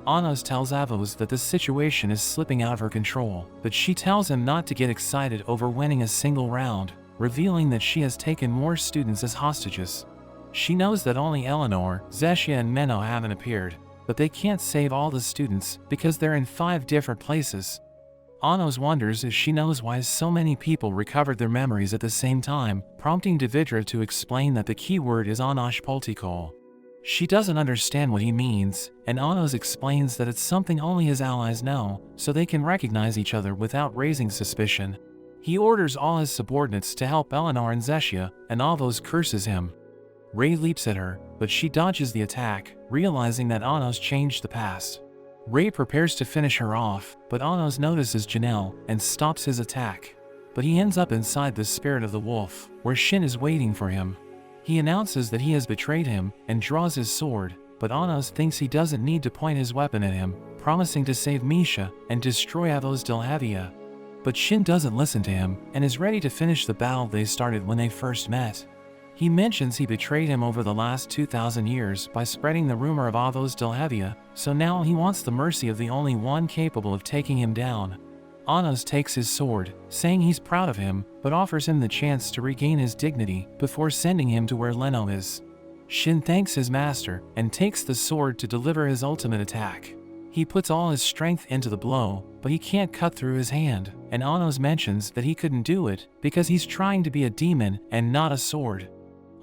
Speaker 1: Anos tells Avos that the situation is slipping out of her control, but she tells him not to get excited over winning a single round, revealing that she has taken more students as hostages. She knows that only Eleanor, Zeshia and Menno haven't appeared, but they can't save all the students because they're in 5 different places. Anos wonders if she knows why so many people recovered their memories at the same time, prompting Davidra to explain that the keyword is Anashpoltikol. She doesn't understand what he means, and Anos explains that it's something only his allies know, so they can recognize each other without raising suspicion. He orders all his subordinates to help Eleanor and Zeshia, and Avos curses him. Ray leaps at her, but she dodges the attack, realizing that Anos changed the past. Ray prepares to finish her off, but Anos notices Janelle and stops his attack. But he ends up inside the spirit of the wolf, where Shin is waiting for him. He announces that he has betrayed him and draws his sword, but Anos thinks he doesn't need to point his weapon at him, promising to save Misha and destroy Avos Delhavia. But Shin doesn't listen to him and is ready to finish the battle they started when they first met. He mentions he betrayed him over the last 2,000 years by spreading the rumor of Avos Delhavia, so now he wants the mercy of the only one capable of taking him down. Anos takes his sword, saying he's proud of him, but offers him the chance to regain his dignity before sending him to where Leno is. Shin thanks his master and takes the sword to deliver his ultimate attack. He puts all his strength into the blow, but he can't cut through his hand, and Anos mentions that he couldn't do it because he's trying to be a demon and not a sword.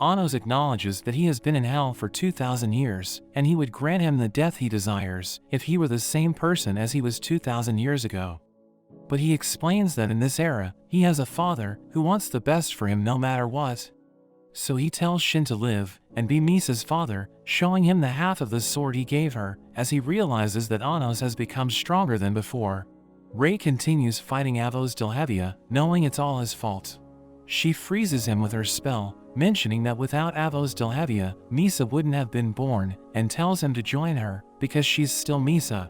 Speaker 1: Anos acknowledges that he has been in hell for 2,000 years, and he would grant him the death he desires if he were the same person as he was 2,000 years ago. But he explains that in this era, he has a father who wants the best for him no matter what. So he tells Shin to live and be Misa's father, showing him the half of the sword he gave her, as he realizes that Anos has become stronger than before. Rei continues fighting Avos Delhevia, knowing it's all his fault. She freezes him with her spell, mentioning that without Avos Delhevia, Misa wouldn't have been born, and tells him to join her, because she's still Misa.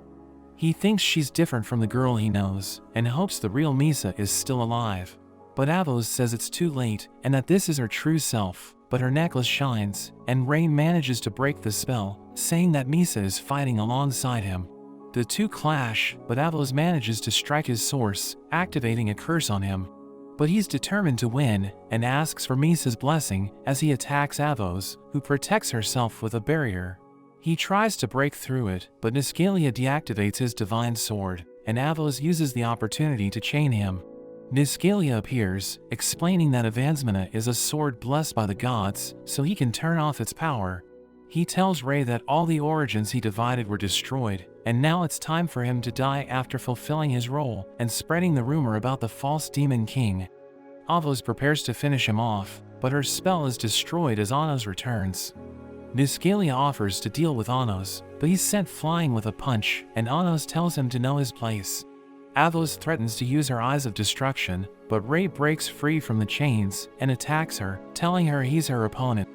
Speaker 1: He thinks she's different from the girl he knows, and hopes the real Misa is still alive. But Avos says it's too late, and that this is her true self, but her necklace shines, and Rei manages to break the spell, saying that Misa is fighting alongside him. The two clash, but Avos manages to strike his source, activating a curse on him. But he's determined to win, and asks for Misa's blessing as he attacks Avos, who protects herself with a barrier. He tries to break through it, but Niscalia deactivates his divine sword, and Avos uses the opportunity to chain him. Niscalia appears, explaining that Avansmana is a sword blessed by the gods, so he can turn off its power. He tells Rei that all the origins he divided were destroyed, and now it's time for him to die after fulfilling his role and spreading the rumor about the false demon king. Avos prepares to finish him off, but her spell is destroyed as Anos returns. Niscalia offers to deal with Anos, but he's sent flying with a punch, and Anos tells him to know his place. Avos threatens to use her Eyes of Destruction, but Rei breaks free from the chains and attacks her, telling her he's her opponent.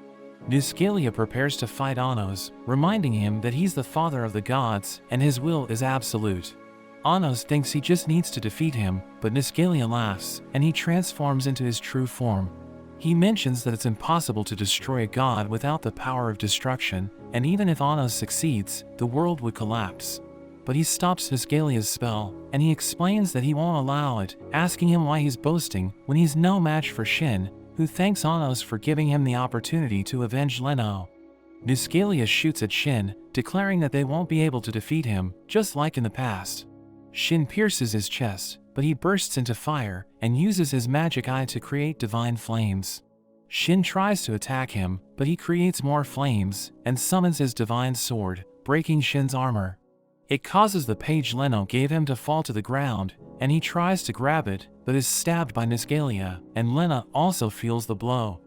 Speaker 1: Niscalia prepares to fight Anos, reminding him that he's the father of the gods and his will is absolute. Anos thinks he just needs to defeat him, but Niscalia laughs, and he transforms into his true form. He mentions that it's impossible to destroy a god without the power of destruction, and even if Anos succeeds, the world would collapse. But he stops Niscalia's spell, and he explains that he won't allow it, asking him why he's boasting when he's no match for Shin, who thanks Anos for giving him the opportunity to avenge Leno. Niscalia shoots at Shin, declaring that they won't be able to defeat him, just like in the past. Shin pierces his chest, but he bursts into fire and uses his magic eye to create divine flames. Shin tries to attack him, but he creates more flames and summons his divine sword, breaking Shin's armor. It causes the page Leno gave him to fall to the ground, and he tries to grab it, but is stabbed by Niscalia, and Lena also feels the blow.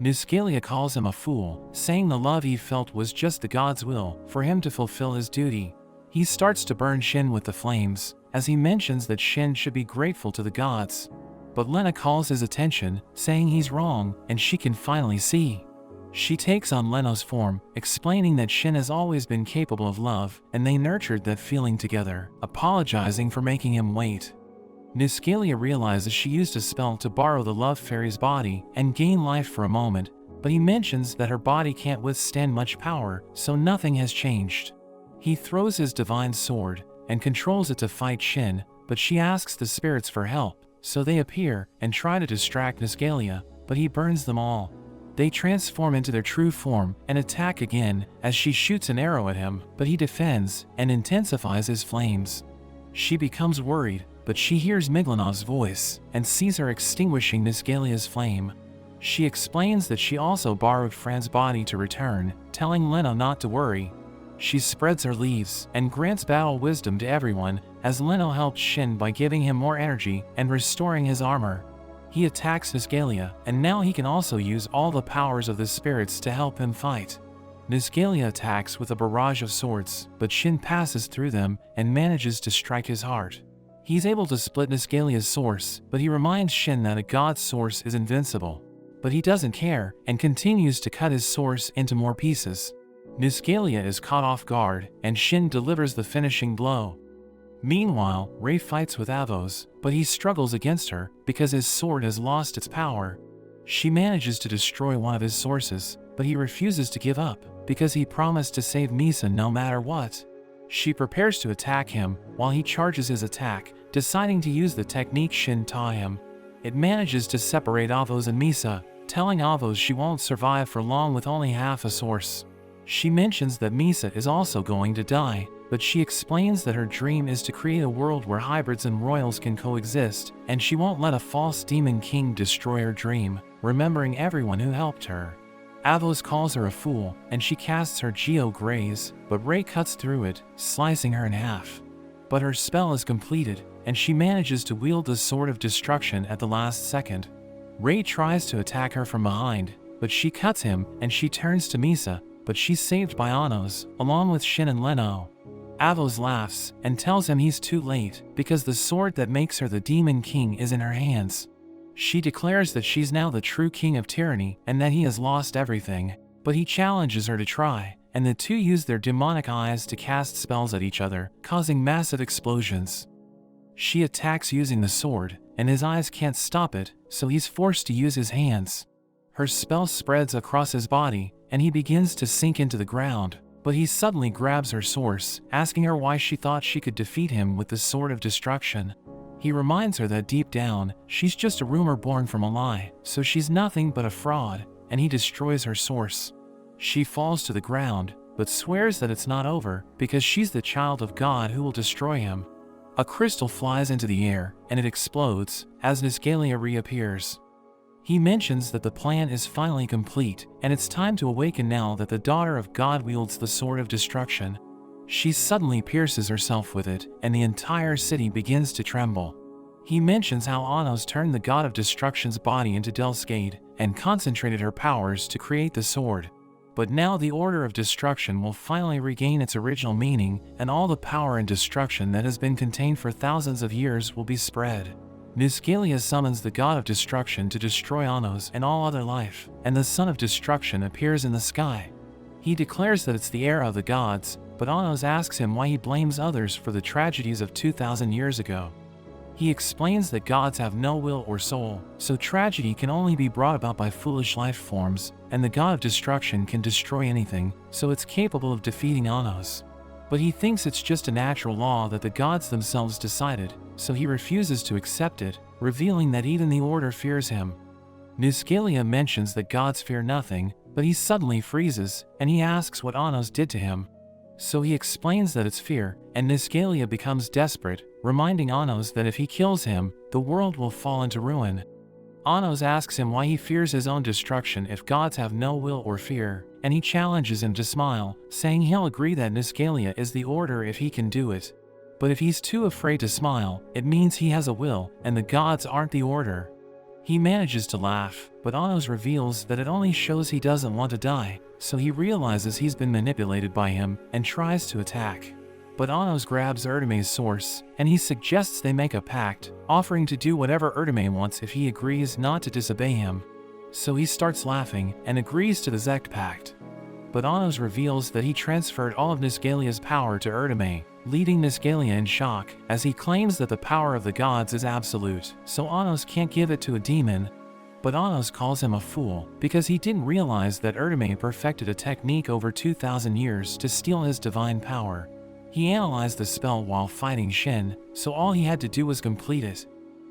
Speaker 1: Niscalia calls him a fool, saying the love he felt was just the god's will for him to fulfill his duty. He starts to burn Shin with the flames, as he mentions that Shin should be grateful to the gods. But Lena calls his attention, saying he's wrong, and she can finally see. She takes on Leno's form, explaining that Shin has always been capable of love, and they nurtured that feeling together, apologizing for making him wait. Niscalia realizes she used a spell to borrow the Love Fairy's body and gain life for a moment, but he mentions that her body can't withstand much power, so nothing has changed. He throws his divine sword and controls it to fight Shin, but she asks the spirits for help, so they appear and try to distract Niscalia, but he burns them all. They transform into their true form and attack again as she shoots an arrow at him, but he defends and intensifies his flames. She becomes worried, but she hears Miglanov's voice and sees her extinguishing Niscalia's flame. She explains that she also borrowed Fran's body to return, telling Lena not to worry. She spreads her leaves and grants battle wisdom to everyone as Leno helps Shin by giving him more energy and restoring his armor. He attacks Niscalia, and now he can also use all the powers of the spirits to help him fight. Niscalia attacks with a barrage of swords, but Shin passes through them and manages to strike his heart. He's able to split Niscalia's source, but he reminds Shin that a god's source is invincible. But he doesn't care, and continues to cut his source into more pieces. Niscalia is caught off guard, and Shin delivers the finishing blow. Meanwhile, Rei fights with Avos, but he struggles against her because his sword has lost its power. She manages to destroy one of his sources, but he refuses to give up because he promised to save Misa no matter what. She prepares to attack him while he charges his attack, deciding to use the technique Shin taught him. It manages to separate Avos and Misa, telling Avos she won't survive for long with only half a source. She mentions that Misa is also going to die, but she explains that her dream is to create a world where hybrids and royals can coexist, and she won't let a false demon king destroy her dream, remembering everyone who helped her. Avos calls her a fool, and she casts her Geo Graze, but Rei cuts through it, slicing her in half. But her spell is completed, and she manages to wield the Sword of Destruction at the last second. Rei tries to attack her from behind, but she cuts him, and she turns to Misa, but she's saved by Anos, along with Shin and Leno. Avos laughs, and tells him he's too late, because the sword that makes her the Demon King is in her hands. She declares that she's now the true king of tyranny, and that he has lost everything, but he challenges her to try, and the two use their demonic eyes to cast spells at each other, causing massive explosions. She attacks using the sword, and his eyes can't stop it, so he's forced to use his hands. Her spell spreads across his body, and he begins to sink into the ground, but he suddenly grabs her source, asking her why she thought she could defeat him with the Sword of Destruction. He reminds her that deep down, she's just a rumor born from a lie, so she's nothing but a fraud, and he destroys her source. She falls to the ground, but swears that it's not over, because she's the child of God who will destroy him. A crystal flies into the air, and it explodes, as Nisgalia reappears. He mentions that the plan is finally complete, and it's time to awaken now that the daughter of God wields the Sword of Destruction. She suddenly pierces herself with it, and the entire city begins to tremble. He mentions how Anos turned the god of destruction's body into Delskade, and concentrated her powers to create the sword. But now the Order of Destruction will finally regain its original meaning, and all the power and destruction that has been contained for thousands of years will be spread. Nisgalia summons the god of destruction to destroy Anos and all other life, and the son of destruction appears in the sky. He declares that it's the era of the gods, but Anos asks him why he blames others for the tragedies of 2,000 years ago. He explains that gods have no will or soul, so tragedy can only be brought about by foolish life forms, and the god of destruction can destroy anything, so it's capable of defeating Anos. But he thinks it's just a natural law that the gods themselves decided, so he refuses to accept it, revealing that even the Order fears him. Nisgalia mentions that gods fear nothing, but he suddenly freezes, and he asks what Anos did to him. So he explains that it's fear, and Nisgalia becomes desperate, reminding Anos that if he kills him, the world will fall into ruin. Anos asks him why he fears his own destruction if gods have no will or fear, and he challenges him to smile, saying he'll agree that Nisgalia is the Order if he can do it. But if he's too afraid to smile, it means he has a will, and the gods aren't the Order. He manages to laugh, but Anos reveals that it only shows he doesn't want to die, so he realizes he's been manipulated by him, and tries to attack. But Anos grabs Erdeme's source, and he suggests they make a pact, offering to do whatever Erdeme wants if he agrees not to disobey him. So he starts laughing, and agrees to the Zect pact. But Anos reveals that he transferred all of Nisgalia's power to Erdeme, leaving Nisgalia in shock, as he claims that the power of the gods is absolute, so Anos can't give it to a demon. But Anos calls him a fool, because he didn't realize that Erdeme perfected a technique over 2,000 years to steal his divine power. He analyzed the spell while fighting Shin, so all he had to do was complete it.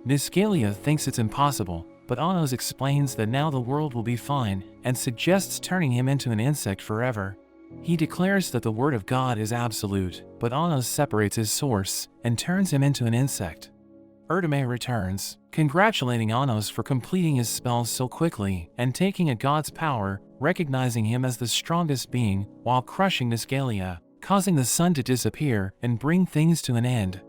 Speaker 1: Nisgalia thinks it's impossible, but Anos explains that now the world will be fine, and suggests turning him into an insect forever. He declares that the word of God is absolute, but Anos separates his source, and turns him into an insect. Erdeme returns, congratulating Anos for completing his spells so quickly, and taking a god's power, recognizing him as the strongest being, while crushing Nisgalia, causing the sun to disappear and bring things to an end.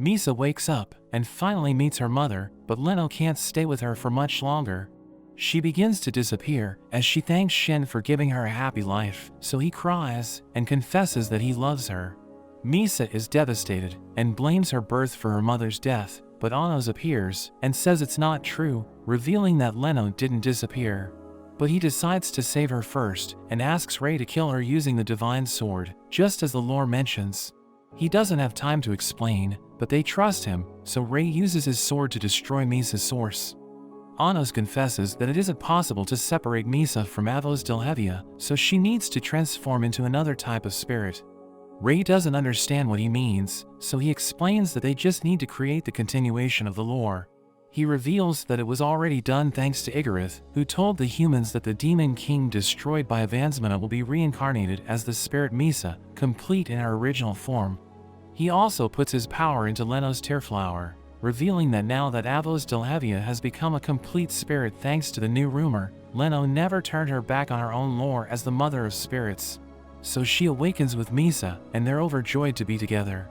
Speaker 1: Misa wakes up, and finally meets her mother, but Leno can't stay with her for much longer. She begins to disappear, as she thanks Shin for giving her a happy life, so he cries, and confesses that he loves her. Misa is devastated, and blames her birth for her mother's death, but Anos appears, and says it's not true, revealing that Leno didn't disappear. But he decides to save her first, and asks Rei to kill her using the divine sword, just as the lore mentions. He doesn't have time to explain, but they trust him, so Rei uses his sword to destroy Misa's source. Anos confesses that it isn't possible to separate Misa from Avos Delhevia, so she needs to transform into another type of spirit. Rei doesn't understand what he means, so he explains that they just need to create the continuation of the lore. He reveals that it was already done thanks to Igarith, who told the humans that the Demon King destroyed by Avansmana will be reincarnated as the spirit Misa, complete in her original form. He also puts his power into Leno's Tearflower. revealing that now that Avos Delhevia has become a complete spirit thanks to the new rumor, Leno never turned her back on her own lore as the mother of spirits. So she awakens with Misa, and they're overjoyed to be together.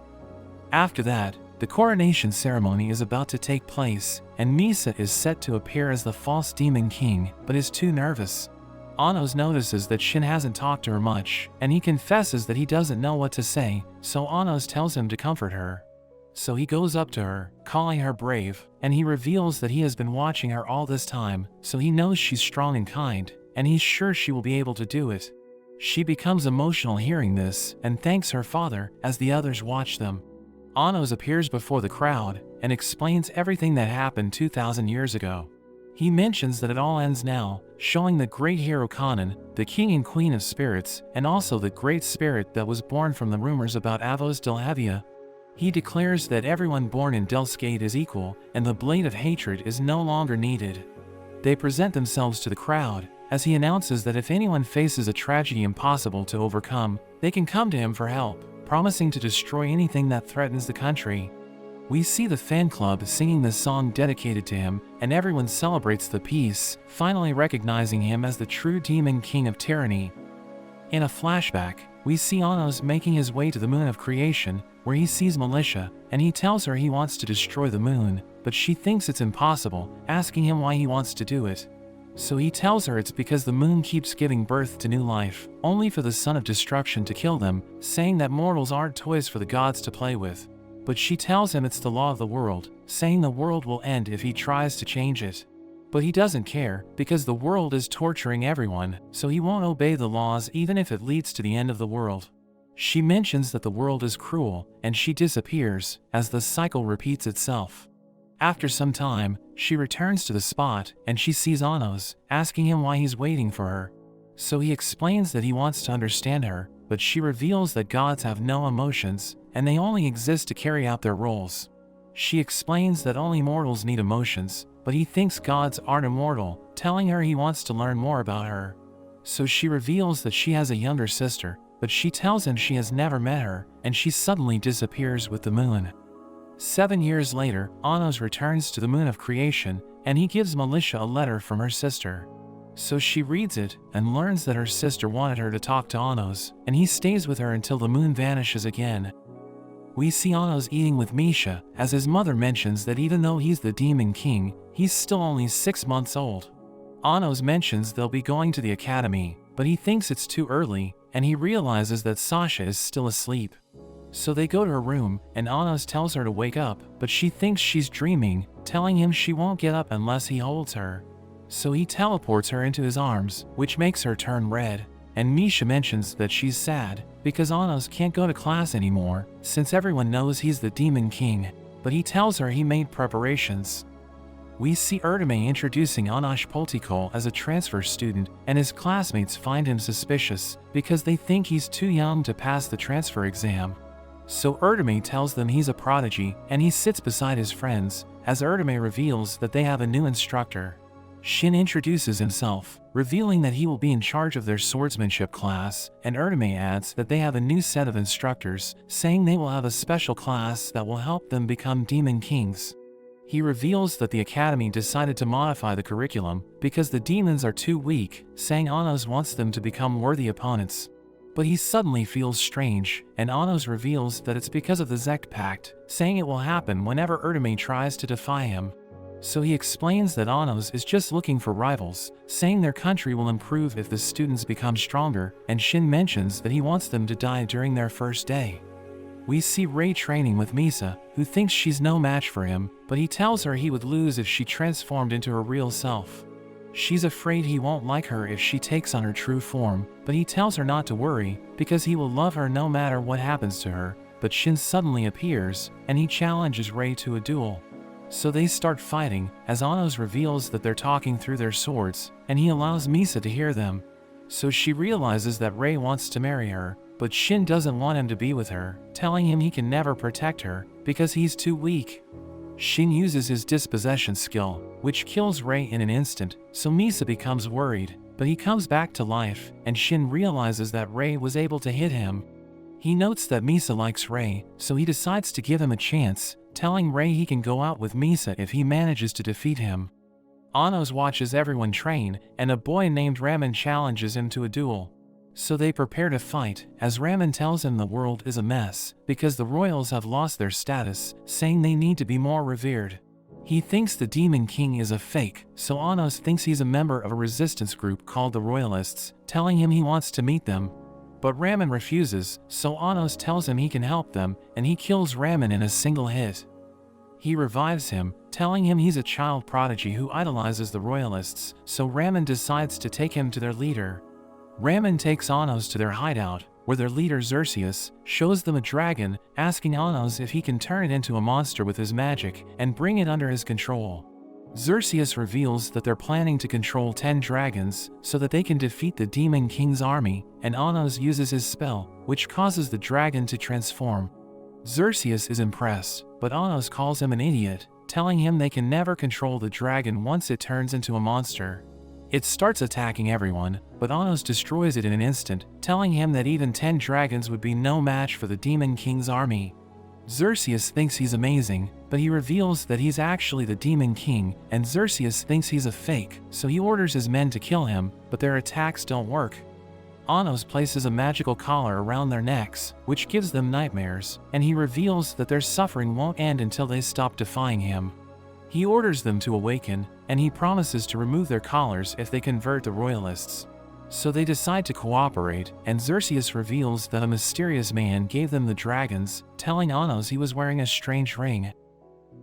Speaker 1: After that, the coronation ceremony is about to take place, and Misa is set to appear as the false demon king, but is too nervous. Anos notices that Shin hasn't talked to her much, and he confesses that he doesn't know what to say, so Anos tells him to comfort her. So he goes up to her, calling her brave, and he reveals that he has been watching her all this time, so he knows she's strong and kind, and he's sure she will be able to do it. She becomes emotional hearing this, and thanks her father, as the others watch them. Anos appears before the crowd, and explains everything that happened 2,000 years ago. He mentions that it all ends now, showing the great hero Kanan, the king and queen of spirits, and also the great spirit that was born from the rumors about Avos Delhevia. He declares that everyone born in Delskate is equal, and the blade of hatred is no longer needed. They present themselves to the crowd, as he announces that if anyone faces a tragedy impossible to overcome, they can come to him for help, promising to destroy anything that threatens the country. We see the fan club singing the song dedicated to him, and everyone celebrates the peace, finally recognizing him as the true demon king of tyranny. In a flashback, we see Anos making his way to the moon of creation, where he sees Militia, and he tells her he wants to destroy the moon, but she thinks it's impossible, asking him why he wants to do it. So he tells her it's because the moon keeps giving birth to new life, only for the son of destruction to kill them, saying that mortals aren't toys for the gods to play with. But she tells him it's the law of the world, saying the world will end if he tries to change it. But he doesn't care, because the world is torturing everyone, so he won't obey the laws even if it leads to the end of the world. She mentions that the world is cruel, and she disappears, as the cycle repeats itself. After some time, she returns to the spot, and she sees Anos, asking him why he's waiting for her. So he explains that he wants to understand her, but she reveals that gods have no emotions, and they only exist to carry out their roles. She explains that only mortals need emotions, but he thinks gods aren't immortal, telling her he wants to learn more about her. So she reveals that she has a younger sister, but she tells him she has never met her, and she suddenly disappears with the moon. 7 years later, Anos returns to the moon of creation, and he gives Militia a letter from her sister. So she reads it, and learns that her sister wanted her to talk to Anos, and he stays with her until the moon vanishes again. We see Anos eating with Misha, as his mother mentions that even though he's the demon king, he's still only 6 months old. Anos mentions they'll be going to the academy, but he thinks it's too early, and he realizes that Sasha is still asleep. So they go to her room, and Anos tells her to wake up, but she thinks she's dreaming, telling him she won't get up unless he holds her. So he teleports her into his arms, which makes her turn red, and Misha mentions that she's sad, because Anos can't go to class anymore, since everyone knows he's the Demon King, but he tells her he made preparations. We see Erdeme introducing Anash Poltikol as a transfer student, and his classmates find him suspicious, because they think he's too young to pass the transfer exam. So Erdeme tells them he's a prodigy, and he sits beside his friends, as Erdeme reveals that they have a new instructor. Shin introduces himself, revealing that he will be in charge of their swordsmanship class, and Erdeme adds that they have a new set of instructors, saying they will have a special class that will help them become demon kings. He reveals that the academy decided to modify the curriculum because the demons are too weak, saying Anos wants them to become worthy opponents. But he suddenly feels strange, and Anos reveals that it's because of the Zect Pact, saying it will happen whenever Erdeme tries to defy him. So he explains that Anos is just looking for rivals, saying their country will improve if the students become stronger, and Shin mentions that he wants them to die during their first day. We see Rei training with Misa, who thinks she's no match for him, but he tells her he would lose if she transformed into her real self. She's afraid he won't like her if she takes on her true form, but he tells her not to worry, because he will love her no matter what happens to her. But Shin suddenly appears, and he challenges Rei to a duel. So they start fighting, as Anos reveals that they're talking through their swords, and he allows Misa to hear them. So she realizes that Rei wants to marry her, but Shin doesn't want him to be with her, telling him he can never protect her, because he's too weak. Shin uses his dispossession skill, which kills Rei in an instant, so Misa becomes worried, but he comes back to life, and Shin realizes that Rei was able to hit him. He notes that Misa likes Rei, so he decides to give him a chance, telling Rei he can go out with Misa if he manages to defeat him. Anos watches everyone train, and a boy named Ramen challenges him to a duel. So they prepare to fight, as Ramen tells him the world is a mess, because the royals have lost their status, saying they need to be more revered. He thinks the Demon King is a fake, so Anos thinks he's a member of a resistance group called the Royalists, telling him he wants to meet them. But Ramen refuses, so Anos tells him he can help them, and he kills Ramen in a single hit. He revives him, telling him he's a child prodigy who idolizes the Royalists, so Ramen decides to take him to their leader. Ramen takes Anos to their hideout, where their leader Xerxes shows them a dragon, asking Anos if he can turn it into a monster with his magic and bring it under his control. Xerxes reveals that they're planning to control 10 dragons so that they can defeat the Demon King's army, and Anos uses his spell, which causes the dragon to transform. Xerxes is impressed, but Anos calls him an idiot, telling him they can never control the dragon once it turns into a monster. It starts attacking everyone, but Anos destroys it in an instant, telling him that even 10 dragons would be no match for the Demon King's army. Xerxes thinks he's amazing, but he reveals that he's actually the Demon King, and Xerxes thinks he's a fake, so he orders his men to kill him, but their attacks don't work. Anos places a magical collar around their necks, which gives them nightmares, and he reveals that their suffering won't end until they stop defying him. He orders them to awaken, and he promises to remove their collars if they convert the Royalists. So they decide to cooperate, and Xerxes reveals that a mysterious man gave them the dragons, telling Anos he was wearing a strange ring.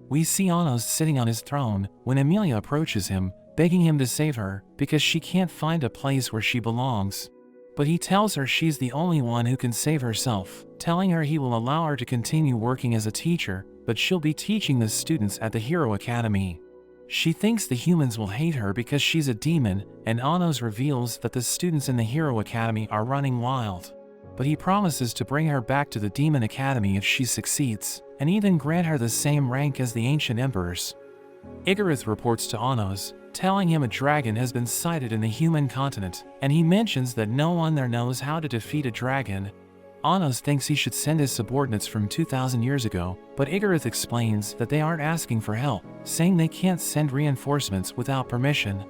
Speaker 1: We see Anos sitting on his throne when Emilia approaches him, begging him to save her because she can't find a place where she belongs. But he tells her she's the only one who can save herself, telling her he will allow her to continue working as a teacher, but she'll be teaching the students at the Hero Academy. She thinks the humans will hate her because she's a demon, and Anos reveals that the students in the Hero Academy are running wild. But he promises to bring her back to the Demon Academy if she succeeds, and even grant her the same rank as the ancient emperors. Igarith reports to Anos, telling him a dragon has been sighted in the human continent, and he mentions that no one there knows how to defeat a dragon. Anos thinks he should send his subordinates from 2,000 years ago, but Igarith explains that they aren't asking for help, saying they can't send reinforcements without permission.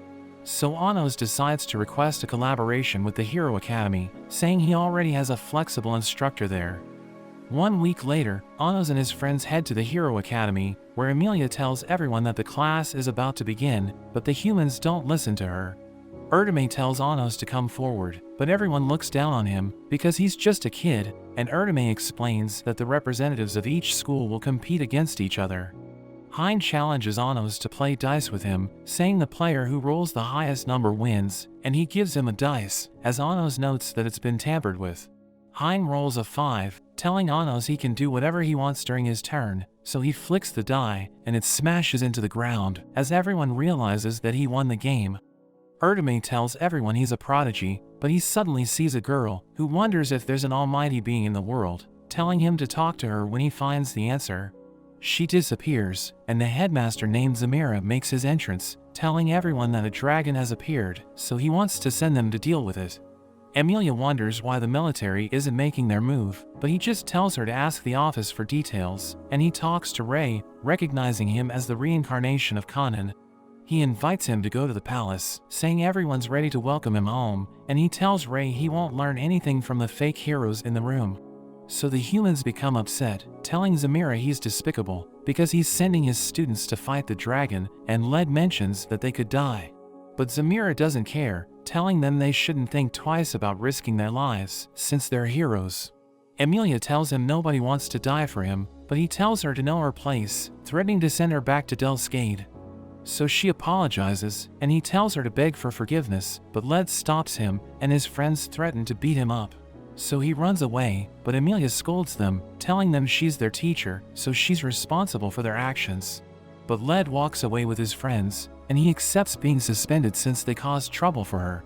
Speaker 1: So Anos decides to request a collaboration with the Hero Academy, saying he already has a flexible instructor there. 1 week later, Anos and his friends head to the Hero Academy, where Emilia tells everyone that the class is about to begin, but the humans don't listen to her. Erdeme tells Anos to come forward, but everyone looks down on him because he's just a kid, and Erdeme explains that the representatives of each school will compete against each other. Hein challenges Anos to play dice with him, saying the player who rolls the highest number wins, and he gives him a dice, as Anos notes that it's been tampered with. Hein rolls a 5, telling Anos he can do whatever he wants during his turn, so he flicks the die, and it smashes into the ground, as everyone realizes that he won the game. Erdeme tells everyone he's a prodigy, but he suddenly sees a girl, who wonders if there's an almighty being in the world, telling him to talk to her when he finds the answer. She disappears, and the headmaster named Zamira makes his entrance, telling everyone that a dragon has appeared, so he wants to send them to deal with it. Emilia wonders why the military isn't making their move, but he just tells her to ask the office for details, and he talks to Rei, recognizing him as the reincarnation of Conan. He invites him to go to the palace, saying everyone's ready to welcome him home, and he tells Rei he won't learn anything from the fake heroes in the room. So the humans become upset, telling Zamira he's despicable, because he's sending his students to fight the dragon, and Led mentions that they could die. But Zamira doesn't care, telling them they shouldn't think twice about risking their lives, since they're heroes. Emilia tells him nobody wants to die for him, but he tells her to know her place, threatening to send her back to Delskade. So she apologizes, and he tells her to beg for forgiveness, but Led stops him, and his friends threaten to beat him up. So he runs away, but Emilia scolds them, telling them she's their teacher, so she's responsible for their actions. But Led walks away with his friends, and he accepts being suspended since they caused trouble for her.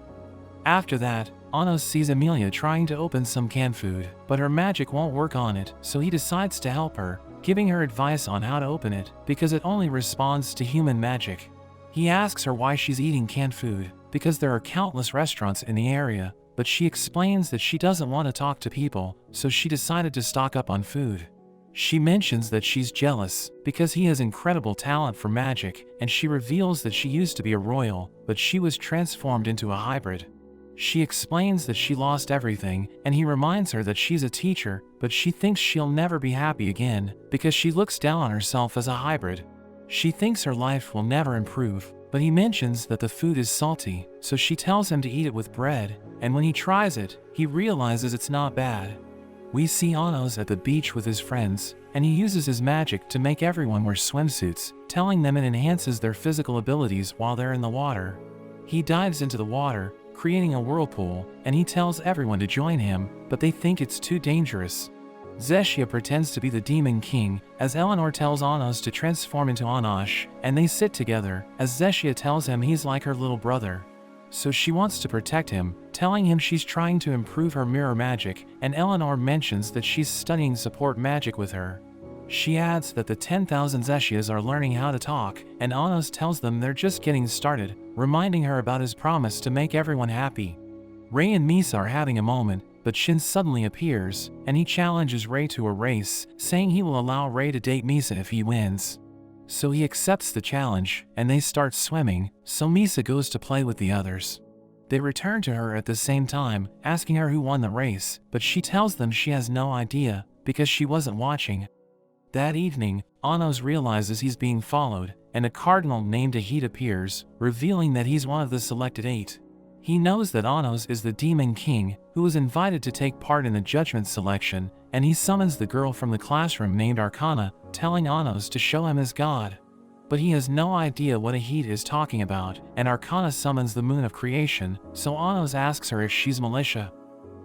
Speaker 1: After that, Anos sees Emilia trying to open some canned food, but her magic won't work on it, so he decides to help her, giving her advice on how to open it, because it only responds to human magic. He asks her why she's eating canned food, because there are countless restaurants in the area, but she explains that she doesn't want to talk to people, so she decided to stock up on food. She mentions that she's jealous because he has incredible talent for magic, and she reveals that she used to be a royal, but she was transformed into a hybrid. She explains that she lost everything, and he reminds her that she's a teacher, but she thinks she'll never be happy again because she looks down on herself as a hybrid. She thinks her life will never improve, but he mentions that the food is salty, so she tells him to eat it with bread, and when he tries it, he realizes it's not bad. We see Anos at the beach with his friends, and he uses his magic to make everyone wear swimsuits, telling them it enhances their physical abilities while they're in the water. He dives into the water, creating a whirlpool, and he tells everyone to join him, but they think it's too dangerous. Zeshia pretends to be the Demon King, as Eleanor tells Anos to transform into Anosh, and they sit together, as Zeshia tells him he's like her little brother. So she wants to protect him, telling him she's trying to improve her mirror magic, and Eleanor mentions that she's studying support magic with her. She adds that the 10,000 Zeshias are learning how to talk, and Anos tells them they're just getting started, reminding her about his promise to make everyone happy. Ray and Misa are having a moment, but Shin suddenly appears, and he challenges Ray to a race, saying he will allow Ray to date Misa if he wins. So he accepts the challenge, and they start swimming, so Misa goes to play with the others. They return to her at the same time, asking her who won the race, but she tells them she has no idea, because she wasn't watching. That evening, Anos realizes he's being followed, and a cardinal named Ahit appears, revealing that he's one of the selected 8. He knows that Anos is the Demon King, who was invited to take part in the judgment selection, and he summons the girl from the classroom named Arcana, telling Anos to show him his god. But he has no idea what Ahit is talking about, and Arcana summons the moon of creation, so Anos asks her if she's Militia.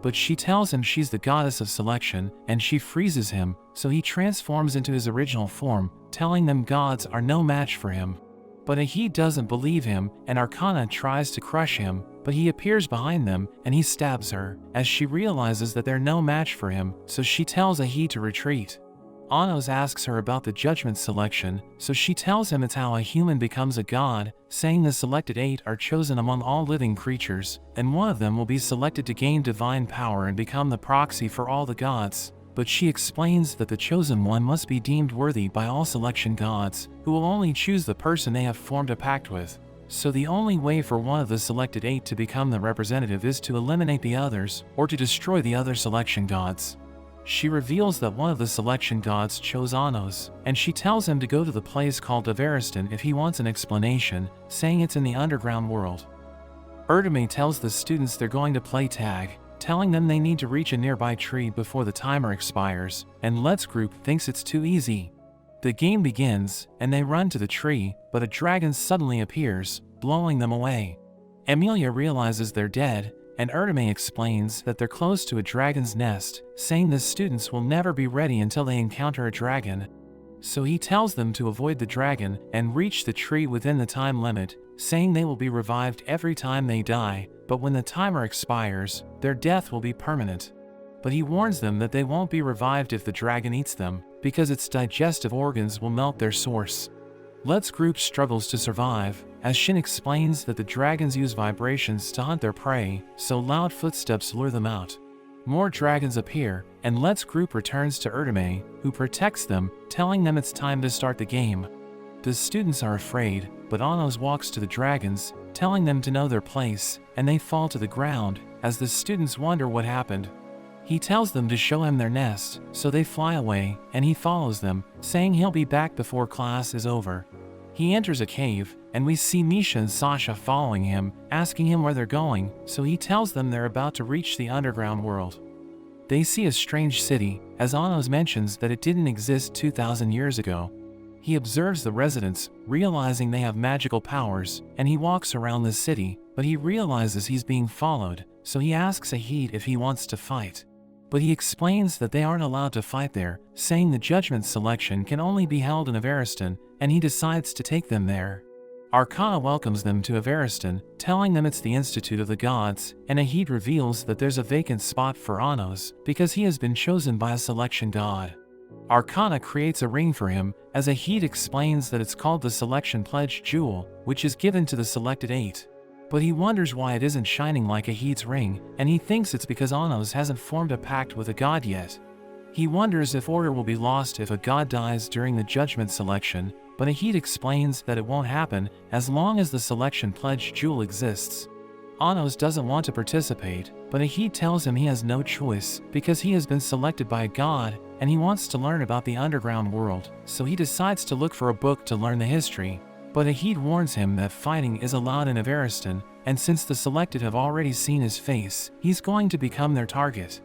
Speaker 1: But she tells him she's the goddess of selection, and she freezes him, so he transforms into his original form, telling them gods are no match for him. But Ahit doesn't believe him, and Arcana tries to crush him, but he appears behind them, and he stabs her, as she realizes that they're no match for him, so she tells Ahit to retreat. Anos asks her about the judgment selection, so she tells him it's how a human becomes a god, saying the selected 8 are chosen among all living creatures, and one of them will be selected to gain divine power and become the proxy for all the gods. But she explains that the chosen one must be deemed worthy by all selection gods, who will only choose the person they have formed a pact with. So the only way for one of the selected 8 to become the representative is to eliminate the others, or to destroy the other selection gods. She reveals that one of the selection gods chose Anos, and she tells him to go to the place called Avariston if he wants an explanation, saying it's in the underground world. Erdeme tells the students they're going to play tag, telling them they need to reach a nearby tree before the timer expires, and Let's Group thinks it's too easy. The game begins, and they run to the tree, but a dragon suddenly appears, blowing them away. Emilia realizes they're dead, and Erdeme explains that they're close to a dragon's nest, saying the students will never be ready until they encounter a dragon. So he tells them to avoid the dragon and reach the tree within the time limit, saying they will be revived every time they die, but when the timer expires, their death will be permanent. But he warns them that they won't be revived if the dragon eats them, because its digestive organs will melt their source. Let's Group struggles to survive, as Shin explains that the dragons use vibrations to hunt their prey, so loud footsteps lure them out. More dragons appear, and Let's Group returns to Erdeme, who protects them, telling them it's time to start the game. The students are afraid, but Anos walks to the dragons, telling them to know their place, and they fall to the ground, as the students wonder what happened. He tells them to show him their nest, so they fly away, and he follows them, saying he'll be back before class is over. He enters a cave, and we see Misha and Sasha following him, asking him where they're going, so he tells them they're about to reach the underground world. They see a strange city, as Anos mentions that it didn't exist 2,000 years ago. He observes the residents, realizing they have magical powers, and he walks around the city, but he realizes he's being followed, so he asks Ahit if he wants to fight. But he explains that they aren't allowed to fight there, saying the judgment selection can only be held in Avariston, and he decides to take them there. Arcana welcomes them to Avariston, telling them it's the Institute of the Gods, and Ahit reveals that there's a vacant spot for Anos, because he has been chosen by a selection god. Arcana creates a ring for him, as Ahit explains that it's called the Selection Pledge Jewel, which is given to the selected 8. But he wonders why it isn't shining like Ahit's ring, and he thinks it's because Anos hasn't formed a pact with a god yet. He wonders if order will be lost if a god dies during the judgment selection, but Ahit explains that it won't happen as long as the selection pledge jewel exists. Anos doesn't want to participate, but Ahit tells him he has no choice because he has been selected by a god and he wants to learn about the underground world, so he decides to look for a book to learn the history. But Ahit warns him that fighting is allowed in Avaristan, and since the selected have already seen his face, he's going to become their target.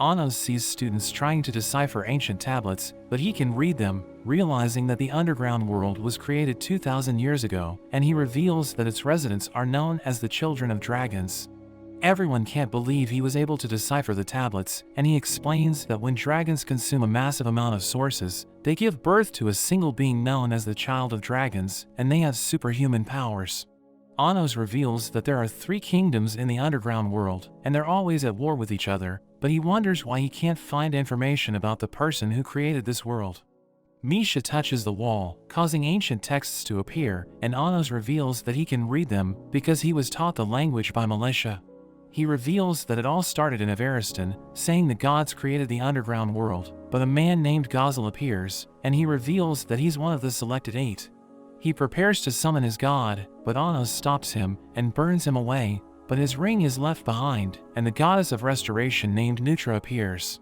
Speaker 1: Anos sees students trying to decipher ancient tablets, but he can read them, realizing that the underground world was created 2,000 years ago, and he reveals that its residents are known as the Children of Dragons. Everyone can't believe he was able to decipher the tablets, and he explains that when dragons consume a massive amount of sources, they give birth to a single being known as the Child of Dragons, and they have superhuman powers. Anos reveals that there are 3 kingdoms in the underground world, and they're always at war with each other, but he wonders why he can't find information about the person who created this world. Misha touches the wall, causing ancient texts to appear, and Anos reveals that he can read them because he was taught the language by Militia. He reveals that it all started in Avaristan, saying the gods created the underground world, but a man named Gazel appears, and he reveals that he's one of the selected 8. He prepares to summon his god, but Anos stops him and burns him away, but his ring is left behind, and the goddess of restoration named Nutra appears.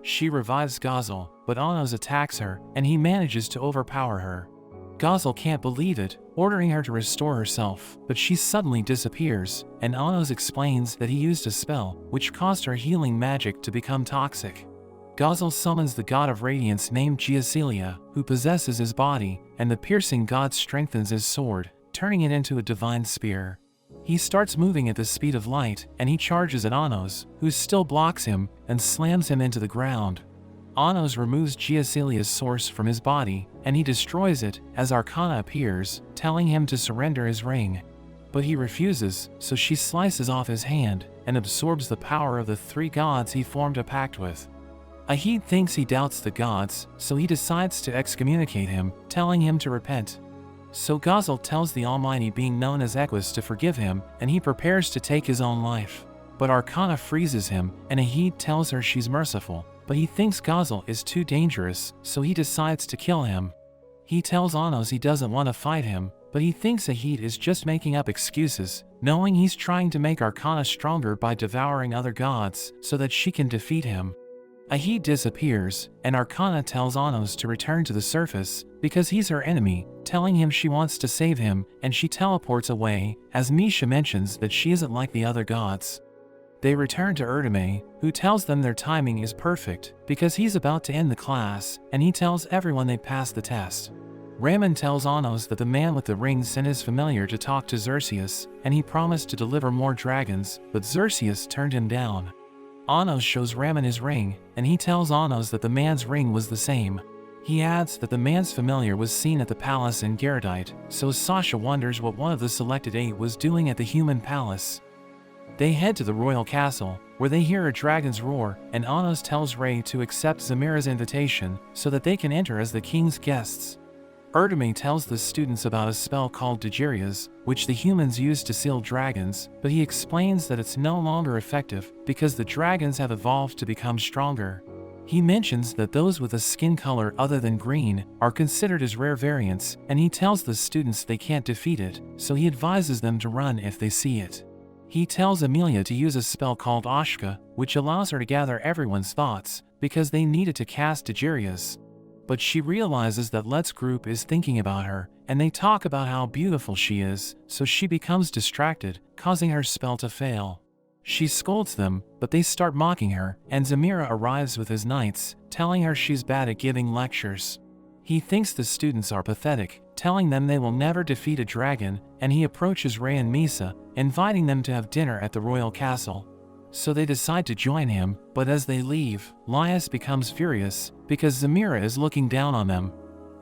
Speaker 1: She revives Gazel, but Anos attacks her, and he manages to overpower her. Gazel can't believe it, ordering her to restore herself, but she suddenly disappears, and Anos explains that he used a spell, which caused her healing magic to become toxic. Gazel summons the god of radiance named Giacelia, who possesses his body, and the piercing god strengthens his sword, turning it into a divine spear. He starts moving at the speed of light, and he charges at Anos, who still blocks him, and slams him into the ground. Anos removes Giacelia's source from his body, and he destroys it as Arcana appears, telling him to surrender his ring. But he refuses, so she slices off his hand, and absorbs the power of the 3 gods he formed a pact with. Ahit thinks he doubts the gods, so he decides to excommunicate him, telling him to repent. So Gazel tells the almighty being known as Equus to forgive him, and he prepares to take his own life. But Arcana freezes him, and Ahit tells her she's merciful, but he thinks Gazel is too dangerous, so he decides to kill him. He tells Anos he doesn't want to fight him, but he thinks Ahit is just making up excuses, knowing he's trying to make Arcana stronger by devouring other gods, so that she can defeat him. Ahit disappears, and Arcana tells Anos to return to the surface, because he's her enemy, telling him she wants to save him, and she teleports away, as Misha mentions that she isn't like the other gods. They return to Erdeme, who tells them their timing is perfect, because he's about to end the class, and he tells everyone they passed the test. Raman tells Anos that the man with the ring sent his familiar to talk to Xerxes, and he promised to deliver more dragons, but Xerxes turned him down. Anos shows Raman his ring, and he tells Anos that the man's ring was the same. He adds that the man's familiar was seen at the palace in Geradite, so Sasha wonders what one of the selected 8 was doing at the human palace. They head to the royal castle, where they hear a dragon's roar, and Anos tells Ray to accept Zamira's invitation so that they can enter as the king's guests. Erdeme tells the students about a spell called Digerias, which the humans use to seal dragons, but he explains that it's no longer effective because the dragons have evolved to become stronger. He mentions that those with a skin color other than green are considered as rare variants, and he tells the students they can't defeat it, so he advises them to run if they see it. He tells Amelia to use a spell called Ashka, which allows her to gather everyone's thoughts, because they needed to cast Digerias. But she realizes that Let's group is thinking about her, and they talk about how beautiful she is, so she becomes distracted, causing her spell to fail. She scolds them, but they start mocking her, and Zamira arrives with his knights, telling her she's bad at giving lectures. He thinks the students are pathetic, telling them they will never defeat a dragon, and he approaches Ray and Misa, inviting them to have dinner at the royal castle. So they decide to join him, but as they leave, Lias becomes furious, because Zamira is looking down on them.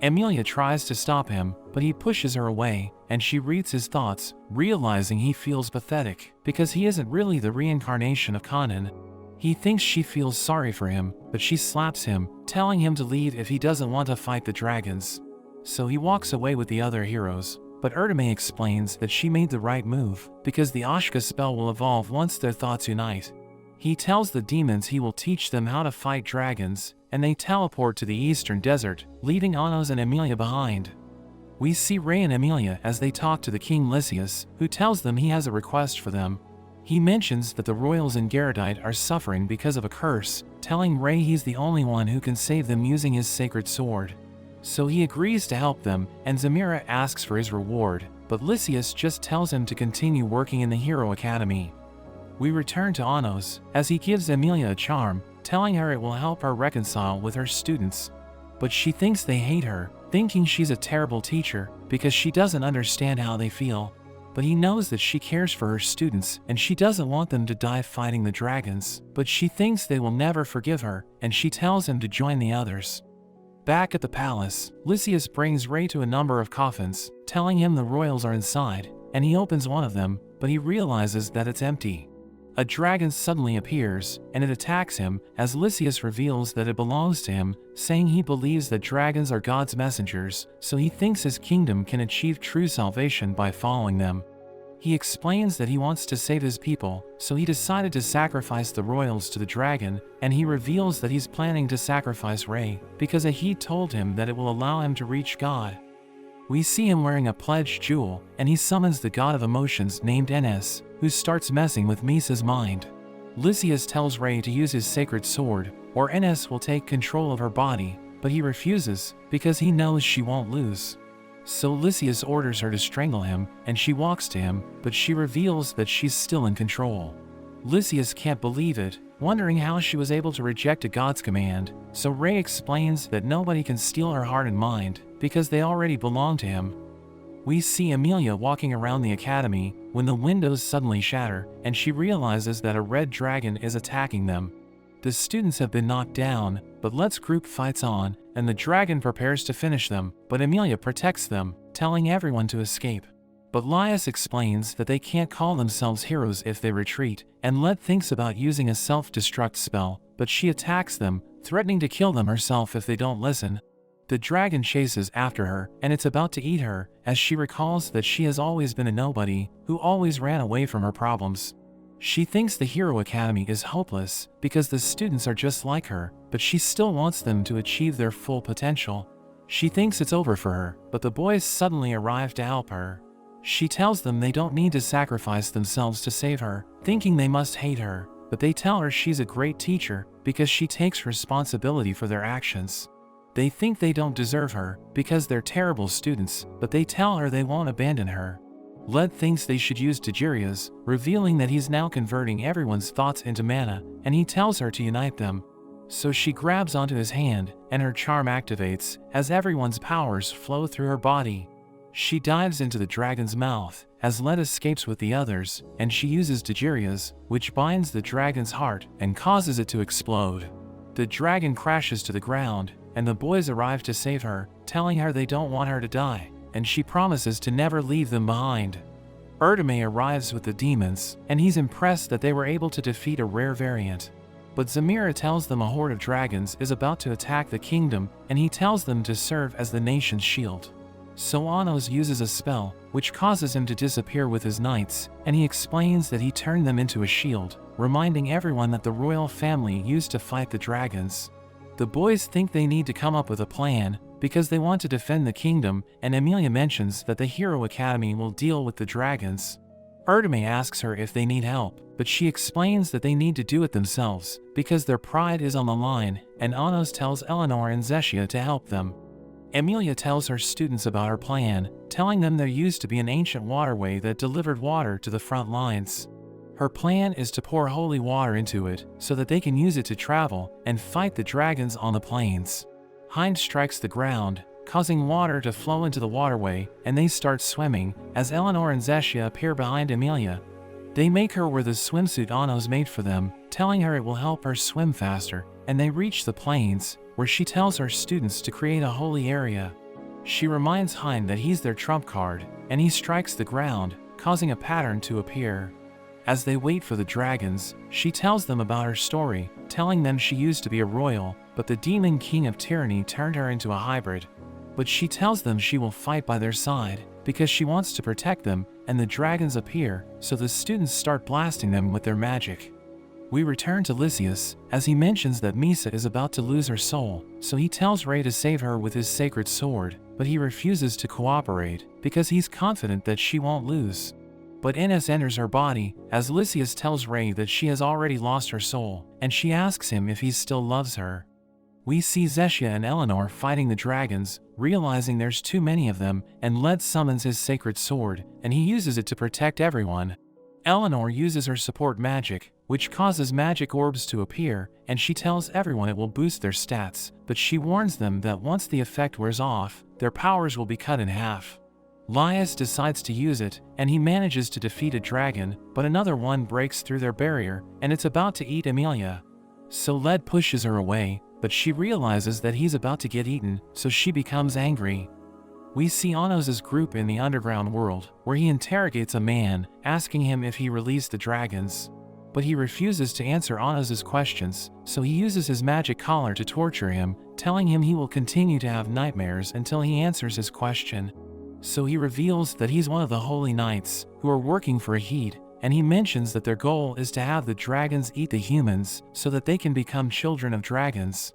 Speaker 1: Amelia tries to stop him, but he pushes her away, and she reads his thoughts, realizing he feels pathetic, because he isn't really the reincarnation of Conan. He thinks she feels sorry for him, but she slaps him, telling him to leave if he doesn't want to fight the dragons. So he walks away with the other heroes, but Erdeme explains that she made the right move, because the Ashka spell will evolve once their thoughts unite. He tells the demons he will teach them how to fight dragons, and they teleport to the eastern desert, leaving Anos and Emilia behind. We see Ray and Emilia as they talk to the king Lysias, who tells them he has a request for them. He mentions that the royals in Geradite are suffering because of a curse, telling Ray he's the only one who can save them using his sacred sword. So he agrees to help them, and Zamira asks for his reward, but Lysias just tells him to continue working in the Hero Academy. We return to Anos, as he gives Emilia a charm, telling her it will help her reconcile with her students. But she thinks they hate her, thinking she's a terrible teacher, because she doesn't understand how they feel. But he knows that she cares for her students, and she doesn't want them to die fighting the dragons, but she thinks they will never forgive her, and she tells him to join the others. Back at the palace, Lysias brings Ray to a number of coffins, telling him the royals are inside, and he opens one of them, but he realizes that it's empty. A dragon suddenly appears, and it attacks him, as Lysias reveals that it belongs to him, saying he believes that dragons are God's messengers, so he thinks his kingdom can achieve true salvation by following them. He explains that he wants to save his people, so he decided to sacrifice the royals to the dragon, and he reveals that he's planning to sacrifice Ray, because Ahid told him that it will allow him to reach God. We see him wearing a pledged jewel, and he summons the god of emotions named Enes, who starts messing with Misa's mind. Lysias tells Ray to use his sacred sword, or Enes will take control of her body, but he refuses, because he knows she won't lose. So Lysias orders her to strangle him, and she walks to him, but she reveals that she's still in control. Lysias can't believe it, wondering how she was able to reject a god's command, so Ray explains that nobody can steal her heart and mind, because they already belong to him. We see Emilia walking around the academy, when the windows suddenly shatter, and she realizes that a red dragon is attacking them. The students have been knocked down, but Let's Group fights on, and the dragon prepares to finish them, but Emilia protects them, telling everyone to escape. But Laius explains that they can't call themselves heroes if they retreat, and Let thinks about using a self-destruct spell, but she attacks them, threatening to kill them herself if they don't listen. The dragon chases after her, and it's about to eat her, as she recalls that she has always been a nobody, who always ran away from her problems. She thinks the Hero Academy is hopeless, because the students are just like her, but she still wants them to achieve their full potential. She thinks it's over for her, but the boys suddenly arrive to help her. She tells them they don't need to sacrifice themselves to save her, thinking they must hate her, but they tell her she's a great teacher, because she takes responsibility for their actions. They think they don't deserve her, because they're terrible students, but they tell her they won't abandon her. Led thinks they should use Tajirias, revealing that he's now converting everyone's thoughts into mana, and he tells her to unite them. So she grabs onto his hand, and her charm activates, as everyone's powers flow through her body. She dives into the dragon's mouth, as Led escapes with the others, and she uses Tajirias, which binds the dragon's heart, and causes it to explode. The dragon crashes to the ground, and the boys arrive to save her, telling her they don't want her to die, and she promises to never leave them behind. Erdeme arrives with the demons, and he's impressed that they were able to defeat a rare variant. But Zamira tells them a horde of dragons is about to attack the kingdom, and he tells them to serve as the nation's shield. So Anos uses a spell, which causes him to disappear with his knights, and he explains that he turned them into a shield, reminding everyone that the royal family used to fight the dragons. The boys think they need to come up with a plan, because they want to defend the kingdom, and Emilia mentions that the Hero Academy will deal with the dragons. Erdeme asks her if they need help, but she explains that they need to do it themselves, because their pride is on the line, and Anos tells Eleanor and Zeshia to help them. Emilia tells her students about her plan, telling them there used to be an ancient waterway that delivered water to the front lines. Her plan is to pour holy water into it, so that they can use it to travel and fight the dragons on the plains. Hind strikes the ground, causing water to flow into the waterway, and they start swimming, as Eleanor and Zeshia appear behind Emilia. They make her wear the swimsuit Anos made for them, telling her it will help her swim faster, and they reach the plains, where she tells her students to create a holy area. She reminds Hind that he's their trump card, and he strikes the ground, causing a pattern to appear. As they wait for the dragons, she tells them about her story, telling them she used to be a royal, but the demon king of tyranny turned her into a hybrid. But she tells them she will fight by their side, because she wants to protect them, and the dragons appear, so the students start blasting them with their magic. We return to Lysias, as he mentions that Misa is about to lose her soul, so he tells Rei to save her with his sacred sword, but he refuses to cooperate, because he's confident that she won't lose. But Ines enters her body, as Lysias tells Rei that she has already lost her soul, and she asks him if he still loves her. We see Zeshia and Eleanor fighting the dragons, realizing there's too many of them, and Led summons his sacred sword, and he uses it to protect everyone. Eleanor uses her support magic, which causes magic orbs to appear, and she tells everyone it will boost their stats, but she warns them that once the effect wears off, their powers will be cut in half. Laius decides to use it, and he manages to defeat a dragon, but another one breaks through their barrier, and it's about to eat Emilia. So Led pushes her away, but she realizes that he's about to get eaten, so she becomes angry. We see Anos' group in the underground world, where he interrogates a man, asking him if he released the dragons. But he refuses to answer Anos' questions, so he uses his magic collar to torture him, telling him he will continue to have nightmares until he answers his question. So he reveals that he's one of the Holy Knights, who are working for Ahid, and he mentions that their goal is to have the dragons eat the humans, so that they can become children of dragons.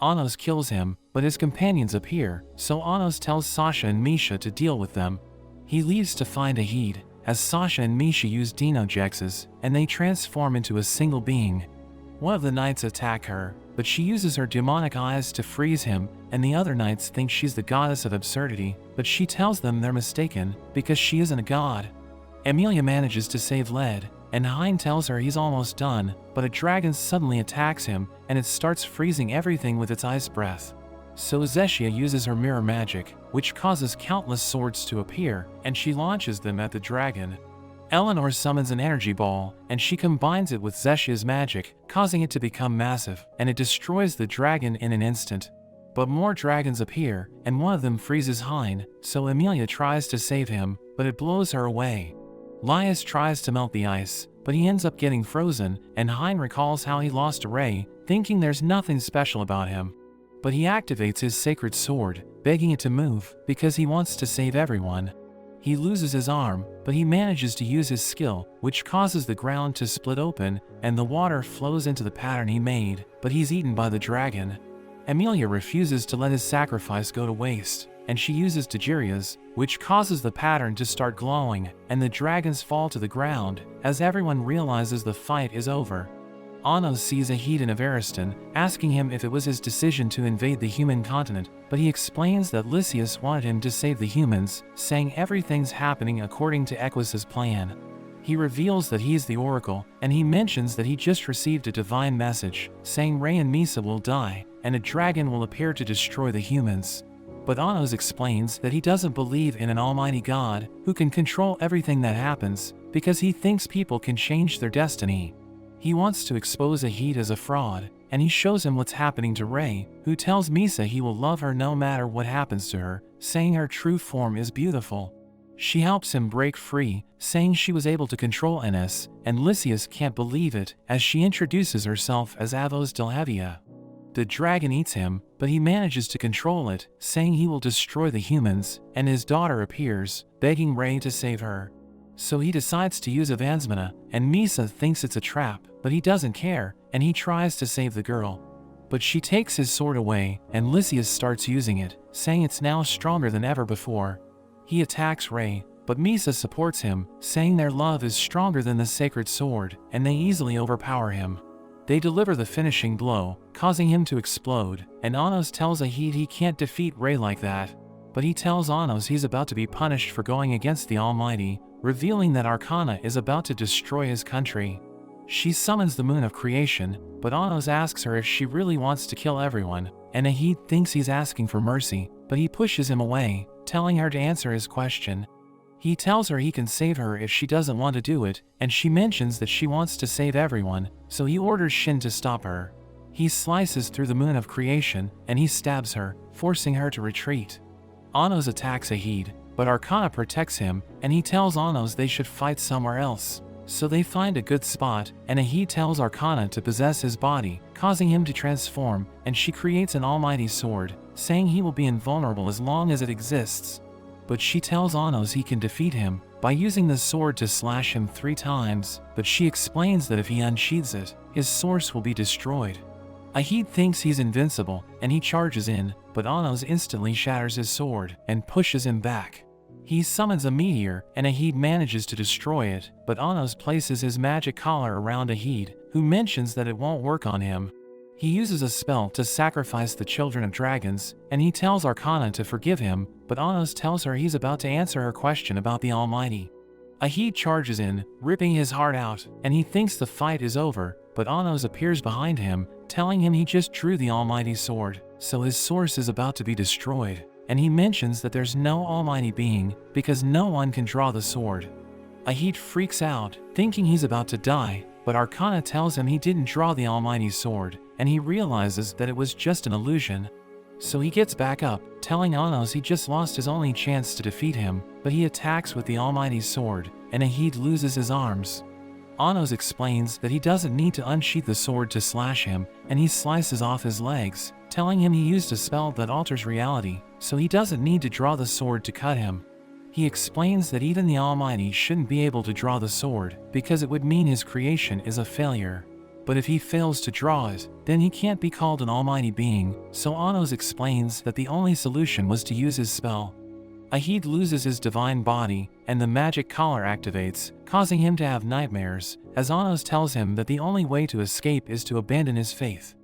Speaker 1: Anos kills him, but his companions appear, so Anos tells Sasha and Misha to deal with them. He leaves to find Ahid, as Sasha and Misha use Dinojexes, and they transform into a single being. One of the knights attack her, but she uses her demonic eyes to freeze him, and the other knights think she's the goddess of absurdity, but she tells them they're mistaken, because she isn't a god. Emilia manages to save Led, and Hein tells her he's almost done, but a dragon suddenly attacks him, and it starts freezing everything with its ice breath. So Zeshia uses her mirror magic, which causes countless swords to appear, and she launches them at the dragon. Eleanor summons an energy ball, and she combines it with Zeshia's magic, causing it to become massive, and it destroys the dragon in an instant. But more dragons appear, and one of them freezes Hein, so Emilia tries to save him, but it blows her away. Laius tries to melt the ice, but he ends up getting frozen, and Hein recalls how he lost Rei, thinking there's nothing special about him. But he activates his sacred sword, begging it to move, because he wants to save everyone. He loses his arm, but he manages to use his skill, which causes the ground to split open, and the water flows into the pattern he made, but he's eaten by the dragon. Emilia refuses to let his sacrifice go to waste, and she uses Tajiria's, which causes the pattern to start glowing, and the dragons fall to the ground, as everyone realizes the fight is over. Anos sees Ahid in Avariston, asking him if it was his decision to invade the human continent, but he explains that Lysias wanted him to save the humans, saying everything's happening according to Equus's plan. He reveals that he is the Oracle, and he mentions that he just received a divine message, saying Rei and Misa will die, and a dragon will appear to destroy the humans. But Anos explains that he doesn't believe in an almighty god who can control everything that happens, because he thinks people can change their destiny. He wants to expose Ahid as a fraud, and he shows him what's happening to Rei, who tells Misa he will love her no matter what happens to her, saying her true form is beautiful. She helps him break free, saying she was able to control Ines, and Lysias can't believe it, as she introduces herself as Avos Delhevia. The dragon eats him, but he manages to control it, saying he will destroy the humans, and his daughter appears, begging Rei to save her. So he decides to use Avansmana, and Misa thinks it's a trap, but he doesn't care, and he tries to save the girl. But she takes his sword away, and Lysias starts using it, saying it's now stronger than ever before. He attacks Rei, but Misa supports him, saying their love is stronger than the sacred sword, and they easily overpower him. They deliver the finishing blow, causing him to explode, and Anos tells Ahid he can't defeat Rei like that. But he tells Anos he's about to be punished for going against the Almighty, revealing that Arcana is about to destroy his country. She summons the Moon of Creation, but Anos asks her if she really wants to kill everyone, and Ahid thinks he's asking for mercy, but he pushes him away, telling her to answer his question. He tells her he can save her if she doesn't want to do it, and she mentions that she wants to save everyone, so he orders Shin to stop her. He slices through the Moon of Creation, and he stabs her, forcing her to retreat. Anos attacks Ahid, but Arcana protects him, and he tells Anos they should fight somewhere else. So they find a good spot, and Ahid tells Arcana to possess his body, causing him to transform, and she creates an almighty sword, saying he will be invulnerable as long as it exists. But she tells Anos he can defeat him, by using the sword to slash him 3 times, but she explains that if he unsheathes it, his source will be destroyed. Ahid thinks he's invincible, and he charges in, but Anos instantly shatters his sword and pushes him back. He summons a meteor, and Ahid manages to destroy it, but Anos places his magic collar around Ahid, who mentions that it won't work on him. He uses a spell to sacrifice the children of dragons, and he tells Arcana to forgive him, but Anos tells her he's about to answer her question about the Almighty. Ahid charges in, ripping his heart out, and he thinks the fight is over, but Anos appears behind him, telling him he just drew the Almighty sword, so his source is about to be destroyed, and he mentions that there's no Almighty being, because no one can draw the sword. Ahid freaks out, thinking he's about to die, but Arcana tells him he didn't draw the Almighty sword, and he realizes that it was just an illusion. So he gets back up, telling Anos he just lost his only chance to defeat him, but he attacks with the Almighty sword, and Ahid loses his arms. Anos explains that he doesn't need to unsheath the sword to slash him, and he slices off his legs, telling him he used a spell that alters reality, so he doesn't need to draw the sword to cut him. He explains that even the Almighty shouldn't be able to draw the sword, because it would mean his creation is a failure. But if he fails to draw it, then he can't be called an Almighty being, so Anos explains that the only solution was to use his spell. Ahid loses his divine body, and the magic collar activates, causing him to have nightmares, as Anos tells him that the only way to escape is to abandon his faith.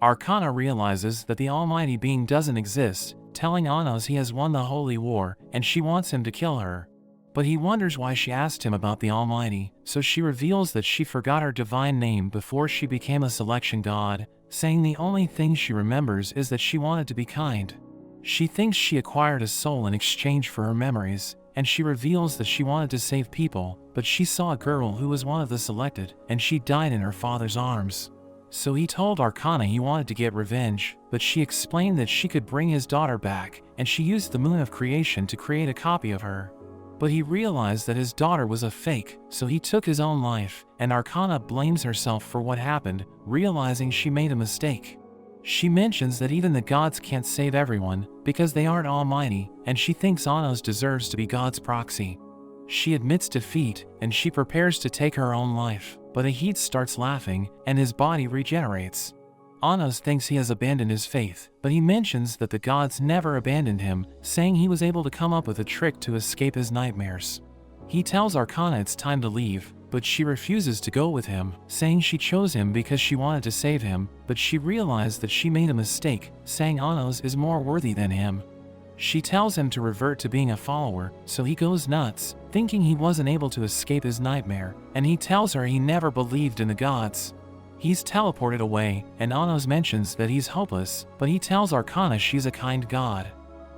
Speaker 1: Arcana realizes that the Almighty being doesn't exist, telling Anos he has won the Holy War, and she wants him to kill her. But he wonders why she asked him about the Almighty, so she reveals that she forgot her divine name before she became a selection god, saying the only thing she remembers is that she wanted to be kind. She thinks she acquired a soul in exchange for her memories, and she reveals that she wanted to save people, but she saw a girl who was one of the selected, and she died in her father's arms. So he told Arcana he wanted to get revenge, but she explained that she could bring his daughter back, and she used the Moon of Creation to create a copy of her. But he realized that his daughter was a fake, so he took his own life, and Arcana blames herself for what happened, realizing she made a mistake. She mentions that even the gods can't save everyone, because they aren't almighty, and she thinks Anos deserves to be God's proxy. She admits defeat, and she prepares to take her own life, but Ahid starts laughing, and his body regenerates. Anos thinks he has abandoned his faith, but he mentions that the gods never abandoned him, saying he was able to come up with a trick to escape his nightmares. He tells Arcana it's time to leave, but she refuses to go with him, saying she chose him because she wanted to save him, but she realized that she made a mistake, saying Anos is more worthy than him. She tells him to revert to being a follower, so he goes nuts, thinking he wasn't able to escape his nightmare, and he tells her he never believed in the gods. He's teleported away, and Anos mentions that he's hopeless, but he tells Arcana she's a kind god.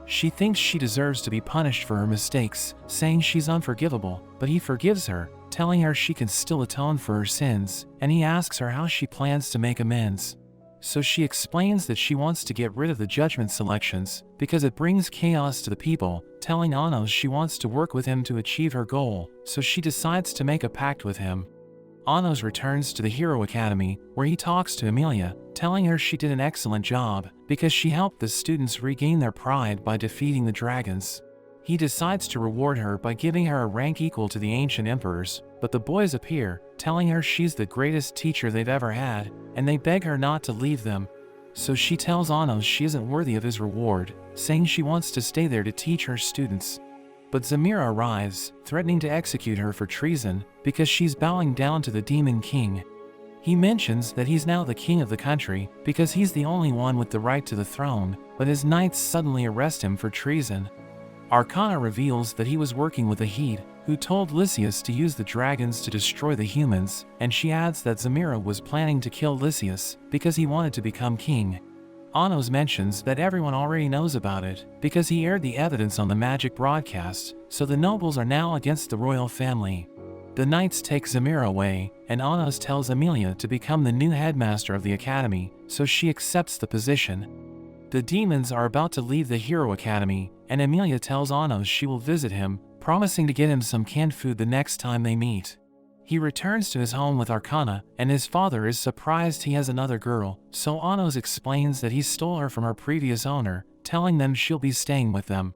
Speaker 1: She thinks she deserves to be punished for her mistakes, saying she's unforgivable, but he forgives her, telling her she can still atone for her sins, and he asks her how she plans to make amends. So she explains that she wants to get rid of the judgment selections, because it brings chaos to the people, telling Anos she wants to work with him to achieve her goal, so she decides to make a pact with him. Anos returns to the Hero Academy, where he talks to Emilia, telling her she did an excellent job, because she helped the students regain their pride by defeating the dragons. He decides to reward her by giving her a rank equal to the ancient emperors, but the boys appear, telling her she's the greatest teacher they've ever had, and they beg her not to leave them. So she tells Anos she isn't worthy of his reward, saying she wants to stay there to teach her students. But Zamira arrives, threatening to execute her for treason, because she's bowing down to the Demon King. He mentions that he's now the king of the country, because he's the only one with the right to the throne, but his knights suddenly arrest him for treason. Arcana reveals that he was working with Ahid, who told Lysias to use the dragons to destroy the humans, and she adds that Zamira was planning to kill Lysias, because he wanted to become king. Anos mentions that everyone already knows about it, because he aired the evidence on the magic broadcast, so the nobles are now against the royal family. The knights take Zamira away, and Anos tells Emilia to become the new headmaster of the academy, so she accepts the position. The demons are about to leave the Hero Academy, and Emilia tells Anos she will visit him, promising to get him some canned food the next time they meet. He returns to his home with Arcana, and his father is surprised he has another girl, so Anos explains that he stole her from her previous owner, telling them she'll be staying with them.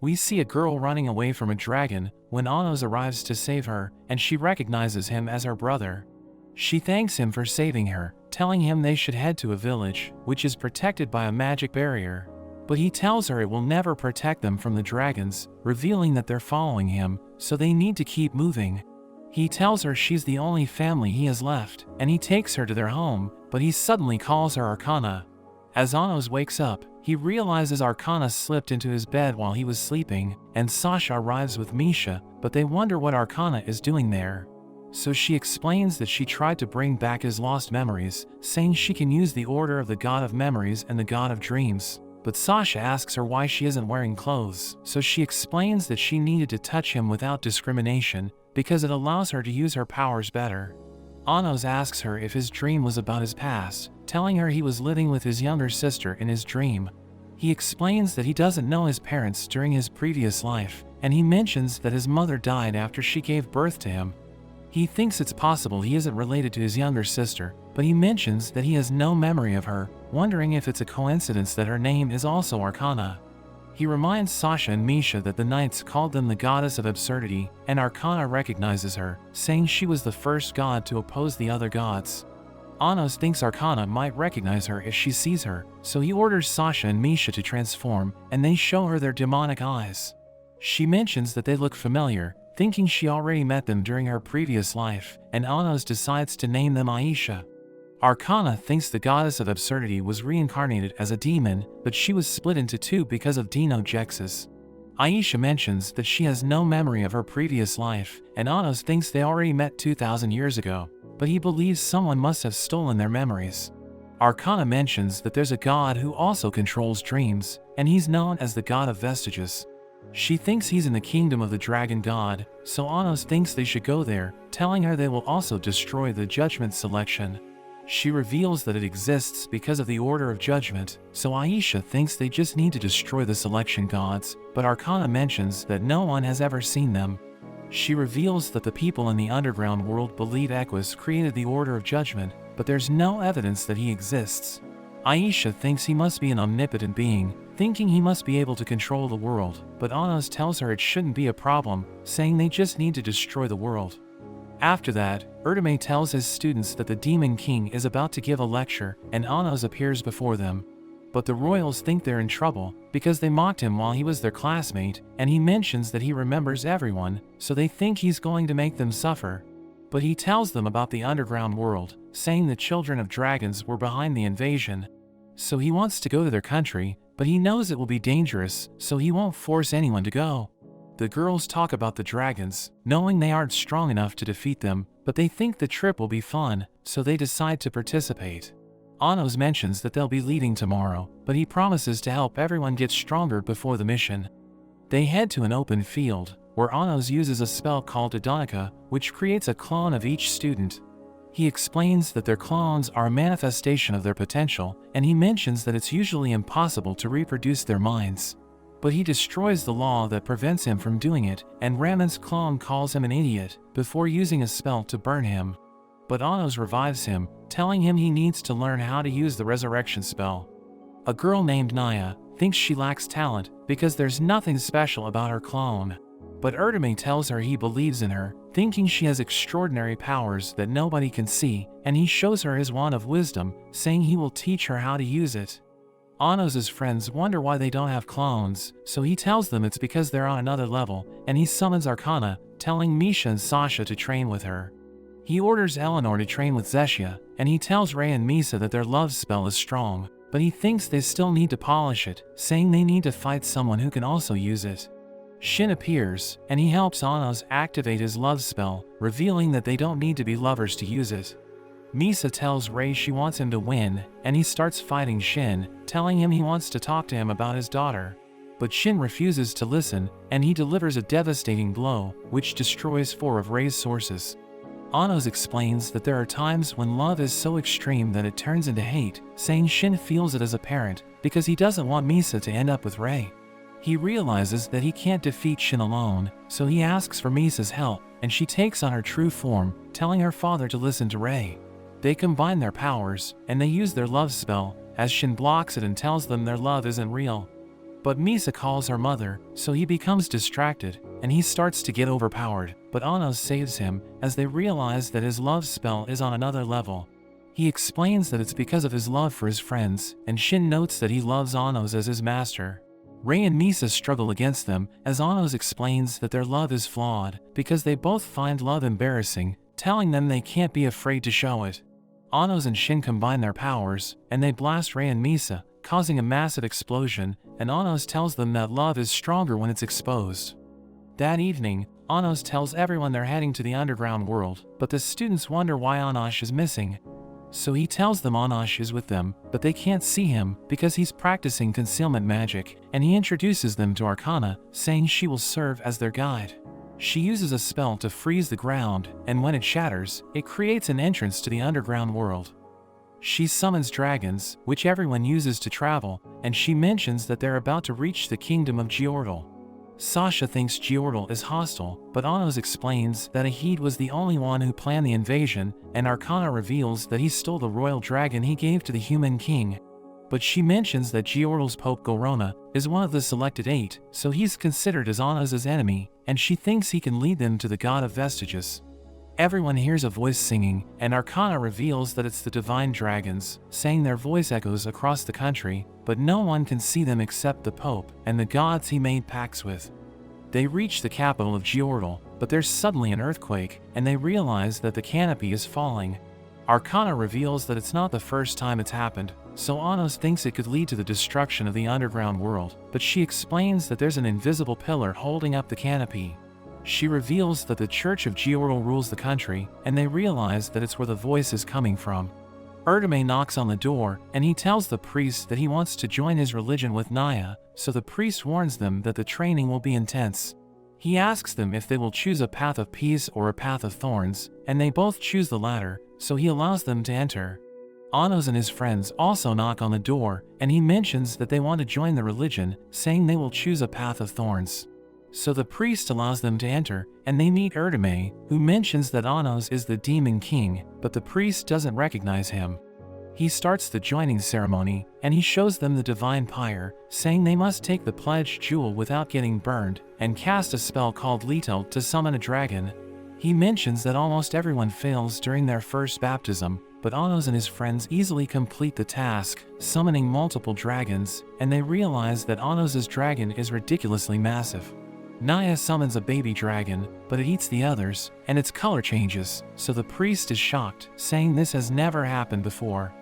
Speaker 1: We see a girl running away from a dragon when Anos arrives to save her, and she recognizes him as her brother. She thanks him for saving her, telling him they should head to a village, which is protected by a magic barrier. But he tells her it will never protect them from the dragons, revealing that they're following him, so they need to keep moving. He tells her she's the only family he has left, and he takes her to their home, but he suddenly calls her Arcana. As Anos wakes up, he realizes Arcana slipped into his bed while he was sleeping, and Sasha arrives with Misha, but they wonder what Arcana is doing there. So she explains that she tried to bring back his lost memories, saying she can use the order of the God of Memories and the God of Dreams. But Sasha asks her why she isn't wearing clothes, so she explains that she needed to touch him without discrimination, because it allows her to use her powers better. Anos asks her if his dream was about his past, telling her he was living with his younger sister in his dream. He explains that he doesn't know his parents during his previous life, and he mentions that his mother died after she gave birth to him. He thinks it's possible he isn't related to his younger sister, but he mentions that he has no memory of her, wondering if it's a coincidence that her name is also Arcana. He reminds Sasha and Misha that the knights called them the goddess of absurdity, and Arcana recognizes her, saying she was the first god to oppose the other gods. Anos thinks Arcana might recognize her if she sees her, so he orders Sasha and Misha to transform, and they show her their demonic eyes. She mentions that they look familiar, thinking she already met them during her previous life, and Anos decides to name them Aisha. Arcana thinks the goddess of absurdity was reincarnated as a demon, but she was split into two because of Dino-Jexes. Aisha mentions that she has no memory of her previous life, and Anos thinks they already met 2,000 years ago, but he believes someone must have stolen their memories. Arcana mentions that there's a god who also controls dreams, and he's known as the god of vestiges. She thinks he's in the kingdom of the dragon god, so Anos thinks they should go there, telling her they will also destroy the judgment selection. She reveals that it exists because of the order of judgment, so Aisha thinks they just need to destroy the selection gods, but Arcana mentions that no one has ever seen them. She reveals that the people in the underground world believe Equus created the order of judgment, but there's no evidence that he exists. Aisha thinks he must be an omnipotent being, thinking he must be able to control the world, but Anos tells her it shouldn't be a problem, saying they just need to destroy the world. After that, Erdeme tells his students that the Demon King is about to give a lecture, and Anos appears before them. But the royals think they're in trouble, because they mocked him while he was their classmate, and he mentions that he remembers everyone, so they think he's going to make them suffer. But he tells them about the underground world, saying the children of dragons were behind the invasion. So he wants to go to their country, but he knows it will be dangerous, so he won't force anyone to go. The girls talk about the dragons, knowing they aren't strong enough to defeat them, but they think the trip will be fun, so they decide to participate. Anos mentions that they'll be leaving tomorrow, but he promises to help everyone get stronger before the mission. They head to an open field, where Anos uses a spell called Adonica, which creates a clone of each student. He explains that their clones are a manifestation of their potential, and he mentions that it's usually impossible to reproduce their minds. But he destroys the law that prevents him from doing it, and Raman's clone calls him an idiot, before using a spell to burn him. But Anos revives him, telling him he needs to learn how to use the resurrection spell. A girl named Naya thinks she lacks talent, because there's nothing special about her clone. But Erdeme tells her he believes in her, thinking she has extraordinary powers that nobody can see, and he shows her his wand of wisdom, saying he will teach her how to use it. Anos' friends wonder why they don't have clones, so he tells them it's because they're on another level, and he summons Arcana, telling Misha and Sasha to train with her. He orders Eleanor to train with Zeshia, and he tells Ray and Misa that their love spell is strong, but he thinks they still need to polish it, saying they need to fight someone who can also use it. Shin appears, and he helps Anos activate his love spell, revealing that they don't need to be lovers to use it. Misa tells Ray she wants him to win, and he starts fighting Shin, telling him he wants to talk to him about his daughter. But Shin refuses to listen, and he delivers a devastating blow, which destroys 4 of Ray's sources. Anos explains that there are times when love is so extreme that it turns into hate, saying Shin feels it as a parent, because he doesn't want Misa to end up with Ray. He realizes that he can't defeat Shin alone, so he asks for Misa's help, and she takes on her true form, telling her father to listen to Ray. They combine their powers, and they use their love spell, as Shin blocks it and tells them their love isn't real. But Misa calls her mother, so he becomes distracted, and he starts to get overpowered, but Anos saves him, as they realize that his love spell is on another level. He explains that it's because of his love for his friends, and Shin notes that he loves Anos as his master. Rei and Misa struggle against them, as Anos explains that their love is flawed, because they both find love embarrassing, telling them they can't be afraid to show it. Anos and Shin combine their powers, and they blast Rei and Misa, causing a massive explosion, and Anos tells them that love is stronger when it's exposed. That evening, Anos tells everyone they're heading to the underground world, but the students wonder why Anos is missing. So he tells them Anos is with them, but they can't see him because he's practicing concealment magic, and he introduces them to Arcana, saying she will serve as their guide. She uses a spell to freeze the ground, and when it shatters, it creates an entrance to the underground world. She summons dragons, which everyone uses to travel, and she mentions that they're about to reach the kingdom of Giordal. Sasha thinks Giordal is hostile, but Anos explains that Ahid was the only one who planned the invasion, and Arcana reveals that he stole the royal dragon he gave to the human king. But she mentions that Giordal's Pope Gorona is one of the selected 8, so he's considered as Anos' enemy, and she thinks he can lead them to the god of vestiges. Everyone hears a voice singing, and Arcana reveals that it's the divine dragons, saying their voice echoes across the country, but no one can see them except the Pope and the gods he made pacts with. They reach the capital of Giordal, but there's suddenly an earthquake, and they realize that the canopy is falling. Arcana reveals that it's not the first time it's happened, so Anos thinks it could lead to the destruction of the underground world, but she explains that there's an invisible pillar holding up the canopy. She reveals that the Church of Giordal rules the country, and they realize that it's where the voice is coming from. Erdeme knocks on the door, and he tells the priest that he wants to join his religion with Naya, so the priest warns them that the training will be intense. He asks them if they will choose a path of peace or a path of thorns, and they both choose the latter, so he allows them to enter. Anos and his friends also knock on the door, and he mentions that they want to join the religion, saying they will choose a path of thorns. So the priest allows them to enter, and they meet Erdeme, who mentions that Anos is the demon king, but the priest doesn't recognize him. He starts the joining ceremony, and he shows them the divine pyre, saying they must take the pledged jewel without getting burned, and cast a spell called Litel to summon a dragon. He mentions that almost everyone fails during their first baptism, but Anos and his friends easily complete the task, summoning multiple dragons, and they realize that Anos' dragon is ridiculously massive. Naya summons a baby dragon, but it eats the others, and its color changes, so the priest is shocked, saying this has never happened before.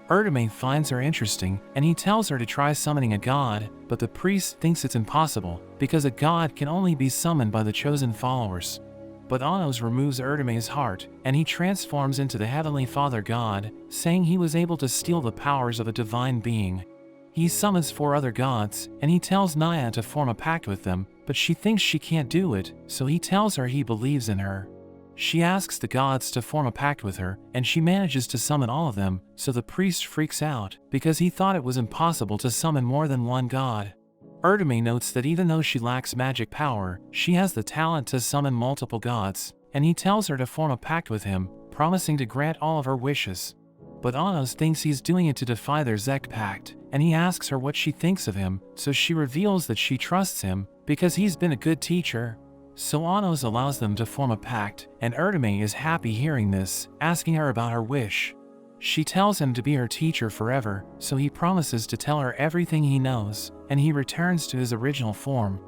Speaker 1: Erdeme finds her interesting, and he tells her to try summoning a god, but the priest thinks it's impossible, because a god can only be summoned by the chosen followers. But Anos removes Erdeme's heart, and he transforms into the Heavenly Father God, saying he was able to steal the powers of a divine being. He summons 4 other gods, and he tells Naya to form a pact with them, but she thinks she can't do it, so he tells her he believes in her. She asks the gods to form a pact with her, and she manages to summon all of them, so the priest freaks out, because he thought it was impossible to summon more than one god. Erdeme notes that even though she lacks magic power, she has the talent to summon multiple gods, and he tells her to form a pact with him, promising to grant all of her wishes. But Anos thinks he's doing it to defy their Zek pact, and he asks her what she thinks of him, so she reveals that she trusts him, because he's been a good teacher. So Anos allows them to form a pact, and Erdeme is happy hearing this, asking her about her wish. She tells him to be her teacher forever, so he promises to tell her everything he knows, and he returns to his original form.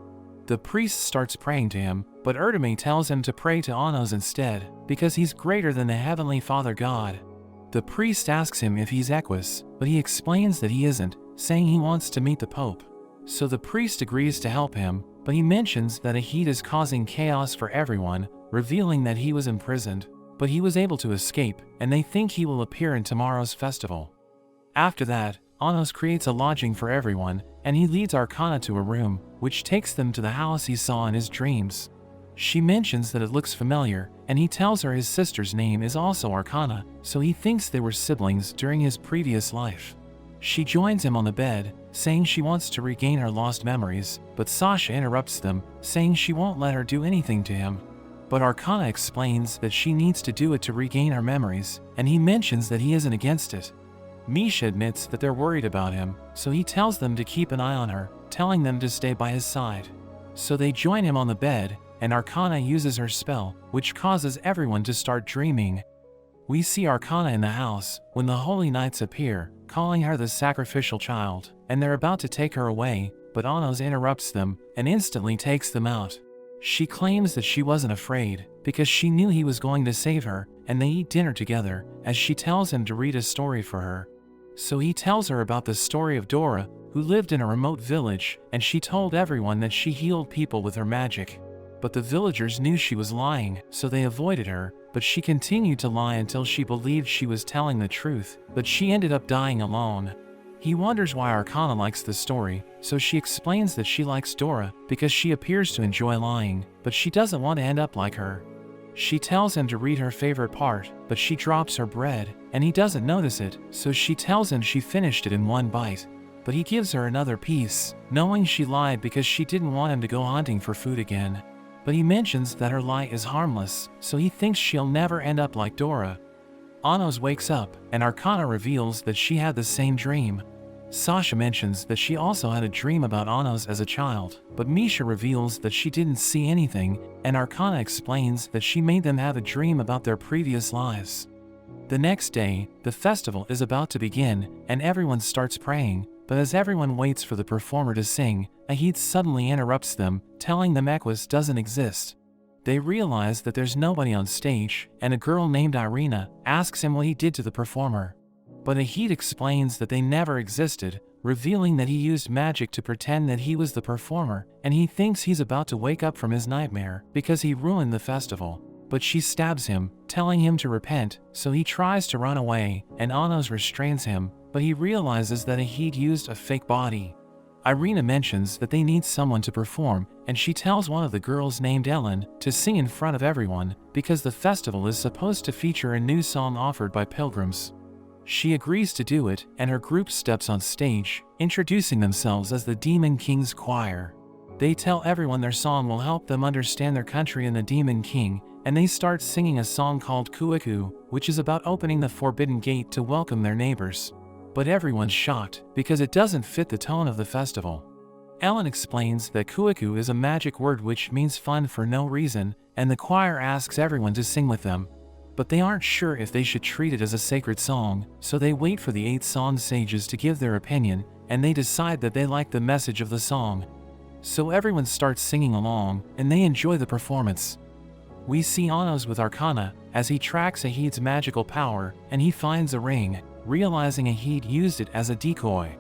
Speaker 1: The priest starts praying to him, but Erdeme tells him to pray to Anos instead, because he's greater than the Heavenly Father God. The priest asks him if he's Equus, but he explains that he isn't, saying he wants to meet the Pope. So the priest agrees to help him, but he mentions that Ahid is causing chaos for everyone, revealing that he was imprisoned, but he was able to escape, and they think he will appear in tomorrow's festival. After that, Anos creates a lodging for everyone, and he leads Arcana to a room, which takes them to the house he saw in his dreams. She mentions that it looks familiar, and he tells her his sister's name is also Arcana, so he thinks they were siblings during his previous life. She joins him on the bed, saying she wants to regain her lost memories, but Sasha interrupts them, saying she won't let her do anything to him. But Arcana explains that she needs to do it to regain her memories, and he mentions that he isn't against it. Misha admits that they're worried about him, so he tells them to keep an eye on her, telling them to stay by his side. So they join him on the bed, and Arcana uses her spell, which causes everyone to start dreaming. We see Arcana in the house when the Holy Knights appear, calling her the sacrificial child, and they're about to take her away, but Anos interrupts them and instantly takes them out. She claims that she wasn't afraid because she knew he was going to save her, and they eat dinner together as she tells him to read a story for her. So he tells her about the story of Dora, who lived in a remote village, and she told everyone that she healed people with her magic. But the villagers knew she was lying, so they avoided her, but she continued to lie until she believed she was telling the truth, but she ended up dying alone. He wonders why Arcana likes the story, so she explains that she likes Dora because she appears to enjoy lying, but she doesn't want to end up like her. She tells him to read her favorite part, but she drops her bread, and he doesn't notice it, so she tells him she finished it in one bite. But he gives her another piece, knowing she lied because she didn't want him to go hunting for food again. But he mentions that her lie is harmless, so he thinks she'll never end up like Dora. Anos wakes up, and Arcana reveals that she had the same dream. Sasha mentions that she also had a dream about Anos as a child, but Misha reveals that she didn't see anything, and Arcana explains that she made them have a dream about their previous lives. The next day, the festival is about to begin, and everyone starts praying, but as everyone waits for the performer to sing, Ahid suddenly interrupts them, telling them Equus doesn't exist. They realize that there's nobody on stage, and a girl named Irina asks him what he did to the performer. But Ahid explains that they never existed, revealing that he used magic to pretend that he was the performer, and he thinks he's about to wake up from his nightmare because he ruined the festival. But she stabs him, telling him to repent, so he tries to run away, and Anos restrains him, but he realizes that Ahid used a fake body. Irina mentions that they need someone to perform, and she tells one of the girls named Ellen to sing in front of everyone because the festival is supposed to feature a new song offered by pilgrims. She agrees to do it, and her group steps on stage, introducing themselves as the Demon King's Choir. They tell everyone their song will help them understand their country and the Demon King, and they start singing a song called Kuaku, which is about opening the forbidden gate to welcome their neighbors. But everyone's shocked because it doesn't fit the tone of the festival. Ellen explains that Kuaku is a magic word which means fun for no reason, and the choir asks everyone to sing with them. But they aren't sure if they should treat it as a sacred song, so they wait for the 8 song sages to give their opinion, and they decide that they like the message of the song. So everyone starts singing along, and they enjoy the performance. We see Anos with Arcana as he tracks Ahid's magical power, and he finds a ring, realizing Ahid used it as a decoy.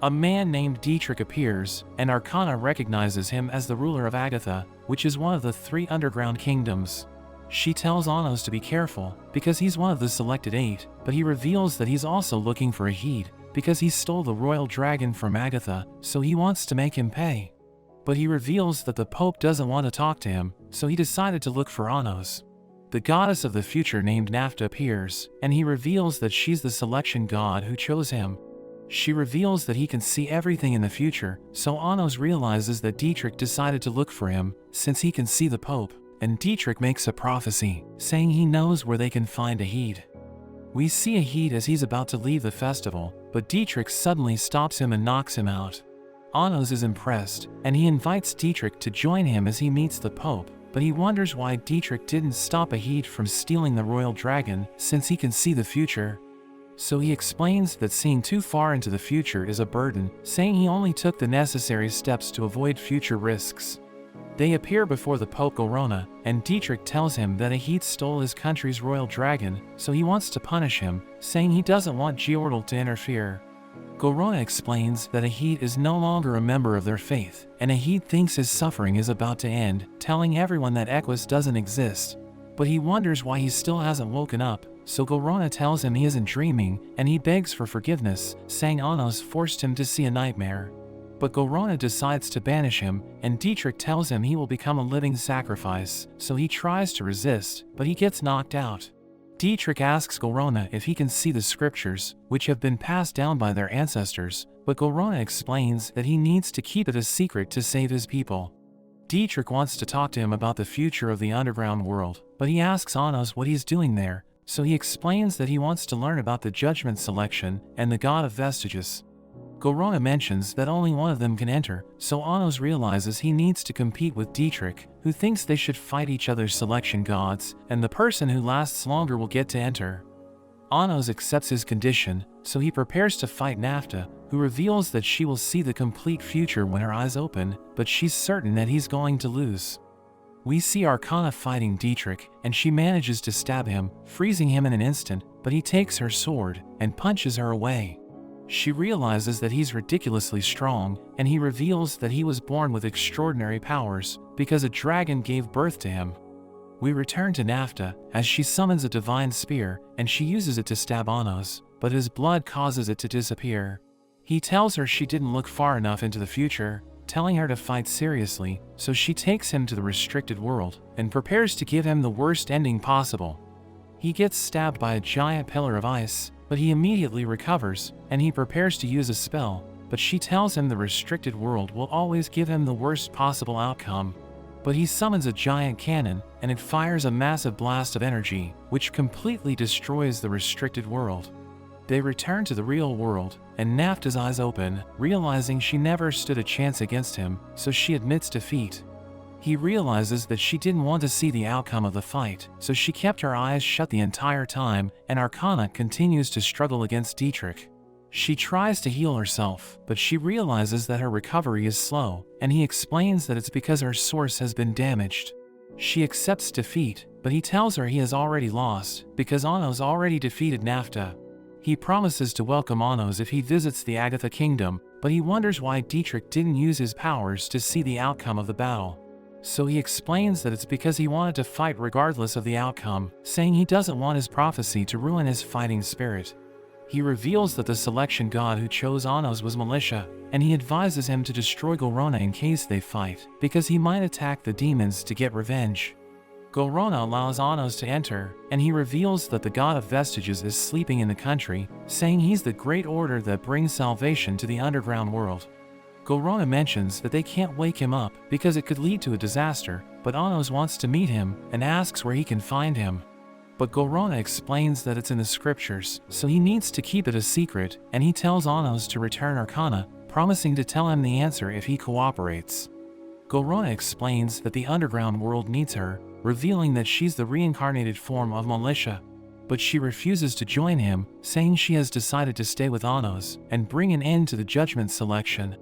Speaker 1: A man named Dietrich appears, and Arcana recognizes him as the ruler of Agatha, which is one of the 3 underground kingdoms. She tells Anos to be careful because he's one of the selected 8, but he reveals that he's also looking for Ahid because he stole the royal dragon from Agatha, so he wants to make him pay. But he reveals that the Pope doesn't want to talk to him, so he decided to look for Anos. The goddess of the future named Nafta appears, and he reveals that she's the selection god who chose him. She reveals that he can see everything in the future, so Anos realizes that Dietrich decided to look for him since he can see the Pope. And Dietrich makes a prophecy, saying he knows where they can find Ahid. We see Ahid as he's about to leave the festival, but Dietrich suddenly stops him and knocks him out. Anos is impressed, and he invites Dietrich to join him as he meets the Pope, but he wonders why Dietrich didn't stop Ahid from stealing the royal dragon since he can see the future. So he explains that seeing too far into the future is a burden, saying he only took the necessary steps to avoid future risks. They appear before the Pope Gorona, and Dietrich tells him that Ahid stole his country's royal dragon, so he wants to punish him, saying he doesn't want Geordle to interfere. Gorona explains that Ahid is no longer a member of their faith, and Ahid thinks his suffering is about to end, telling everyone that Equus doesn't exist. But he wonders why he still hasn't woken up, so Gorona tells him he isn't dreaming, and he begs for forgiveness, saying Anos forced him to see a nightmare. But Gorona decides to banish him, and Dietrich tells him he will become a living sacrifice, so he tries to resist, but he gets knocked out. Dietrich asks Gorona if he can see the scriptures, which have been passed down by their ancestors, but Gorona explains that he needs to keep it a secret to save his people. Dietrich wants to talk to him about the future of the underground world, but he asks Anos what he's doing there, so he explains that he wants to learn about the judgment selection and the god of vestiges. Gorona mentions that only one of them can enter, so Anos realizes he needs to compete with Dietrich, who thinks they should fight each other's selection gods, and the person who lasts longer will get to enter. Anos accepts his condition, so he prepares to fight Nafta, who reveals that she will see the complete future when her eyes open, but she's certain that he's going to lose. We see Arcana fighting Dietrich, and she manages to stab him, freezing him in an instant, but he takes her sword and punches her away. She realizes that he's ridiculously strong, and he reveals that he was born with extraordinary powers, because a dragon gave birth to him. We return to Nafta, as she summons a divine spear, and she uses it to stab Anos, but his blood causes it to disappear. He tells her she didn't look far enough into the future, telling her to fight seriously, so she takes him to the restricted world, and prepares to give him the worst ending possible. He gets stabbed by a giant pillar of ice, but he immediately recovers, and he prepares to use a spell, but she tells him the restricted world will always give him the worst possible outcome. But he summons a giant cannon, and it fires a massive blast of energy, which completely destroys the restricted world. They return to the real world, and Nafta's eyes open, realizing she never stood a chance against him, so she admits defeat. He realizes that she didn't want to see the outcome of the fight, so she kept her eyes shut the entire time, and Arcana continues to struggle against Dietrich. She tries to heal herself, but she realizes that her recovery is slow, and he explains that it's because her source has been damaged. She accepts defeat, but he tells her he has already lost, because Anos already defeated Nafta. He promises to welcome Anos if he visits the Agatha Kingdom, but he wonders why Dietrich didn't use his powers to see the outcome of the battle. So he explains that it's because he wanted to fight regardless of the outcome, saying he doesn't want his prophecy to ruin his fighting spirit. He reveals that the selection god who chose Anos was Militia, and he advises him to destroy Gorona in case they fight, because he might attack the demons to get revenge. Gorona allows Anos to enter, and he reveals that the god of vestiges is sleeping in the country, saying he's the great order that brings salvation to the underground world. Gorona mentions that they can't wake him up because it could lead to a disaster, but Anos wants to meet him and asks where he can find him. But Gorona explains that it's in the scriptures, so he needs to keep it a secret, and he tells Anos to return Arcana, promising to tell him the answer if he cooperates. Gorona explains that the underground world needs her, revealing that she's the reincarnated form of Militia. But she refuses to join him, saying she has decided to stay with Anos and bring an end to the judgment selection.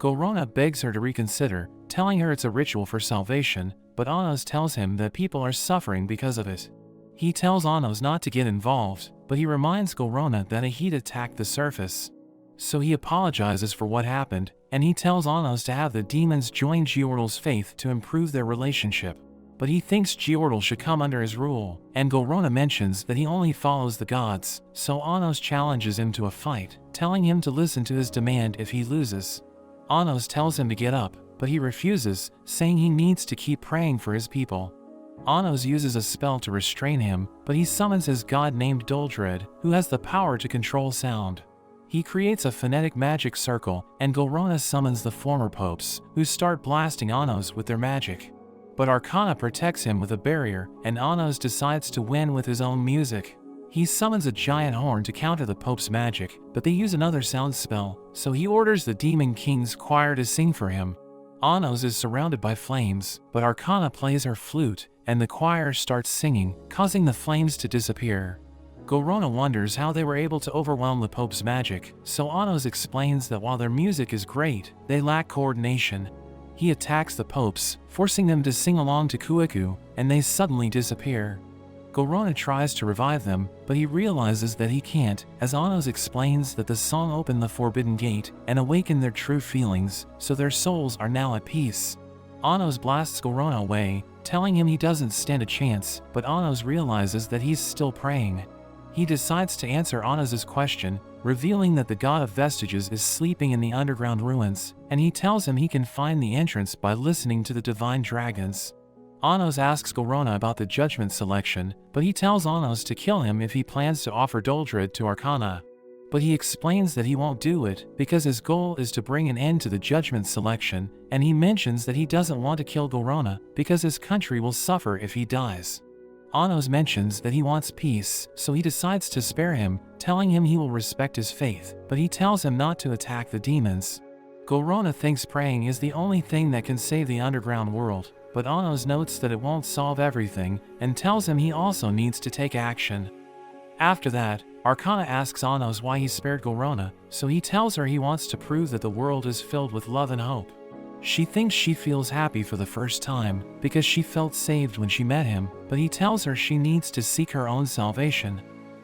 Speaker 1: Gorona begs her to reconsider, telling her it's a ritual for salvation, but Anos tells him that people are suffering because of it. He tells Anos not to get involved, but he reminds Gorona that a heat attacked the surface. So he apologizes for what happened, and he tells Anos to have the demons join Geordle's faith to improve their relationship. But he thinks Geordle should come under his rule, and Gorona mentions that he only follows the gods, so Anos challenges him to a fight, telling him to listen to his demand if he loses. Anos tells him to get up, but he refuses, saying he needs to keep praying for his people. Anos uses a spell to restrain him, but he summons his god named Doldred, who has the power to control sound. He creates a phonetic magic circle, and Gorona summons the former popes, who start blasting Anos with their magic. But Arcana protects him with a barrier, and Anos decides to win with his own music. He summons a giant horn to counter the Pope's magic, but they use another sound spell, so he orders the Demon King's choir to sing for him. Anos is surrounded by flames, but Arcana plays her flute, and the choir starts singing, causing the flames to disappear. Gorona wonders how they were able to overwhelm the Pope's magic, so Anos explains that while their music is great, they lack coordination. He attacks the popes, forcing them to sing along to Kuiku, and they suddenly disappear. Gorona tries to revive them, but he realizes that he can't, as Anos explains that the song opened the Forbidden Gate and awakened their true feelings, so their souls are now at peace. Anos blasts Gorona away, telling him he doesn't stand a chance, but Anos realizes that he's still praying. He decides to answer Anos' question, revealing that the god of vestiges is sleeping in the underground ruins, and he tells him he can find the entrance by listening to the divine dragons. Anos asks Gorona about the judgment selection, but he tells Anos to kill him if he plans to offer Doldred to Arcana. But he explains that he won't do it, because his goal is to bring an end to the judgment selection, and he mentions that he doesn't want to kill Gorona, because his country will suffer if he dies. Anos mentions that he wants peace, so he decides to spare him, telling him he will respect his faith, but he tells him not to attack the demons. Gorona thinks praying is the only thing that can save the underground world, but Anos notes that it won't solve everything and tells him he also needs to take action. After that, Arcana asks Anos why he spared Gorona, so he tells her he wants to prove that the world is filled with love and hope. She thinks she feels happy for the first time because she felt saved when she met him, but he tells her she needs to seek her own salvation.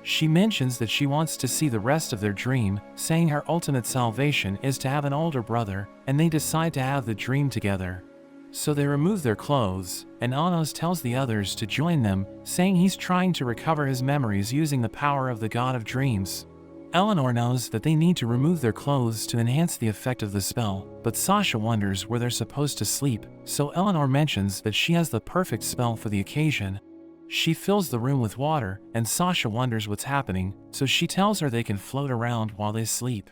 Speaker 1: She mentions that she wants to see the rest of their dream, saying her ultimate salvation is to have an older brother, and they decide to have the dream together. So they remove their clothes, and Anos tells the others to join them, saying he's trying to recover his memories using the power of the God of Dreams. Eleanor knows that they need to remove their clothes to enhance the effect of the spell, but Sasha wonders where they're supposed to sleep, so Eleanor mentions that she has the perfect spell for the occasion. She fills the room with water, and Sasha wonders what's happening, so she tells her they can float around while they sleep.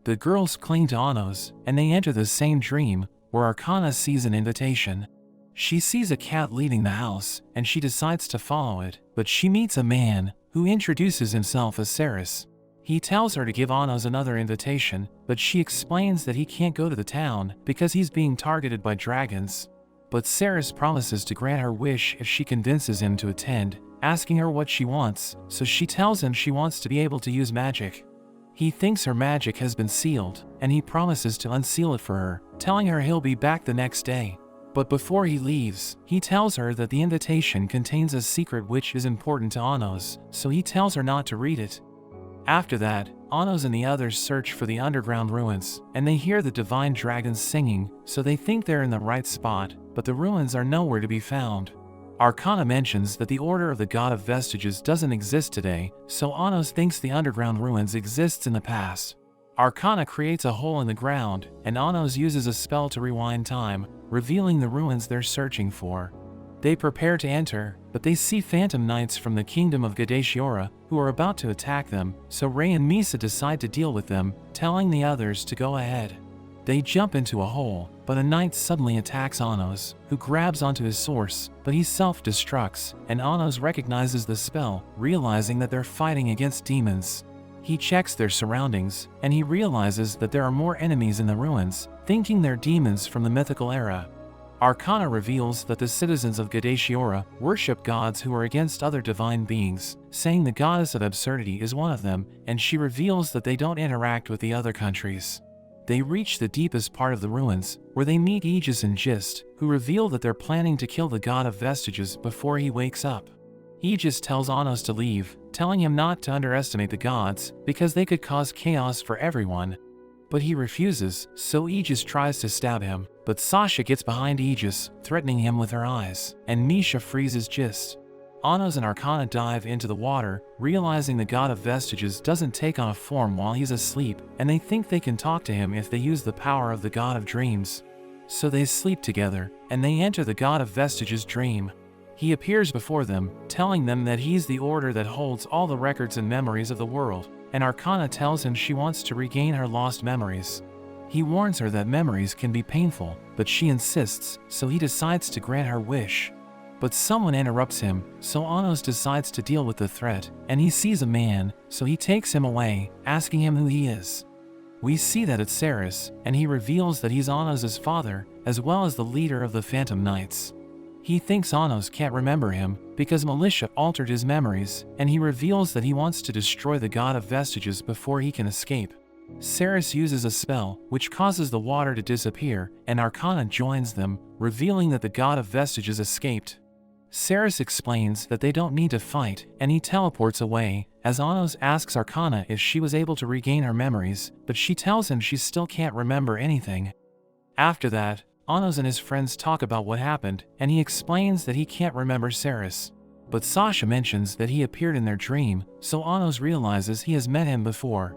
Speaker 1: The girls cling to Anos, and they enter the same dream, where Arcana sees an invitation. She sees a cat leaving the house, and she decides to follow it, but she meets a man, who introduces himself as Ceres. He tells her to give Anos another invitation, but she explains that he can't go to the town because he's being targeted by dragons. But Ceres promises to grant her wish if she convinces him to attend, asking her what she wants, so she tells him she wants to be able to use magic. He thinks her magic has been sealed, and he promises to unseal it for her, telling her he'll be back the next day. But before he leaves, he tells her that the invitation contains a secret which is important to Anos, so he tells her not to read it. After that, Anos and the others search for the underground ruins, and they hear the divine dragons singing, so they think they're in the right spot, but the ruins are nowhere to be found. Arcana mentions that the Order of the God of Vestiges doesn't exist today, so Anos thinks the underground ruins exists in the past. Arcana creates a hole in the ground, and Anos uses a spell to rewind time, revealing the ruins they're searching for. They prepare to enter, but they see phantom knights from the kingdom of Gadatiora, who are about to attack them, so Ray and Misa decide to deal with them, telling the others to go ahead. They jump into a hole, but a knight suddenly attacks Anos, who grabs onto his source, but he self-destructs, and Anos recognizes the spell, realizing that they're fighting against demons. He checks their surroundings, and he realizes that there are more enemies in the ruins, thinking they're demons from the mythical era. Arcana reveals that the citizens of Gadatiora worship gods who are against other divine beings, saying the goddess of absurdity is one of them, and she reveals that they don't interact with the other countries. They reach the deepest part of the ruins, where they meet Aegis and Gist, who reveal that they're planning to kill the god of Vestiges before he wakes up. Aegis tells Anos to leave, telling him not to underestimate the gods, because they could cause chaos for everyone. But he refuses, so Aegis tries to stab him, but Sasha gets behind Aegis, threatening him with her eyes, and Misha freezes Gist. Anos and Arcana dive into the water, realizing the god of Vestiges doesn't take on a form while he's asleep, and they think they can talk to him if they use the power of the god of dreams. So they sleep together, and they enter the god of Vestiges' dream. He appears before them, telling them that he's the order that holds all the records and memories of the world, and Arcana tells him she wants to regain her lost memories. He warns her that memories can be painful, but she insists, so he decides to grant her wish. But someone interrupts him, so Anos decides to deal with the threat, and he sees a man, so he takes him away, asking him who he is. We see that it's Ceres, and he reveals that he's Anos' father, as well as the leader of the Phantom Knights. He thinks Anos can't remember him, because Militia altered his memories, and he reveals that he wants to destroy the god of Vestiges before he can escape. Ceres uses a spell, which causes the water to disappear, and Arcana joins them, revealing that the god of Vestiges escaped. Ceres explains that they don't need to fight, and he teleports away, as Anos asks Arcana if she was able to regain her memories, but she tells him she still can't remember anything. After that, Anos and his friends talk about what happened, and he explains that he can't remember Ceres. But Sasha mentions that he appeared in their dream, so Anos realizes he has met him before.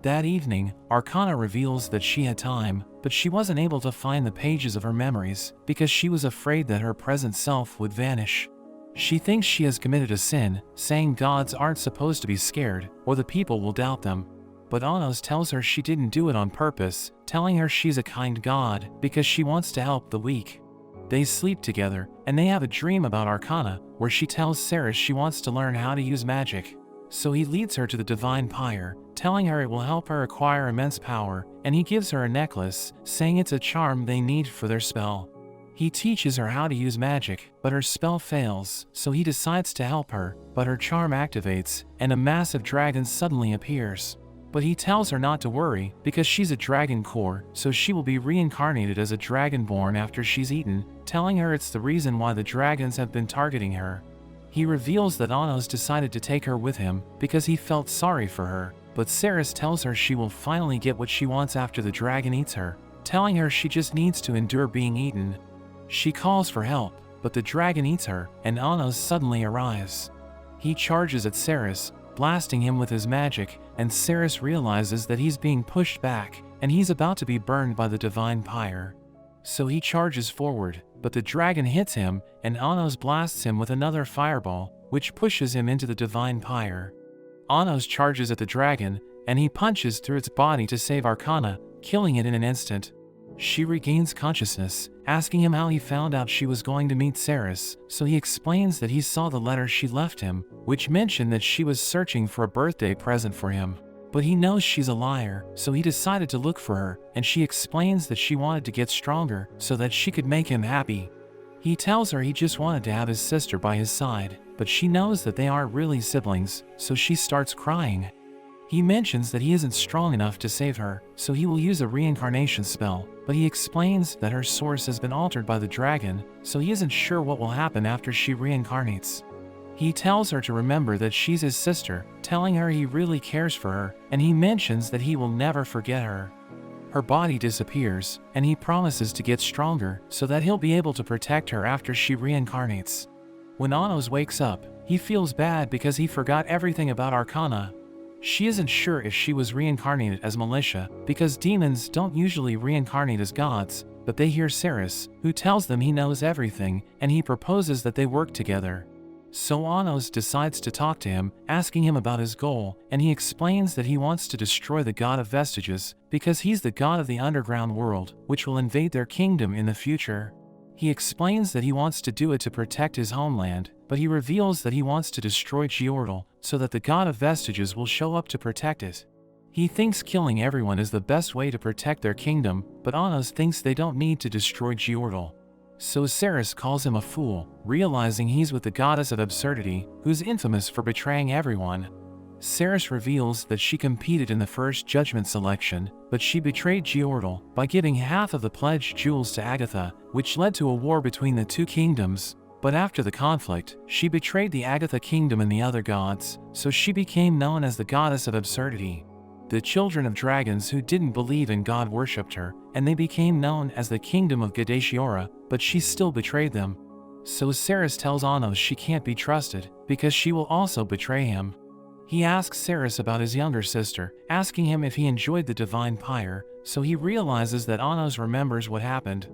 Speaker 1: That evening, Arcana reveals that she had time, but she wasn't able to find the pages of her memories because she was afraid that her present self would vanish. She thinks she has committed a sin, saying gods aren't supposed to be scared, or the people will doubt them. But Anos tells her she didn't do it on purpose, telling her she's a kind god because she wants to help the weak. They sleep together, and they have a dream about Arcana, where she tells Ceres she wants to learn how to use magic. So he leads her to the divine pyre, telling her it will help her acquire immense power, and he gives her a necklace, saying it's a charm they need for their spell. He teaches her how to use magic, but her spell fails, so he decides to help her, but her charm activates, and a massive dragon suddenly appears. But he tells her not to worry, because she's a dragon core, so she will be reincarnated as a dragonborn after she's eaten, telling her it's the reason why the dragons have been targeting her. He reveals that Anos decided to take her with him, because he felt sorry for her, but Ceres tells her she will finally get what she wants after the dragon eats her, telling her she just needs to endure being eaten. She calls for help, but the dragon eats her, and Anos suddenly arrives. He charges at Ceres, blasting him with his magic, and Ceres realizes that he's being pushed back, and he's about to be burned by the divine pyre. So he charges forward, but the dragon hits him, and Anos blasts him with another fireball, which pushes him into the divine pyre. Anos charges at the dragon, and he punches through its body to save Arcana, killing it in an instant. She regains consciousness, asking him how he found out she was going to meet Ceres, so he explains that he saw the letter she left him, which mentioned that she was searching for a birthday present for him. But he knows she's a liar, so he decided to look for her, and she explains that she wanted to get stronger so that she could make him happy. He tells her he just wanted to have his sister by his side, but she knows that they aren't really siblings, so she starts crying. He mentions that he isn't strong enough to save her, so he will use a reincarnation spell, but he explains that her source has been altered by the dragon, so he isn't sure what will happen after she reincarnates. He tells her to remember that she's his sister, telling her he really cares for her, and he mentions that he will never forget her. Her body disappears, and he promises to get stronger so that he'll be able to protect her after she reincarnates. When Anos wakes up, he feels bad because he forgot everything about Arcana. She isn't sure if she was reincarnated as Militia, because demons don't usually reincarnate as gods, but they hear Ceres, who tells them he knows everything, and he proposes that they work together. So Anos decides to talk to him, asking him about his goal, and he explains that he wants to destroy the god of Vestiges, because he's the god of the underground world, which will invade their kingdom in the future. He explains that he wants to do it to protect his homeland, but he reveals that he wants to destroy Geordle, so that the god of Vestiges will show up to protect it. He thinks killing everyone is the best way to protect their kingdom, but Anos thinks they don't need to destroy Geordle. So Ceres calls him a fool, realizing he's with the goddess of absurdity, who's infamous for betraying everyone. Ceres reveals that she competed in the first judgment selection, but she betrayed Geordle by giving half of the pledged jewels to Agatha, which led to a war between the two kingdoms. But after the conflict, she betrayed the Agatha kingdom and the other gods, so she became known as the goddess of absurdity. The children of dragons who didn't believe in God worshipped her, and they became known as the kingdom of Gadatiora, but she still betrayed them. So Ceres tells Anos she can't be trusted, because she will also betray him. He asks Ceres about his younger sister, asking him if he enjoyed the divine pyre, so he realizes that Anos remembers what happened.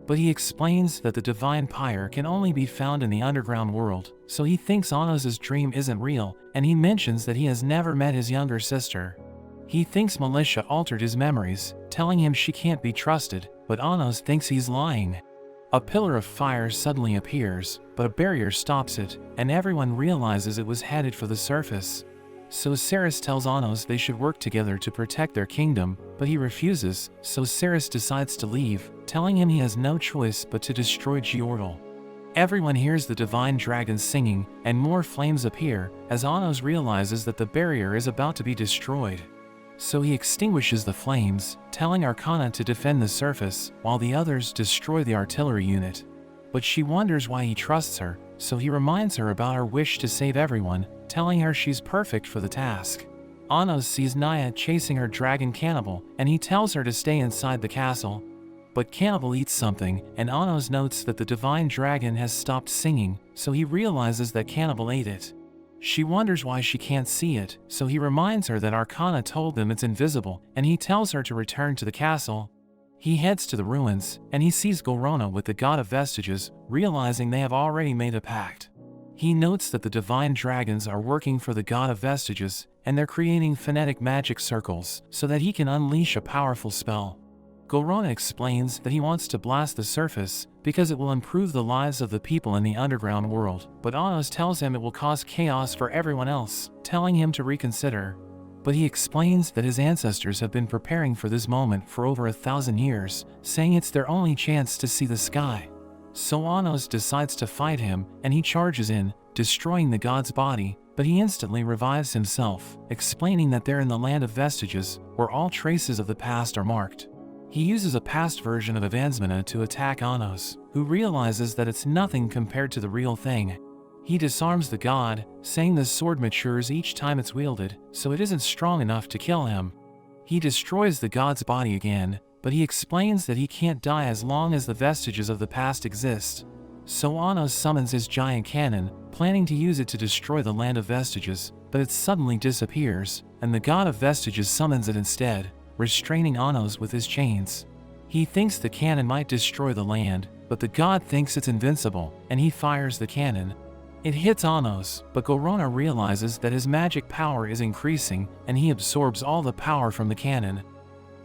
Speaker 1: But he explains that the divine pyre can only be found in the underground world, so he thinks Anos' dream isn't real, and he mentions that he has never met his younger sister. He thinks Militia altered his memories, telling him she can't be trusted, but Anos thinks he's lying. A pillar of fire suddenly appears, but a barrier stops it, and everyone realizes it was headed for the surface. So Ceres tells Anos they should work together to protect their kingdom, but he refuses, so Ceres decides to leave, telling him he has no choice but to destroy Geordle. Everyone hears the divine dragon singing, and more flames appear, as Anos realizes that the barrier is about to be destroyed. So he extinguishes the flames, telling Arcana to defend the surface, while the others destroy the artillery unit. But she wonders why he trusts her, so he reminds her about her wish to save everyone, telling her she's perfect for the task. Anos sees Naya chasing her dragon Cannibal, and he tells her to stay inside the castle. But Cannibal eats something, and Anos notes that the divine dragon has stopped singing, so he realizes that Cannibal ate it. She wonders why she can't see it, so he reminds her that Arcana told them it's invisible, and he tells her to return to the castle. He heads to the ruins, and he sees Golrona with the god of Vestiges, realizing they have already made a pact. He notes that the divine dragons are working for the god of Vestiges, and they're creating phonetic magic circles, so that he can unleash a powerful spell. Gorona explains that he wants to blast the surface because it will improve the lives of the people in the underground world, but Anos tells him it will cause chaos for everyone else, telling him to reconsider. But he explains that his ancestors have been preparing for this moment for over 1,000 years, saying it's their only chance to see the sky. So Anos decides to fight him, and he charges in, destroying the god's body, but he instantly revives himself, explaining that they're in the land of vestiges, where all traces of the past are marked. He uses a past version of Avansmina to attack Anos, who realizes that it's nothing compared to the real thing. He disarms the god, saying the sword matures each time it's wielded, so it isn't strong enough to kill him. He destroys the god's body again, but he explains that he can't die as long as the vestiges of the past exist. So Anos summons his giant cannon, planning to use it to destroy the land of vestiges, but it suddenly disappears, and the god of vestiges summons it instead, restraining Anos with his chains. He thinks the cannon might destroy the land, but the god thinks it's invincible, and he fires the cannon. It hits Anos, but Gorona realizes that his magic power is increasing, and he absorbs all the power from the cannon.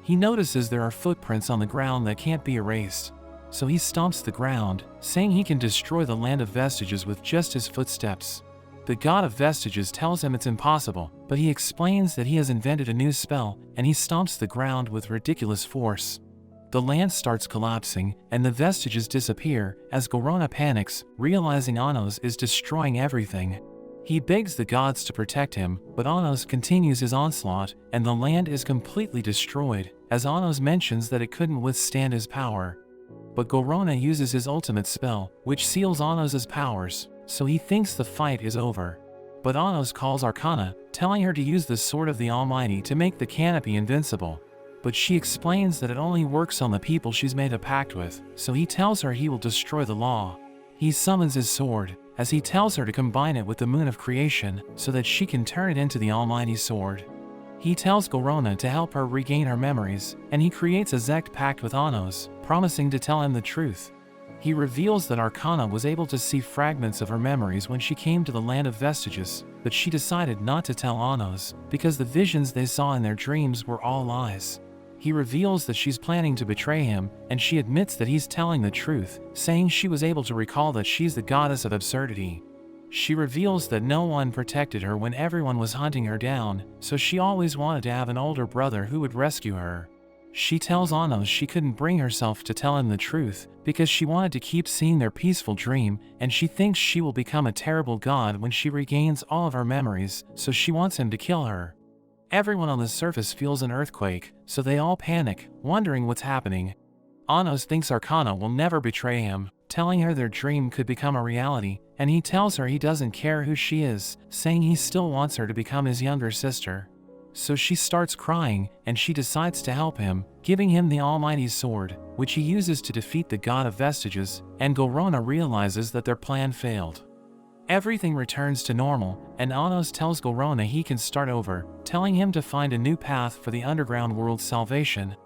Speaker 1: He notices there are footprints on the ground that can't be erased, so he stomps the ground, saying he can destroy the land of vestiges with just his footsteps. The god of vestiges tells him it's impossible, but he explains that he has invented a new spell, and he stomps the ground with ridiculous force. The land starts collapsing, and the vestiges disappear as Gorona panics, realizing Anos is destroying everything. He begs the gods to protect him, but Anos continues his onslaught, and the land is completely destroyed, as Anos mentions that it couldn't withstand his power. But Gorona uses his ultimate spell, which seals Anos' powers, so he thinks the fight is over. But Anos calls Arcana, telling her to use the Sword of the Almighty to make the canopy invincible. But she explains that it only works on the people she's made a pact with, so he tells her he will destroy the law. He summons his sword, as he tells her to combine it with the Moon of Creation, so that she can turn it into the Almighty Sword. He tells Gorona to help her regain her memories, and he creates a Zect pact with Anos, promising to tell him the truth. He reveals that Arcana was able to see fragments of her memories when she came to the land of vestiges, but she decided not to tell Anos, because the visions they saw in their dreams were all lies. He reveals that she's planning to betray him, and she admits that he's telling the truth, saying she was able to recall that she's the goddess of absurdity. She reveals that no one protected her when everyone was hunting her down, so she always wanted to have an older brother who would rescue her. She tells Anos she couldn't bring herself to tell him the truth, because she wanted to keep seeing their peaceful dream, and she thinks she will become a terrible god when she regains all of her memories, so she wants him to kill her. Everyone on the surface feels an earthquake, so they all panic, wondering what's happening. Anos thinks Arcana will never betray him, telling her their dream could become a reality, and he tells her he doesn't care who she is, saying he still wants her to become his younger sister. So she starts crying, and she decides to help him, giving him the Almighty's sword, which he uses to defeat the god of vestiges, and Gorona realizes that their plan failed. Everything returns to normal, and Anos tells Gorona he can start over, telling him to find a new path for the underground world's salvation.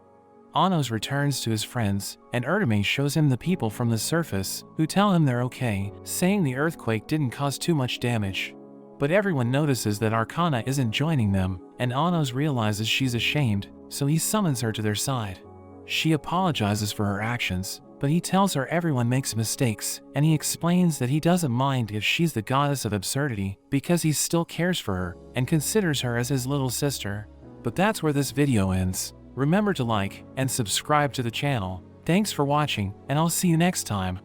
Speaker 1: Anos returns to his friends, and Erdeme shows him the people from the surface, who tell him they're okay, saying the earthquake didn't cause too much damage. But everyone notices that Arcana isn't joining them, and Anos realizes she's ashamed, so he summons her to their side. She apologizes for her actions, but he tells her everyone makes mistakes, and he explains that he doesn't mind if she's the goddess of absurdity, because he still cares for her, and considers her as his little sister. But that's where this video ends. Remember to like and subscribe to the channel. Thanks for watching, and I'll see you next time.